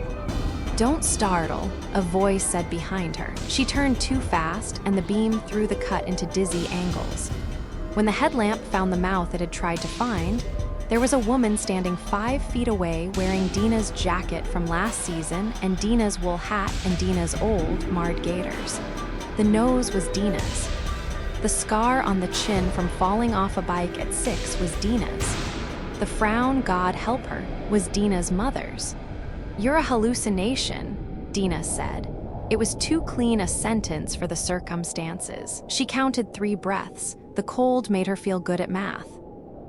"Don't startle," a voice said behind her. She turned too fast, and the beam threw the cut into dizzy angles. When the headlamp found the mouth it had tried to find, there was a woman standing 5 feet away wearing Dina's jacket from last season and Dina's wool hat and Dina's old, marred gaiters. The nose was Dina's. The scar on the chin from falling off a bike at 6 was Dina's. The frown, God help her, was Dina's mother's. "You're a hallucination," Dina said. It was too clean a sentence for the circumstances. She counted 3 breaths. The cold made her feel good at math.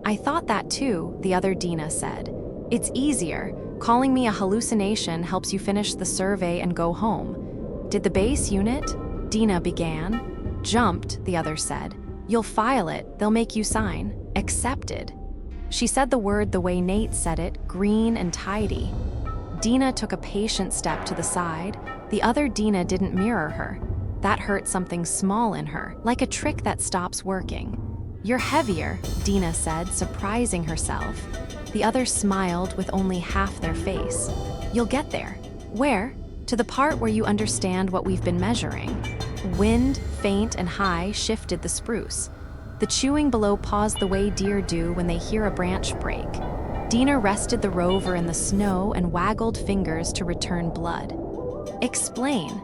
"I thought that too," the other Dina said. "It's easier. Calling me a hallucination helps you finish the survey and go home." "Did the base unit?" Dina began. "Jumped," the other said. "You'll file it. They'll make you sign." "Accepted." She said the word the way Nate said it, green and tidy. Dina took a patient step to the side. The other Dina didn't mirror her. That hurt something small in her, like a trick that stops working. "You're heavier," Dina said, surprising herself. The others smiled with only half their face. "You'll get there." "Where?" "To the part where you understand what we've been measuring." Wind, faint and high, shifted the spruce. The chewing below paused the way deer do when they hear a branch break. Dina rested the rover in the snow and waggled fingers to return blood. "Explain."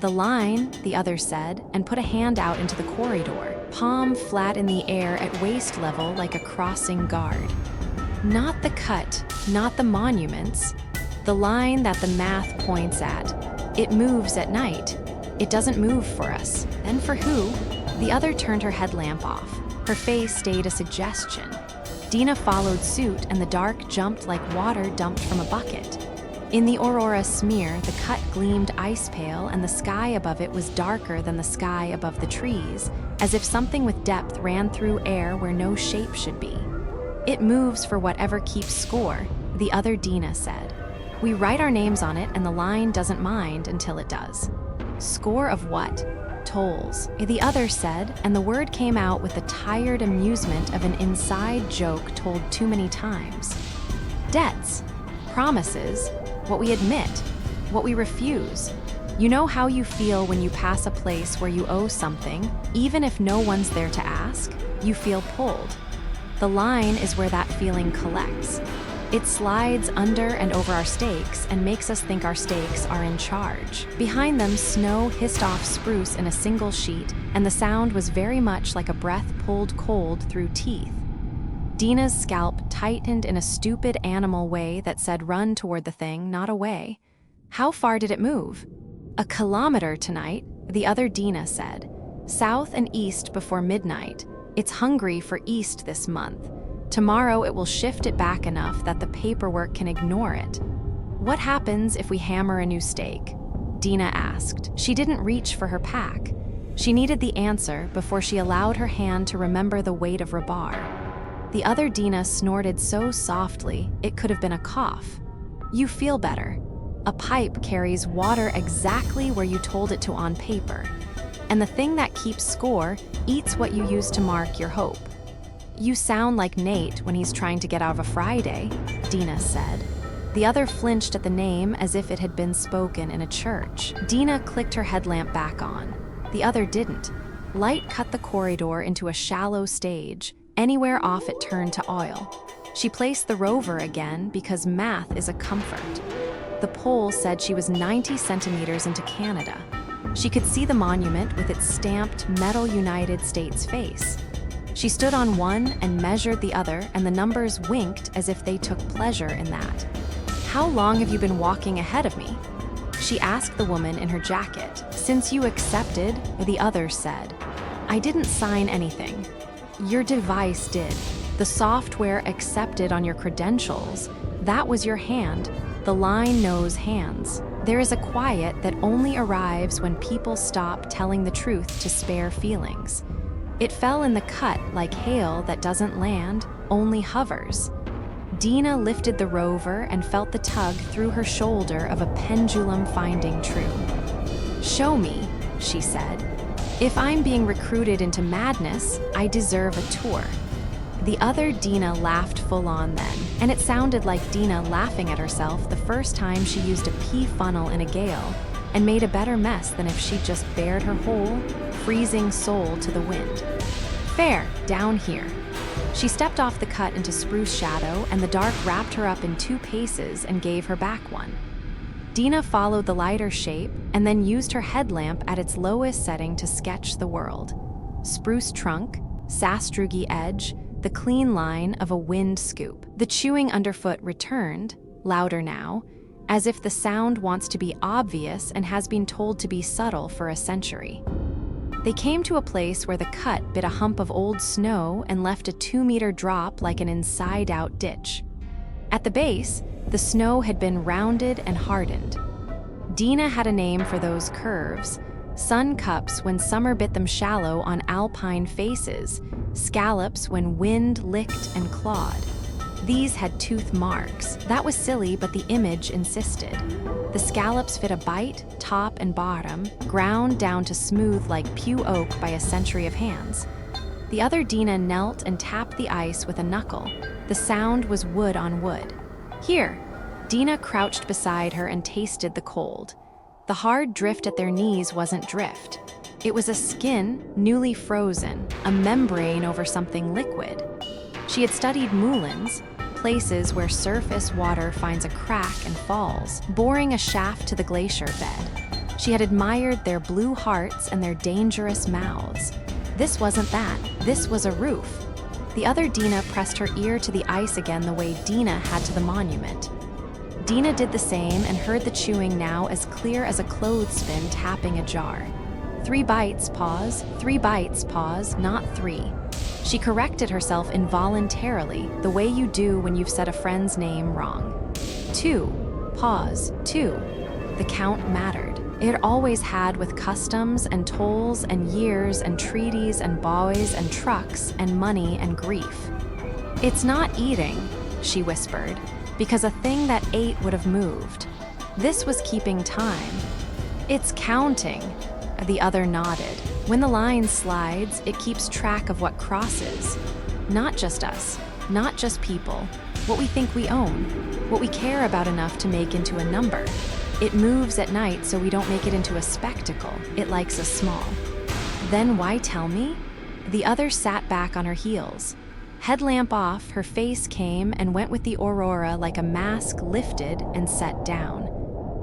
"The line," the other said, and put a hand out into the corridor, palm flat in the air at waist level like a crossing guard. "Not the cut, not the monuments. The line that the math points at. It moves at night. It doesn't move for us. Then for who?" The other turned her headlamp off. Her face stayed a suggestion. Dina followed suit, and the dark jumped like water dumped from a bucket. In the aurora smear, the cut gleamed ice pale, and the sky above it was darker than the sky above the trees, as if something with depth ran through air where no shape should be. "It moves for whatever keeps score," the other Dina said. "We write our names on it, and the line doesn't mind until it does." "Score of what?" "Tolls," the other said, and the word came out with the tired amusement of an inside joke told too many times. "Debts, promises, what we admit, what we refuse. You know how you feel when you pass a place where you owe something, even if no one's there to ask? You feel pulled. The line is where that feeling collects. It slides under and over our stakes and makes us think our stakes are in charge." Behind them, snow hissed off spruce in a single sheet, and the sound was very much like a breath pulled cold through teeth. Dina's scalp tightened in a stupid animal way that said run toward the thing, not away. How far did it move? "A kilometer tonight," the other Dina said. "South and east before midnight. It's hungry for east this month. Tomorrow it will shift it back enough that the paperwork can ignore it." "What happens if we hammer a new stake?" Dina asked. She didn't reach for her pack. She needed the answer before she allowed her hand to remember the weight of Rabar. The other Dina snorted so softly it could have been a cough. "You feel better. A pipe carries water exactly where you told it to on paper. And the thing that keeps score eats what you use to mark your hope." "You sound like Nate when he's trying to get out of a Friday," Dina said. The other flinched at the name as if it had been spoken in a church. Dina clicked her headlamp back on. The other didn't. Light cut the corridor into a shallow stage. Anywhere off it turned to oil. She placed the rover again because math is a comfort. The pole said she was 90 centimeters into Canada. She could see the monument with its stamped metal United States face. She stood on one and measured the other, and the numbers winked as if they took pleasure in that. "How long have you been walking ahead of me?" she asked the woman in her jacket. "Since you accepted," the other said. "I didn't sign anything. Your device did. The software accepted on your credentials. That was your hand. The line knows hands. There is a quiet that only arrives when people stop telling the truth to spare feelings. It fell in the cut like hail that doesn't land, only hovers." Dina lifted the rover and felt the tug through her shoulder of a pendulum finding true. "Show me," she said. "If I'm being recruited into madness, I deserve a tour." The other Dina laughed full on then, and it sounded like Dina laughing at herself the first time she used a pea funnel in a gale and made a better mess than if she'd just bared her whole, freezing soul to the wind. "Fair, down here." She stepped off the cut into spruce shadow, and the dark wrapped her up in 2 paces and gave her back one. Dina followed the lighter shape and then used her headlamp at its lowest setting to sketch the world. Spruce trunk, sastrugi edge, the clean line of a wind scoop. The chewing underfoot returned, louder now, as if the sound wants to be obvious and has been told to be subtle for a century. They came to a place where the cut bit a hump of old snow and left a 2-meter drop like an inside-out ditch. At the base, the snow had been rounded and hardened. Dina had a name for those curves: sun cups when summer bit them shallow on alpine faces, scallops when wind licked and clawed. These had tooth marks. That was silly, but the image insisted. The scallops fit a bite, top and bottom, ground down to smooth like pew oak by a century of hands. The other Dina knelt and tapped the ice with a knuckle. The sound was wood on wood. "Here." Dina crouched beside her and tasted the cold. The hard drift at their knees wasn't drift. It was a skin, newly frozen, a membrane over something liquid. She had studied moulins, places where surface water finds a crack and falls, boring a shaft to the glacier bed. She had admired their blue hearts and their dangerous mouths. This wasn't that. This was a roof. The other Dina pressed her ear to the ice again the way Dina had to the monument. Dina did the same and heard the chewing now as clear as a clothespin tapping a jar. 3 bites, pause. 3 bites, pause, not 3. She corrected herself involuntarily, the way you do when you've said a friend's name wrong. 2, pause, 2. The count mattered. It always had with customs and tolls and years and treaties and boys and trucks and money and grief. "It's not eating," she whispered, because a thing that ate would have moved. This was keeping time. "It's counting," the other nodded. "When the line slides, it keeps track of what crosses. Not just us, not just people, what we think we own, what we care about enough to make into a number. It moves at night so we don't make it into a spectacle. It likes us small." "Then why tell me?" The other sat back on her heels. Headlamp off, her face came and went with the aurora like a mask lifted and set down.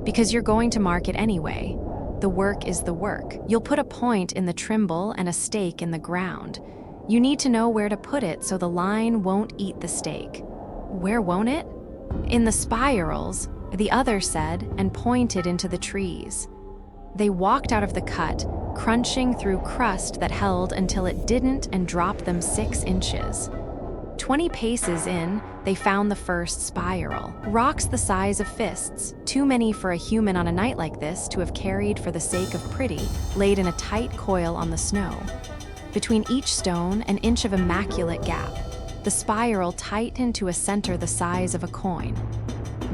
"Because you're going to mark it anyway. The work is the work. You'll put a point in the trimble and a stake in the ground. You need to know where to put it so the line won't eat the stake. Where won't it? In the spirals, the other said, and pointed into the trees. They walked out of the cut, crunching through crust that held until it didn't and dropped them 6 inches. 20 paces in, they found the first spiral. Rocks the size of fists, too many for a human on a night like this to have carried for the sake of pretty, laid in a tight coil on the snow. Between each stone, an inch of immaculate gap. The spiral tightened to a center the size of a coin.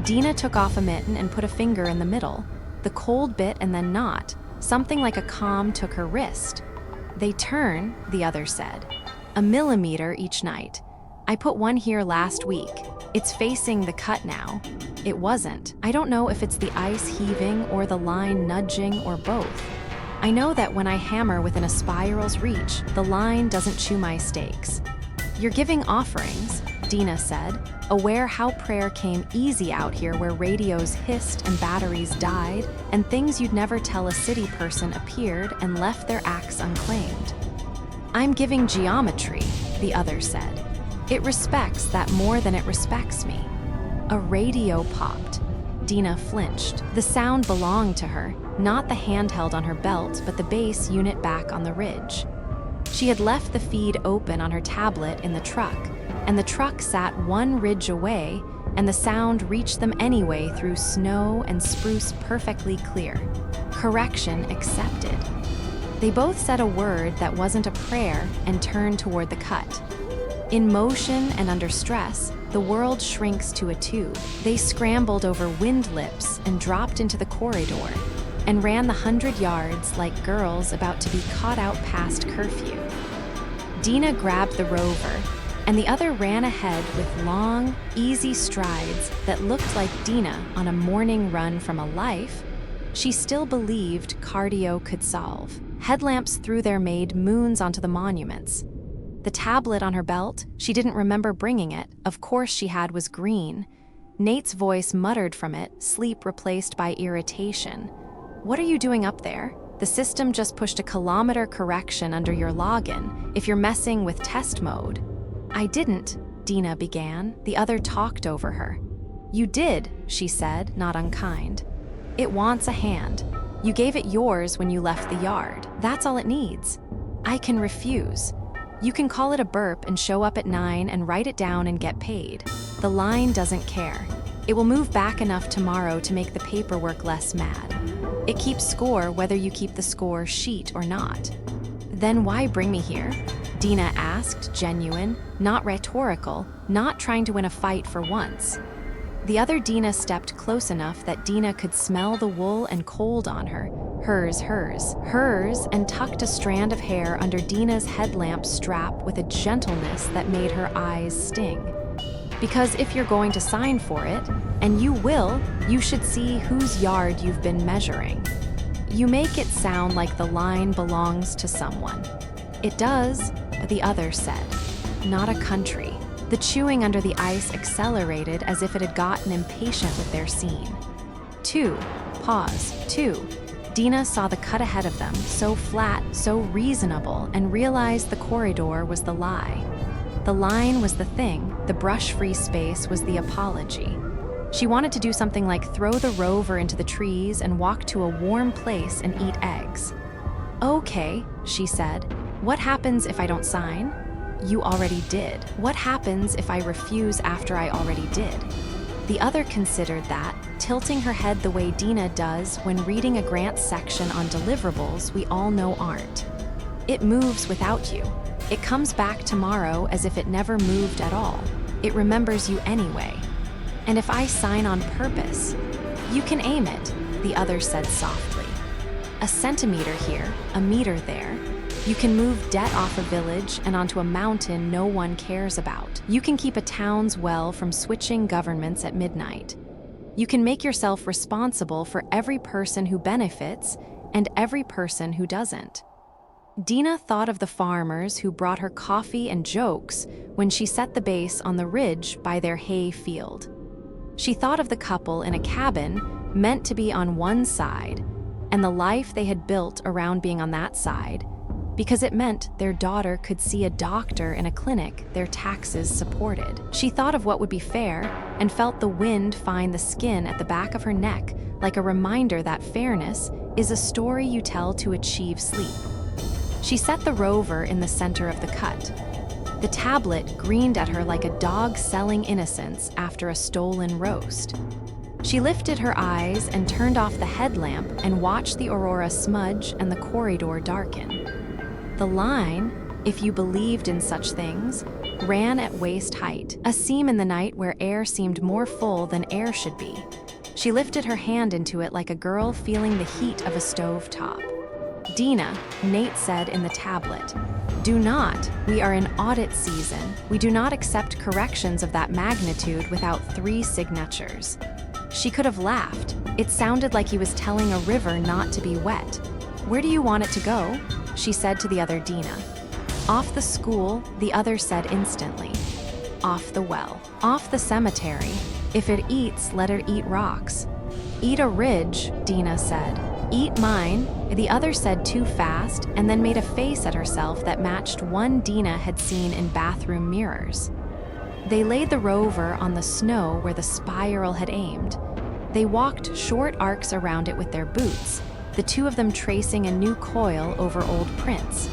Dina took off a mitten and put a finger in the middle. The cold bit and then not. Something like a calm took her wrist. They turn, the other said. 1 millimeter each night. I put one here last week. It's facing the cut now. It wasn't. I don't know if it's the ice heaving or the line nudging or both. I know that when I hammer within a spiral's reach, the line doesn't chew my stakes. You're giving offerings, Dina said, aware how prayer came easy out here where radios hissed and batteries died, and things you'd never tell a city person appeared and left their acts unclaimed. I'm giving geometry, the other said. It respects that more than it respects me. A radio popped. Dina flinched. The sound belonged to her, not the handheld on her belt, but the base unit back on the ridge. She had left the feed open on her tablet in the truck, and the truck sat 1 ridge away, and the sound reached them anyway through snow and spruce perfectly clear. Correction accepted. They both said a word that wasn't a prayer and turned toward the cut. In motion and under stress, the world shrinks to a tube. They scrambled over wind lips and dropped into the corridor, and ran the 100 yards like girls about to be caught out past curfew. Dina grabbed the rover, and the other ran ahead with long, easy strides that looked like Dina on a morning run from a life she still believed cardio could solve. Headlamps threw their made moons onto the monuments. The tablet on her belt, she didn't remember bringing it, of course she had, was green. Nate's voice muttered from it, sleep replaced by irritation. What are you doing up there? The system just pushed a kilometer correction under your login if you're messing with test mode. I didn't, Dina began. The other talked over her. You did, she said, not unkind. It wants a hand. You gave it yours when you left the yard. That's all it needs. I can refuse. You can call it a burp and show up at 9 and write it down and get paid. The line doesn't care. It will move back enough tomorrow to make the paperwork less mad. It keeps score whether you keep the score sheet or not. Then why bring me here? Dina asked, genuine, not rhetorical, not trying to win a fight for once. The other Dina stepped close enough that Dina could smell the wool and cold on her. Hers, and tucked a strand of hair under Dina's headlamp strap with a gentleness that made her eyes sting. Because if you're going to sign for it, and you will, you should see whose yard you've been measuring. You make it sound like the line belongs to someone. It does, the other said. Not a country. The chewing under the ice accelerated as if it had gotten impatient with their scene. 2. Pause. 2. Dina saw the cut ahead of them, so flat, so reasonable, and realized the corridor was the lie. The line was the thing, the brush-free space was the apology. She wanted to do something like throw the rover into the trees and walk to a warm place and eat eggs. Okay, she said. What happens if I don't sign? You already did. What happens if I refuse after I already did? The other considered that, tilting her head the way Dina does when reading a grant section on deliverables we all know aren't. It moves without you. It comes back tomorrow as if it never moved at all. It remembers you anyway. And if I sign on purpose, you can aim it, the other said softly. A centimeter here, a meter there. You can move debt off a village and onto a mountain no one cares about. You can keep a town's well from switching governments at midnight. You can make yourself responsible for every person who benefits and every person who doesn't. Dina thought of the farmers who brought her coffee and jokes when she set the base on the ridge by their hay field. She thought of the couple in a cabin meant to be on one side, and the life they had built around being on that side, because it meant their daughter could see a doctor in a clinic their taxes supported. She thought of what would be fair and felt the wind find the skin at the back of her neck, like a reminder that fairness is a story you tell to achieve sleep. She set the rover in the center of the cut. The tablet grinned at her like a dog selling innocence after a stolen roast. She lifted her eyes and turned off the headlamp and watched the aurora smudge and the corridor darken. The line, if you believed in such things, ran at waist height, a seam in the night where air seemed more full than air should be. She lifted her hand into it like a girl feeling the heat of a stovetop. "Dina," Nate said in the tablet, "do not. We are in audit season. We do not accept corrections of that magnitude without 3 signatures." She could have laughed. It sounded like he was telling a river not to be wet. "Where do you want it to go?" she said to the other Dina. "Off the school," the other said instantly. "Off the well." "Off the cemetery. If it eats, let it eat rocks." "Eat a ridge," Dina said. "Eat mine," the other said too fast and then made a face at herself that matched one Dina had seen in bathroom mirrors. They laid the rover on the snow where the spiral had aimed. They walked short arcs around it with their boots, the 2 of them tracing a new coil over old prints.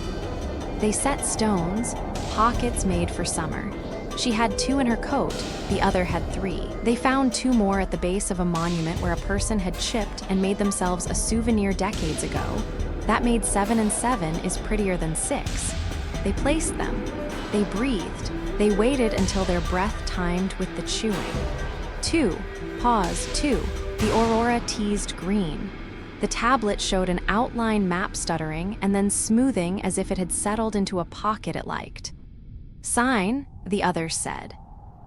They set stones, pockets made for summer. She had 2 in her coat, the other had 3. They found 2 more at the base of a monument where a person had chipped and made themselves a souvenir decades ago. That made 7 and 7 is prettier than 6. They placed them. They breathed. They waited until their breath timed with the chewing. 2. Pause. 2. The aurora teased green. The tablet showed an outline map stuttering and then smoothing as if it had settled into a pocket it liked. "Sign," the other said.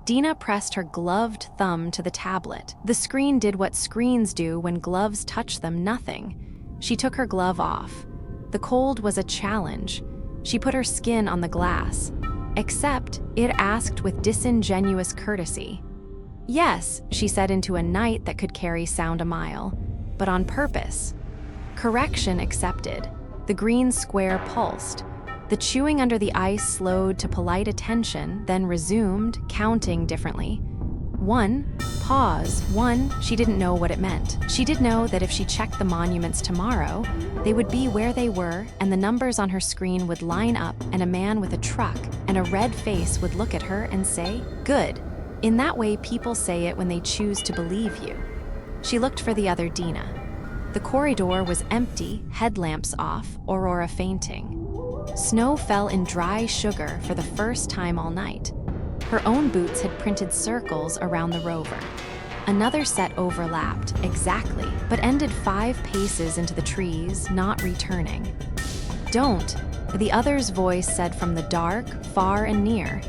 Dina pressed her gloved thumb to the tablet. The screen did what screens do when gloves touch them, nothing. She took her glove off. The cold was a challenge. She put her skin on the glass. Except, it asked with disingenuous courtesy. "Yes," she said into a night that could carry sound a mile, "but on purpose." Correction accepted. The green square pulsed. The chewing under the ice slowed to polite attention, then resumed, counting differently. 1, pause, 1, she didn't know what it meant. She did know that if she checked the monuments tomorrow, they would be where they were and the numbers on her screen would line up and a man with a truck and a red face would look at her and say, "Good." In that way people say it when they choose to believe you. She looked for the other Dina. The corridor was empty, headlamps off, aurora fainting. Snow fell in dry sugar for the first time all night. Her own boots had printed circles around the rover. Another set overlapped, exactly, but ended 5 paces into the trees, not returning. "Don't," the other's voice said from the dark, far and near.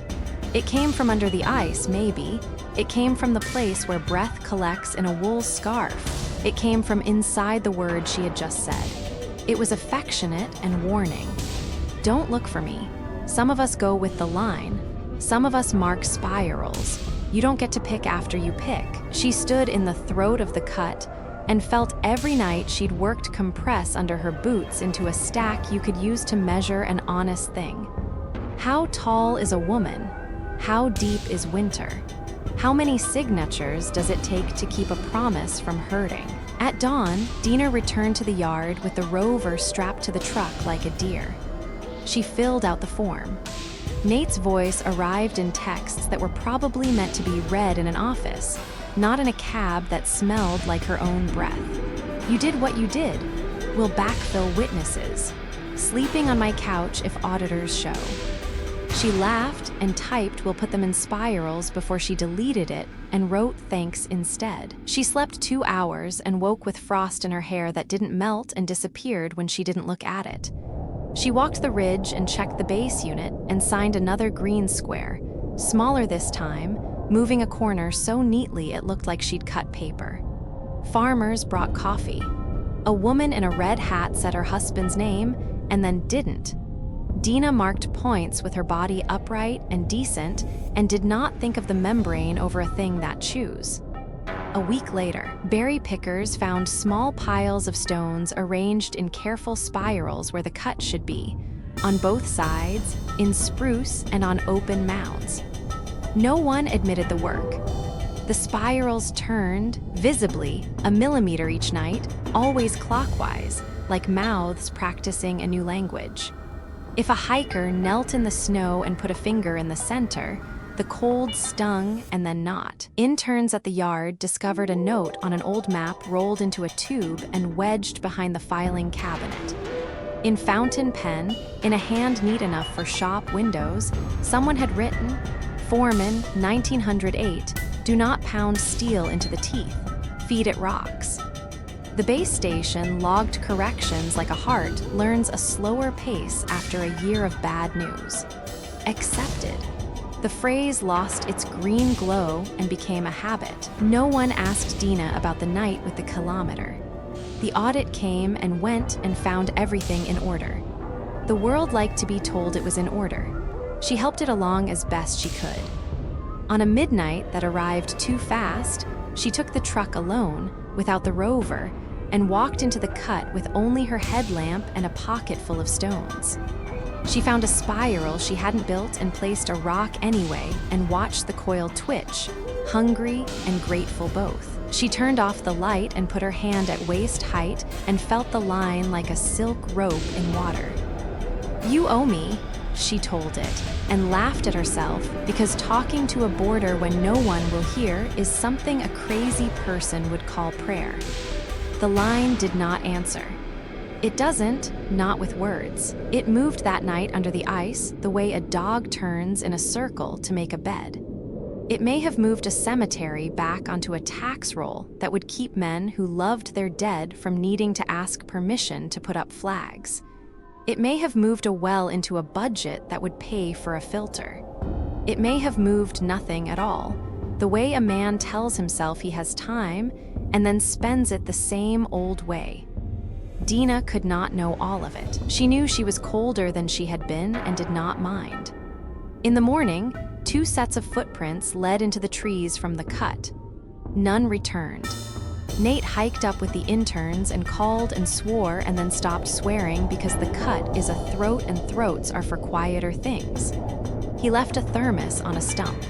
It came from under the ice, maybe. It came from the place where breath collects in a wool scarf. It came from inside the word she had just said. It was affectionate and warning. "Don't look for me. Some of us go with the line. Some of us mark spirals. You don't get to pick after you pick." She stood in the throat of the cut and felt every night she'd worked compress under her boots into a stack you could use to measure an honest thing. How tall is a woman? How deep is winter? How many signatures does it take to keep a promise from hurting? At dawn, Dina returned to the yard with the rover strapped to the truck like a deer. She filled out the form. Nate's voice arrived in texts that were probably meant to be read in an office, not in a cab that smelled like her own breath. "You did what you did. We'll backfill witnesses. Sleeping on my couch if auditors show." She laughed and typed "we'll put them in spirals" before she deleted it and wrote thanks instead. She slept 2 hours and woke with frost in her hair that didn't melt and disappeared when she didn't look at it. She walked the ridge and checked the base unit and signed another green square, smaller this time, moving a corner so neatly it looked like she'd cut paper. Farmers brought coffee. A woman in a red hat said her husband's name and then didn't. Dina marked points with her body upright and decent and did not think of the membrane over a thing that chews. A week later, berry pickers found small piles of stones arranged in careful spirals where the cut should be. on both sides, in spruce and on open mounds. No one admitted the work. The spirals turned, visibly, a millimeter each night, always clockwise, like mouths practicing a new language. If a hiker knelt in the snow and put a finger in the center, the cold stung and then not. Interns at the yard discovered a note on an old map rolled into a tube and wedged behind the filing cabinet. In fountain pen, in a hand neat enough for shop windows, someone had written, "Foreman, 1908, do not pound steel into the teeth, feed it rocks." The base station logged corrections like a heart learns a slower pace after a year of bad news. Accepted. The phrase lost its green glow and became a habit. No one asked Dina about the night with the kilometer. The audit came and went and found everything in order. The world liked to be told it was in order. She helped it along as best she could. On a midnight that arrived too fast, she took the truck alone, without the rover, and walked into the cut with only her headlamp and a pocket full of stones. She found a spiral she hadn't built and placed a rock anyway and watched the coil twitch, hungry and grateful both. She turned off the light and put her hand at waist height and felt the line like a silk rope in water. "You owe me," she told it, and laughed at herself because talking to a boarder when no one will hear is something a crazy person would call prayer. The line did not answer. It doesn't, not with words. It moved that night under the ice the way a dog turns in a circle to make a bed. It may have moved a cemetery back onto a tax roll that would keep men who loved their dead from needing to ask permission to put up flags. It may have moved a well into a budget that would pay for a filter. It may have moved nothing at all, the way a man tells himself he has time and then spends it the same old way. Dina could not know all of it. She knew she was colder than she had been and did not mind. In the morning, 2 sets of footprints led into the trees from the cut. None returned. Nate hiked up with the interns and called and swore and then stopped swearing because the cut is a throat and throats are for quieter things. He left a thermos on a stump.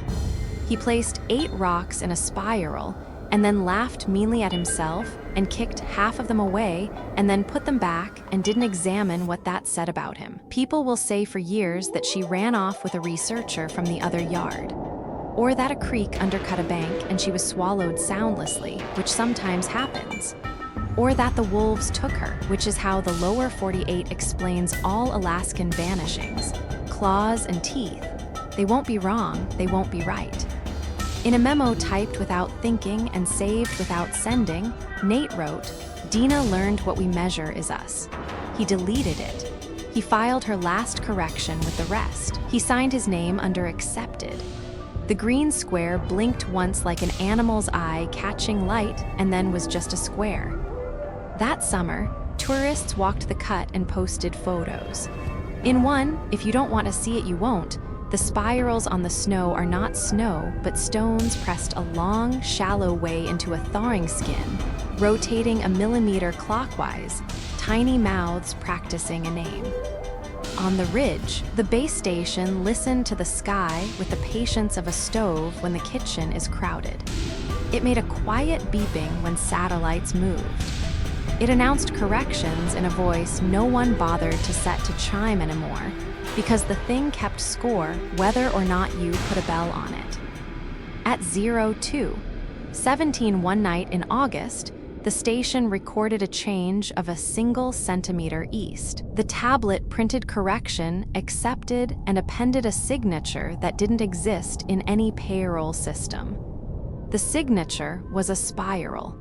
He placed 8 rocks in a spiral and then laughed meanly at himself and kicked half of them away and then put them back and didn't examine what that said about him. People will say for years that she ran off with a researcher from the other yard, or that a creek undercut a bank and she was swallowed soundlessly, which sometimes happens, or that the wolves took her, which is how the lower 48 explains all Alaskan vanishings. Claws and teeth. They won't be wrong, they won't be right. In a memo typed without thinking and saved without sending, Nate wrote, "Dina learned what we measure is us." He deleted it. He filed her last correction with the rest. He signed his name under accepted. The green square blinked once like an animal's eye catching light and then was just a square. That summer, tourists walked the cut and posted photos. In one, if you don't want to see it, you won't. The spirals on the snow are not snow, but stones pressed a long, shallow way into a thawing skin, rotating a millimeter clockwise, tiny mouths practicing a name. On the ridge, the base station listened to the sky with the patience of a stove when the kitchen is crowded. It made a quiet beeping when satellites moved. It announced corrections in a voice no one bothered to set to chime anymore, because the thing kept score whether or not you put a bell on it. At 02:17 one night in August, the station recorded a change of a single centimeter east. The tablet printed correction, accepted, and appended a signature that didn't exist in any payroll system. The signature was a spiral.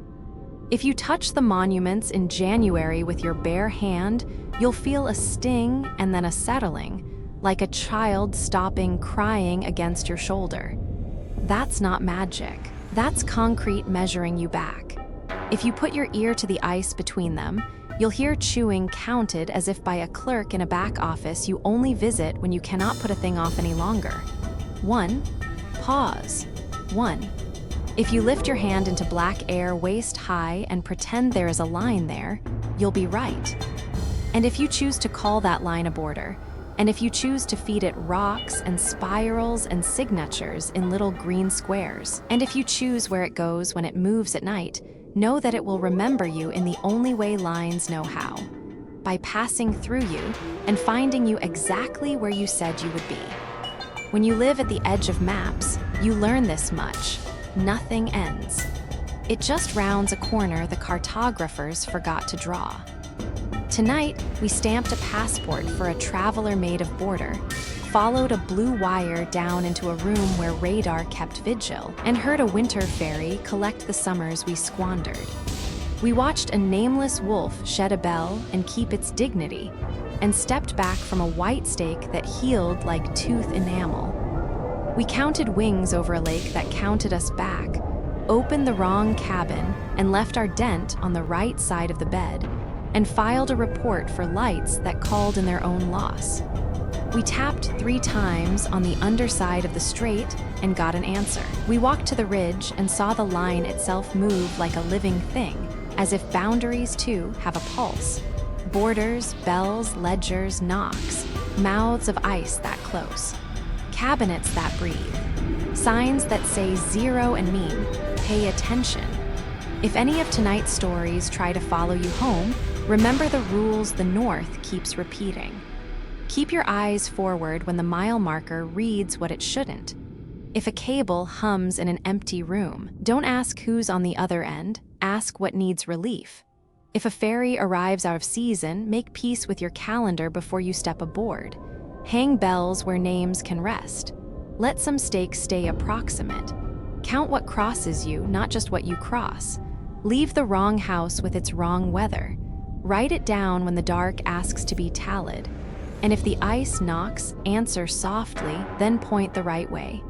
If you touch the monuments in January with your bare hand, you'll feel a sting and then a settling, like a child stopping crying against your shoulder. That's not magic. That's concrete measuring you back. If you put your ear to the ice between them, you'll hear chewing counted as if by a clerk in a back office you only visit when you cannot put a thing off any longer. 1. Pause. 1. If you lift your hand into black air waist high and pretend there is a line there, you'll be right. And if you choose to call that line a border, And if you choose to feed it rocks and spirals and signatures in little green squares, and if you choose where it goes when it moves at night, know that it will remember you in the only way lines know how, by passing through you and finding you exactly where you said you would be. When you live at the edge of maps, you learn this much: nothing ends. It just rounds a corner the cartographers forgot to draw. Tonight, we stamped a passport for a traveler made of border, followed a blue wire down into a room where radar kept vigil, and heard a winter fairy collect the summers we squandered. We watched a nameless wolf shed a bell and keep its dignity, and stepped back from a white stake that healed like tooth enamel. We counted wings over a lake that counted us back, opened the wrong cabin, and left our dent on the right side of the bed, and filed a report for lights that called in their own loss. We tapped 3 times on the underside of the strait and got an answer. We walked to the ridge and saw the line itself move like a living thing, as if boundaries too have a pulse. Borders, bells, ledgers, knocks, mouths of ice that close. Cabinets that breathe. Signs that say zero and mean, pay attention. If any of tonight's stories try to follow you home, remember the rules the North keeps repeating. Keep your eyes forward when the mile marker reads what it shouldn't. If a cable hums in an empty room, don't ask who's on the other end, ask what needs relief. If a ferry arrives out of season, make peace with your calendar before you step aboard. Hang bells where names can rest. Let some stakes stay approximate. Count what crosses you, not just what you cross. Leave the wrong house with its wrong weather. Write it down when the dark asks to be tallied. And if the ice knocks, answer softly, then point the right way.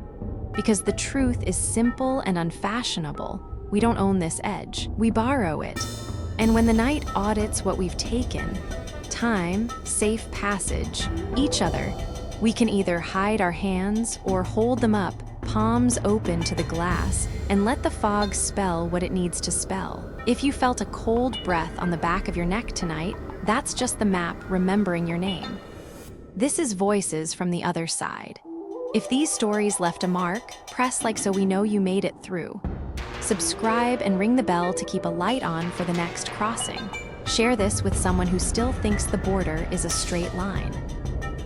Because the truth is simple and unfashionable. We don't own this edge, we borrow it. And when the night audits what we've taken, time, safe passage, each other, we can either hide our hands or hold them up, palms open to the glass, and let the fog spell what it needs to spell. If you felt a cold breath on the back of your neck tonight, that's just the map remembering your name. This is Voices from the Other Side. If these stories left a mark, press like so we know you made it through. Subscribe and ring the bell to keep a light on for the next crossing. Share this with someone who still thinks the border is a straight line.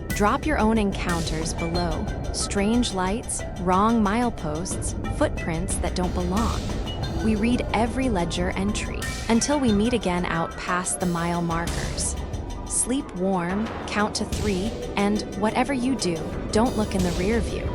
Drop your own encounters below. Strange lights, wrong mileposts, footprints that don't belong. We read every ledger entry until we meet again out past the mile markers. Sleep warm, count to 3, and whatever you do, don't look in the rear view.